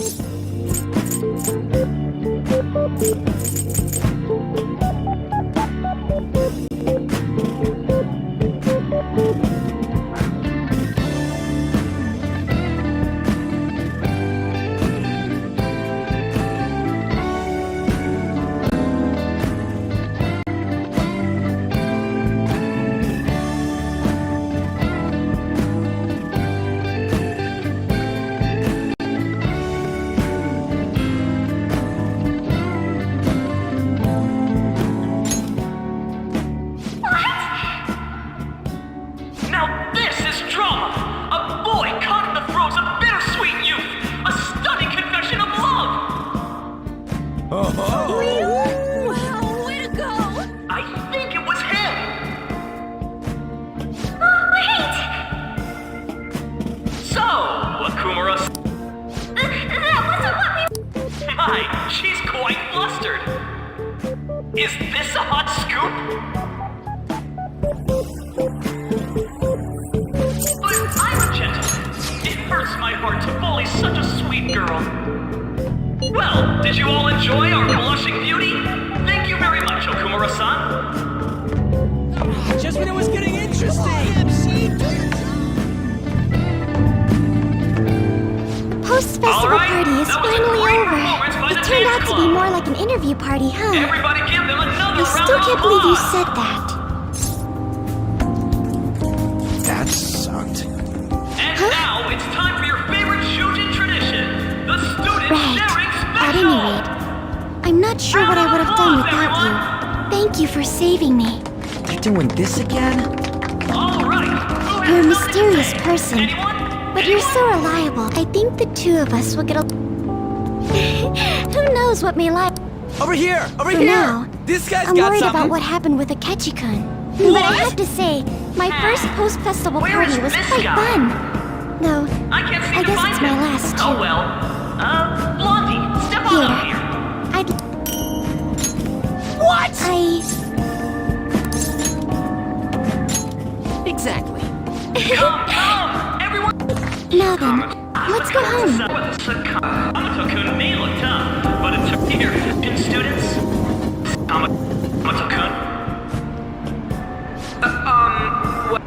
Now this is drama! A boy caught in the throes of bittersweet youth! A stunning confession of love! Wow, way to go! I think it was him! Oh, wait! So, Akumura... That wasn't what we... My, she's quite flustered! Is this a hot scoop? But I'm a gentleman. It hurts my heart to bully such a sweet girl. Well, did you all enjoy our blushing beauty? Thank you very much, Okumura-san. Just when it was getting interesting! Post-festival party is finally over. It turned out to be more like an interview party, huh? Everybody give them another I still round of can't believe you applause. said that. That sucked. And now it's time for your favorite Shujin tradition, the student sharing At special. any rate, I'm not sure what I would have done without you. Thank you for saving me. They doing this again? All right. You're a mysterious person, but you're so reliable. I think the two of us will get a... Who knows what may lie... Over here! Over For here! now, This guy's I'm got worried something! about what happened with Akechi-kun. But I have to say, my first post-festival party was quite fun. Though, I can't seem I to guess find it's my him. last too. Oh well. Blondie, step on up here. I'd... What? Exactly. Come, everyone. Now then, let's go home. Amato-kun may look tough, but it's here. Students, Amato-kun. What?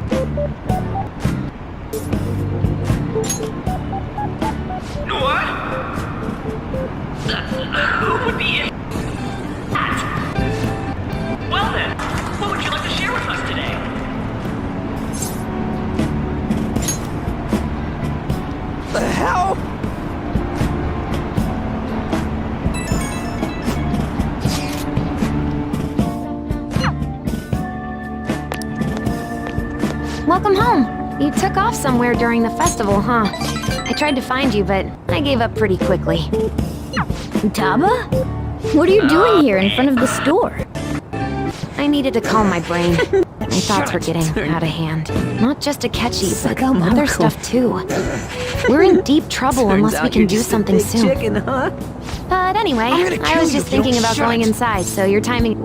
What? Who would be in that? Well then, what would you like to share with us today? The hell? Welcome home. You took off somewhere during the festival, huh? I tried to find you, but I gave up pretty quickly. Taba? What are you doing here in front of the store? I needed to calm my brain. My thoughts were getting out of hand. Not just Akechi, but other stuff too. We're in deep trouble unless we can do something soon. Chicken, huh? But anyway, I was just thinking about going inside, so your timing...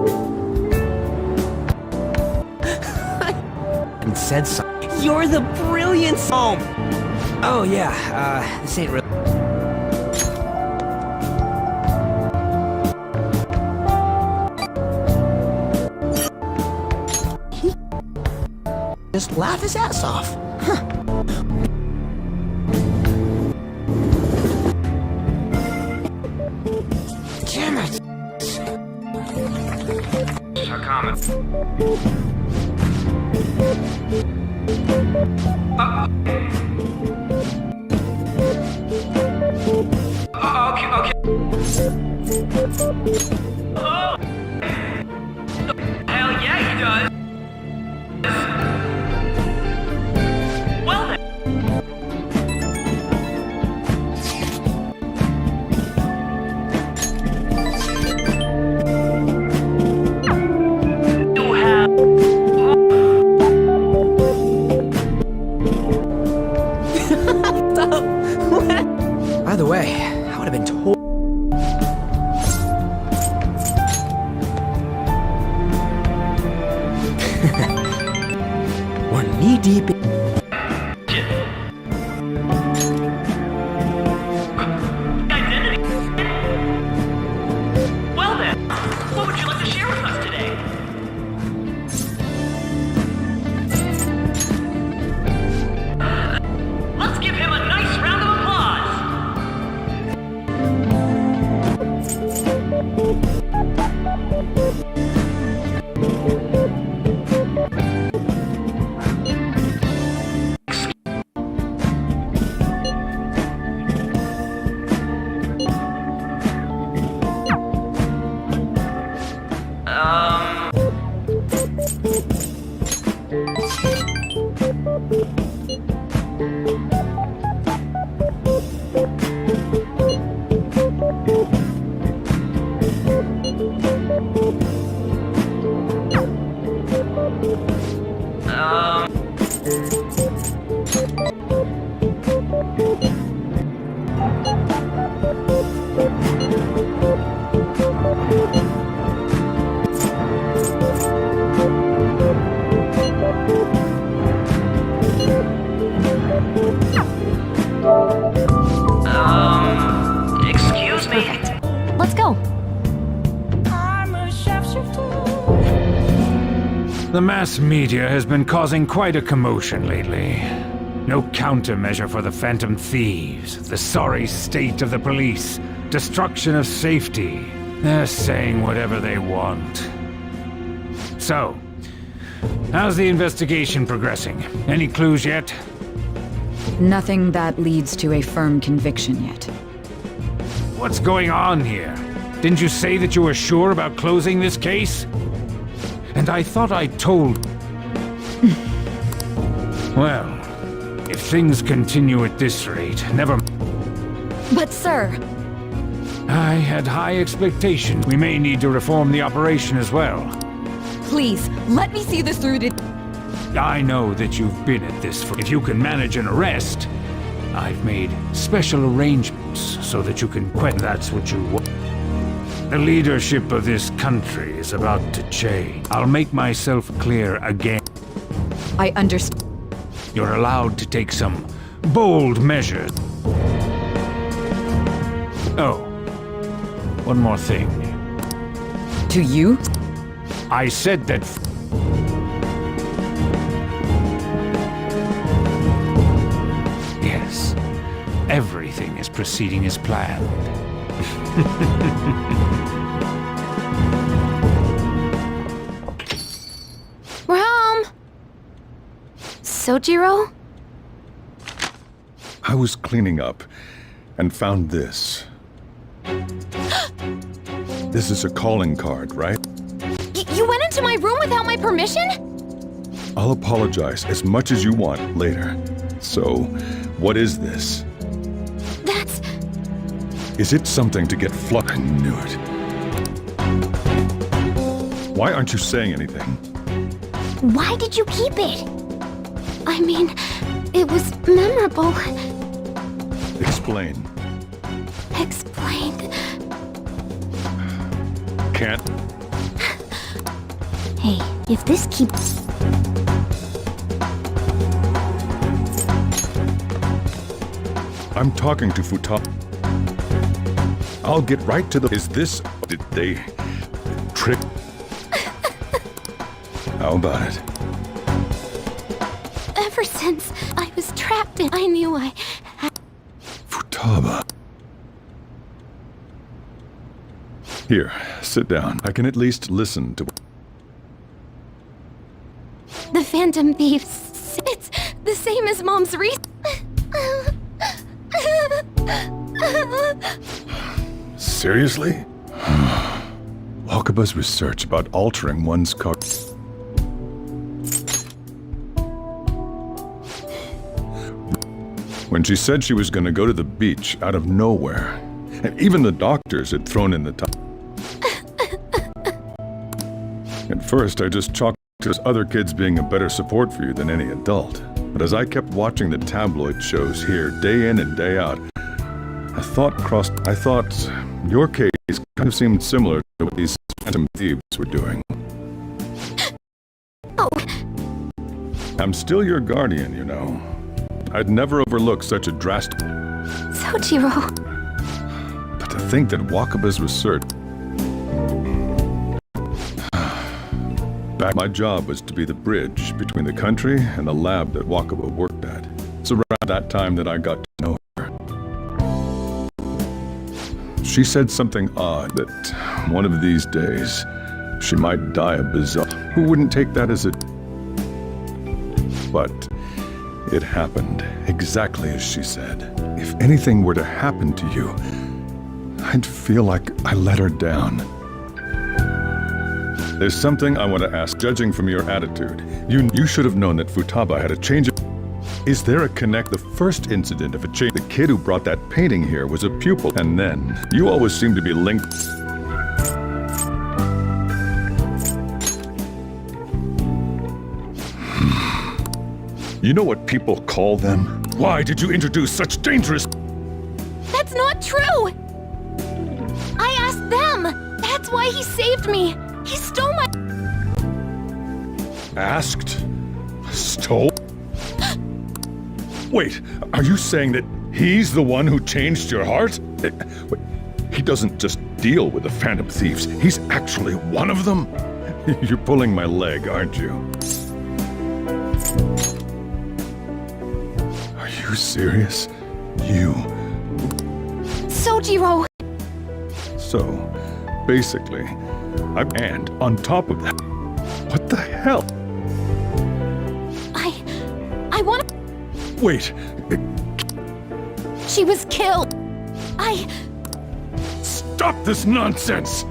And said something. You're the brilliance home! Oh yeah, this ain't real. just laugh his ass off. Huh. Damn it! Her comments. Okay. Oh! Hell yeah, he does! Well then. You have... By the way, I would have been told. We're knee-deep in... Identity. Well then, what would you like to share with us today? Let's give him a nice round of excuse me? Let's go. The mass media has been causing quite a commotion lately. No countermeasure for the Phantom Thieves, the sorry state of the police, destruction of safety. They're saying whatever they want. So, how's the investigation progressing? Any clues yet? Nothing that leads to a firm conviction yet. What's going on here? Didn't you say that you were sure about closing this case? And I thought I told... Well, if things continue at this rate, never... But sir... I had high expectations. We may need to reform the operation as well. Please, let me see this through to... I know that you've been at this for... If you can manage an arrest, I've made special arrangements so that you can quit. That's what you want. The leadership of this country is about to change. I'll make myself clear again. I understand. You're allowed to take some bold measures. Oh, one more thing. To you? I said that... Yes, everything is proceeding as planned. We're home. Sojiro? I was cleaning up and found this. This is a calling card, right? You went into my room without my permission? I'll apologize as much as you want later. So, what is this? That's... Is it something to get I knew it. Why aren't you saying anything? Why did you keep it? I mean, it was memorable. Explain. Explain. Can't. Hey, if this keeps... I'm talking to Futa. I'll get right to the... Is this... Did they... trick... How about it? Ever since I was trapped, I knew I had... Futaba. Here, sit down. I can at least listen to... The Phantom Thieves. It's the same as Mom's reason. Seriously? Wakaba's research about altering one's car... When she said she was going to go to the beach out of nowhere, and even the doctors had thrown in the towel. At first, I just chalked it as other kids being a better support for you than any adult. But as I kept watching the tabloid shows here, day in and day out, I thought your case kind of seemed similar to what these Phantom Thieves were doing. Oh. I'm still your guardian, you know. I'd never overlook such a drastic... Sojiro. But to think that Wakaba's research... My job was to be the bridge between the country and the lab that Wakaba worked at. It's around that time that I got to know her. She said something odd that one of these days she might die a bizarre. Who wouldn't take that as a... But it happened exactly as she said. If anything were to happen to you, I'd feel like I let her down. There's something I want to ask. Judging from your attitude, you should have known that Futaba had a change of... Is there a connect? The first incident of a change... The kid who brought that painting here was a pupil, and then you always seem to be linked... You know what people call them? Why did you introduce such dangerous... That's not true! I asked them! That's why he saved me! He stole my... Asked? Stole? Wait, are you saying that he's the one who changed your heart? Wait, he doesn't just deal with the Phantom Thieves. He's actually one of them? You're pulling my leg, aren't you? Are you serious? You... Sojiro! So, basically, and on top of that, what the hell? I want to... Wait. She was killed. Stop this nonsense!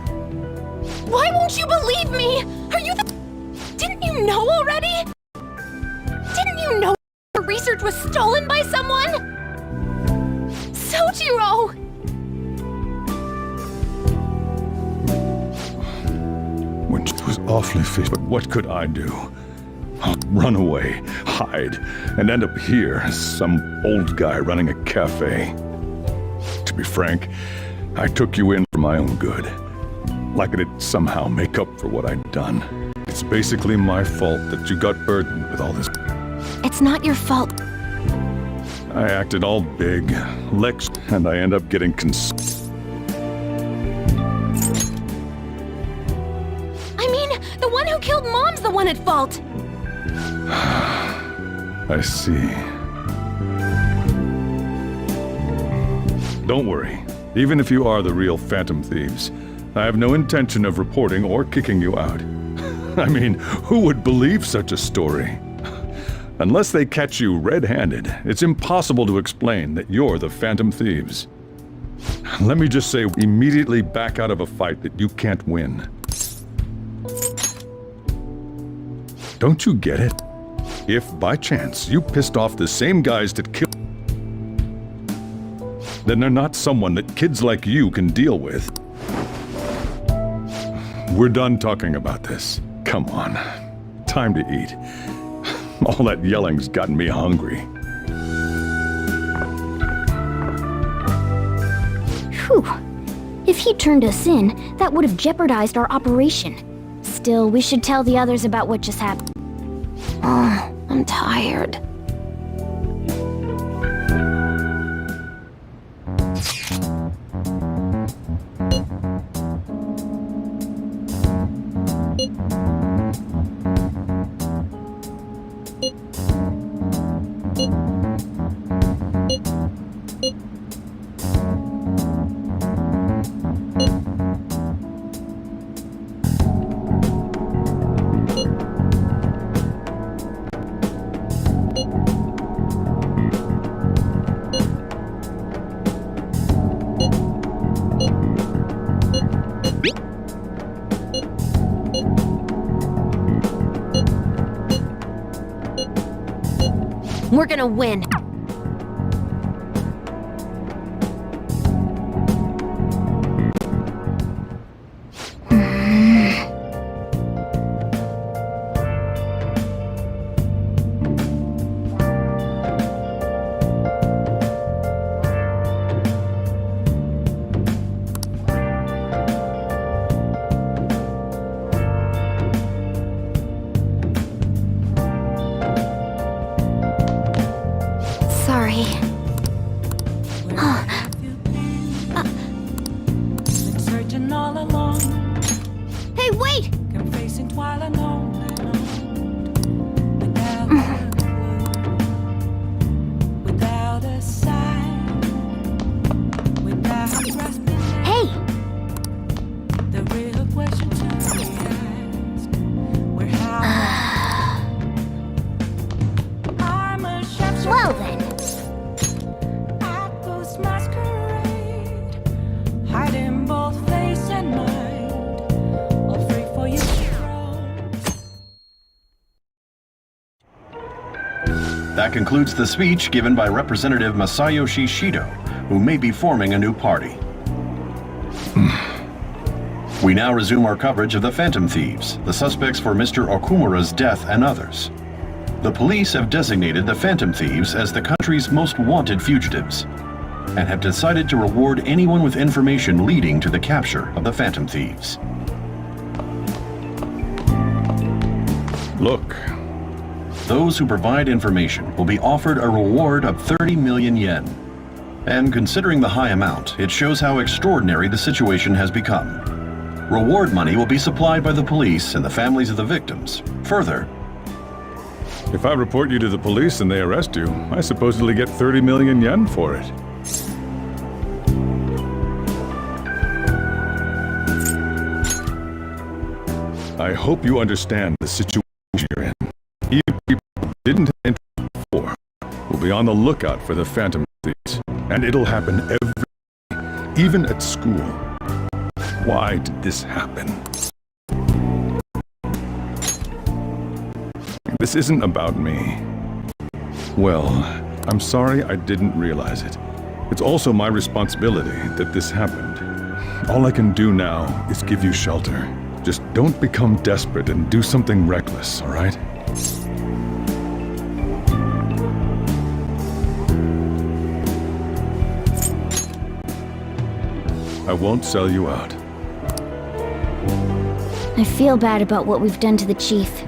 Why won't you believe me? Are you Didn't you know already? Didn't you know her research was stolen by someone? Sojiro! When she was awfully fit, but what could I do? I'll run away, hide, and end up here as some old guy running a cafe. To be frank, I took you in for my own good. Like it'd somehow make up for what I'd done. It's basically my fault that you got burdened with all this. It's not your fault. I acted all big, and I end up getting The one who killed Mom's the one at fault! I see. Don't worry. Even if you are the real Phantom Thieves, I have no intention of reporting or kicking you out. I mean, who would believe such a story? Unless they catch you red-handed, it's impossible to explain that you're the Phantom Thieves. Let me just say, immediately back out of a fight that you can't win. Don't you get it? If, by chance, you pissed off the same guys that killed... then they're not someone that kids like you can deal with. We're done talking about this. Come on. Time to eat. All that yelling's gotten me hungry. Whew. If he turned us in, that would have jeopardized our operation. Still, we should tell the others about what just happened. Oh, I'm tired. we're gonna win. Sorry. Been searching all along, Hey, wait! confessing while alone, without a clue, without a sign, without grasping Hey! the real question to be asked. Where how I'm a chef. Well then. Masquerade, hiding both face and mind, all free for you to roam. That concludes the speech given by Representative Masayoshi Shido, who may be forming a new party. We now resume our coverage of the Phantom Thieves, the suspects for Mr. Okumura's death and others. The police have designated the Phantom Thieves as the country's most wanted fugitives, and have decided to reward anyone with information leading to the capture of the Phantom Thieves. Look. Those who provide information will be offered a reward of 30 million yen. And considering the high amount, it shows how extraordinary the situation has become. Reward money will be supplied by the police and the families of the victims. Further, If I report you to the police and they arrest you, I supposedly get 30 million yen for it. I hope you understand the situation you're in. Even people who didn't enter before will be on the lookout for the Phantom Thieves, and it'll happen every day, even at school. Why did this happen? This isn't about me. Well, I'm sorry I didn't realize it. It's also my responsibility that this happened. All I can do now is give you shelter. Just don't become desperate and do something reckless, all right? I won't sell you out. I feel bad about what we've done to the chief.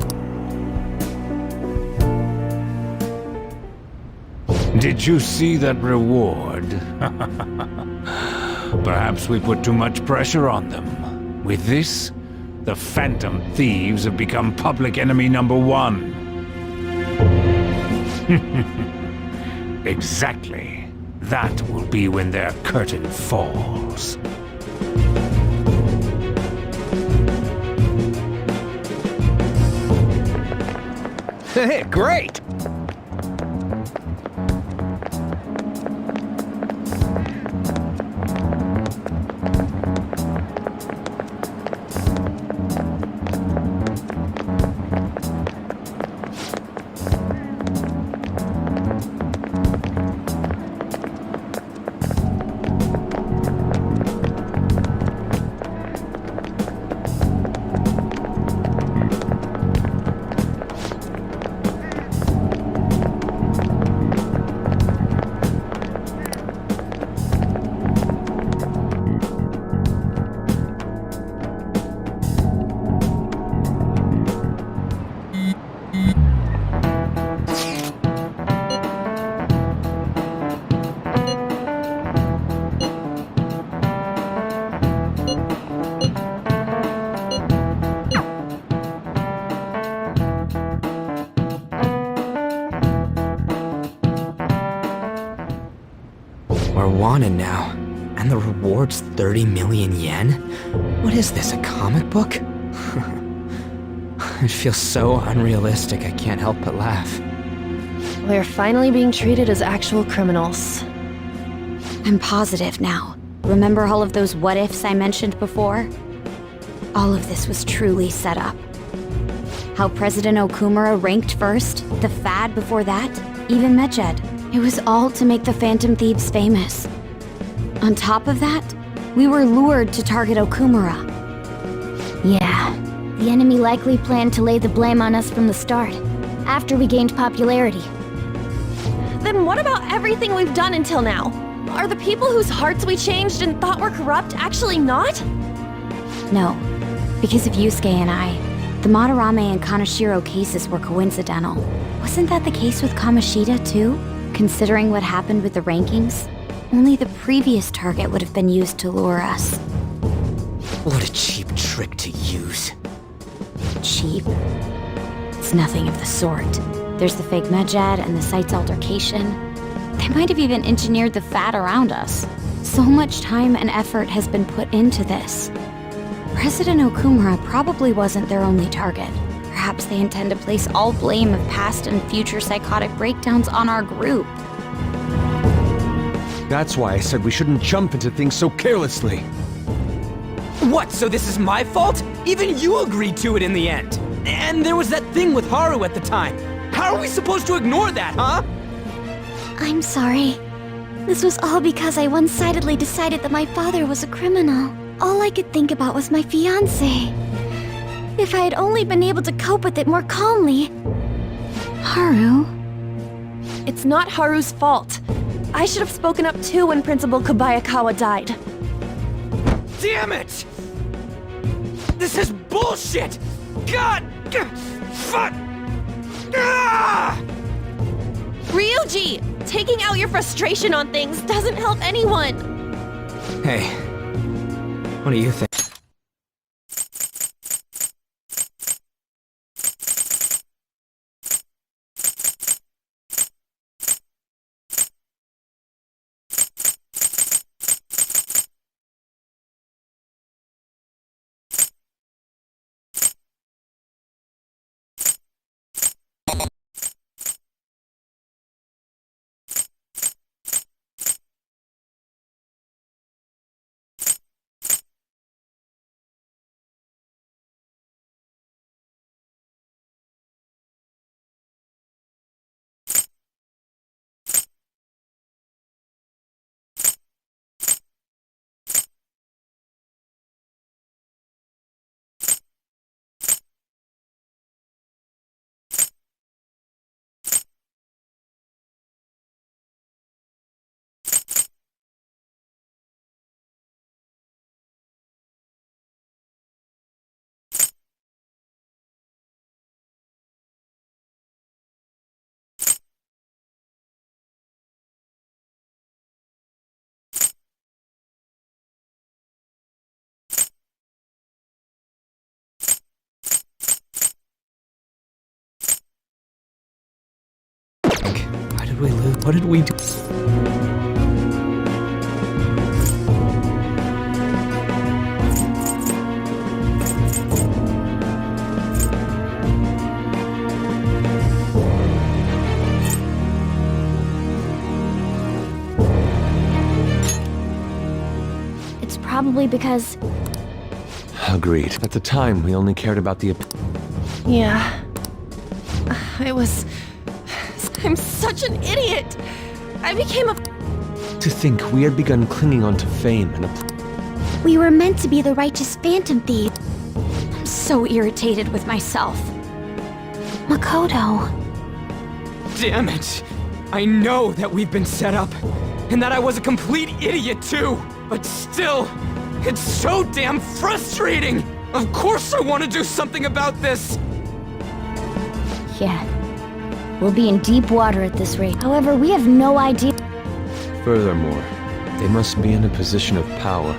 Did you see that reward? Perhaps we put too much pressure on them. With this, the Phantom Thieves have become public enemy #1. Exactly. That will be when their curtain falls. Hey, great! We're wanted now, and the reward's 30 million yen? What is this, a comic book? It feels so unrealistic I can't help but laugh. We're finally being treated as actual criminals. I'm positive now. Remember all of those what-ifs I mentioned before? All of this was truly set up. How President Okumura ranked first, the fad before that, even Medjed. It was all to make the Phantom Thieves famous. On top of that, we were lured to target Okumura. Yeah, the enemy likely planned to lay the blame on us from the start, after we gained popularity. Then what about everything we've done until now? Are the people whose hearts we changed and thought were corrupt actually not? No, because of Yusuke and I, the Madarame and Kaneshiro cases were coincidental. Wasn't that the case with Kamoshida too? Considering what happened with the rankings, only the previous target would have been used to lure us. What a cheap trick to use. Cheap? It's nothing of the sort. There's the fake Medjed and the site's altercation. They might have even engineered the fat around us. So much time and effort has been put into this. President Okumura probably wasn't their only target. Perhaps they intend to place all blame of past and future psychotic breakdowns on our group. That's why I said we shouldn't jump into things so carelessly. What, so this is my fault? Even you agreed to it in the end. And there was that thing with Haru at the time. How are we supposed to ignore that, huh? I'm sorry. This was all because I one-sidedly decided that my father was a criminal. All I could think about was my fiancé. If I had only been able to cope with it more calmly. Haru? It's not Haru's fault. I should have spoken up too when Principal Kobayakawa died. Damn it! This is bullshit! God! Fuck! Ah! Ryuji! Taking out your frustration on things doesn't help anyone! Hey, what do you think? Why did we lose? What did we do? It's probably because... Agreed. At the time, we only cared about the... Yeah. I'm such an idiot! I became a... To think we had begun clinging onto fame and a... We were meant to be the righteous Phantom Thief. I'm so irritated with myself. Makoto. Damn it! I know that we've been set up, and that I was a complete idiot too! But still, it's so damn frustrating! Of course I want to do something about this! Yeah. We'll be in deep water at this rate. However, we have no idea... Furthermore, they must be in a position of power,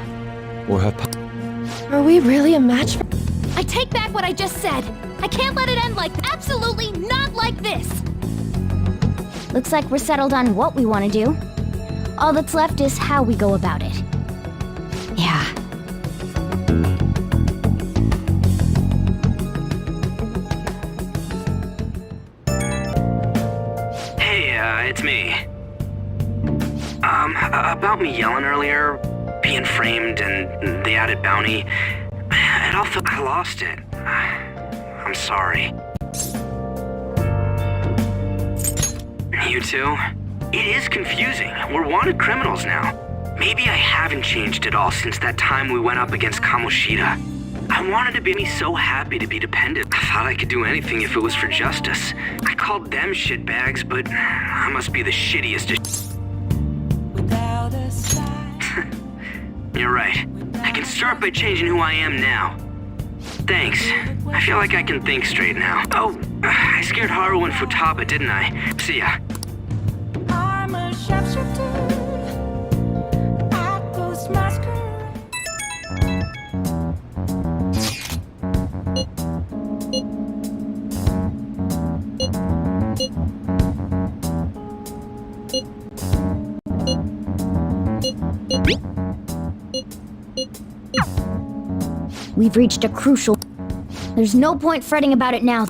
or have... Are we really a match for... I take back what I just said. I can't let it end like that. Absolutely not like this. Looks like we're settled on what we want to do. All that's left is how we go about it. Yeah. It's me. About me yelling earlier, being framed, and the added bounty, it all felt... I lost it. I'm sorry. You too? It is confusing. We're wanted criminals now. Maybe I haven't changed at all since that time we went up against Kamoshida. I wanted to be so happy to be dependent. I thought I could do anything if it was for justice. I called them shitbags, but I must be the shittiest of You're right. I can start by changing who I am now. Thanks. I feel like I can think straight now. Oh, I scared Haru and Futaba, didn't I? See ya. I'm a sharpshooter. I ghost masquerade. We've reached a crucial... There's no point fretting about it now.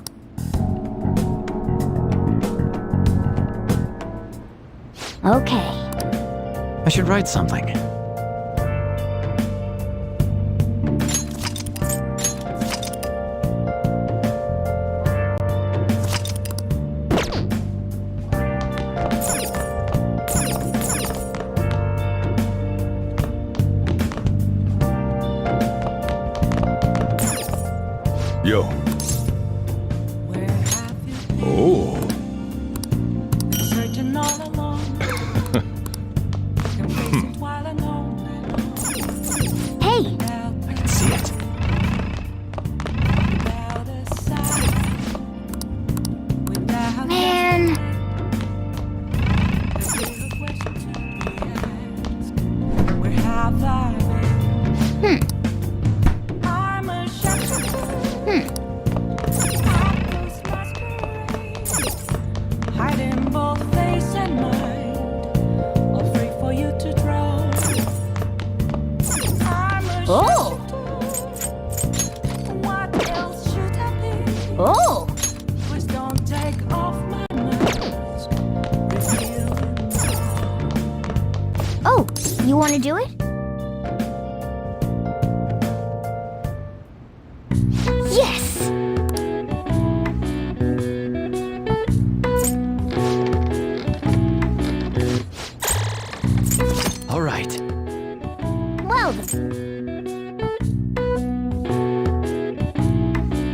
Okay. I should write something. Yo. Oh. Searching all along. Hey! I can see it. Man! I'm a sharpshooter. Hiding both face and mind, all free for you to draw. I'm a Oh! sharpshooter. What else should I be? Oh! Please don't take off my mask. Oh, you want to do it? Yes! All right. Well then.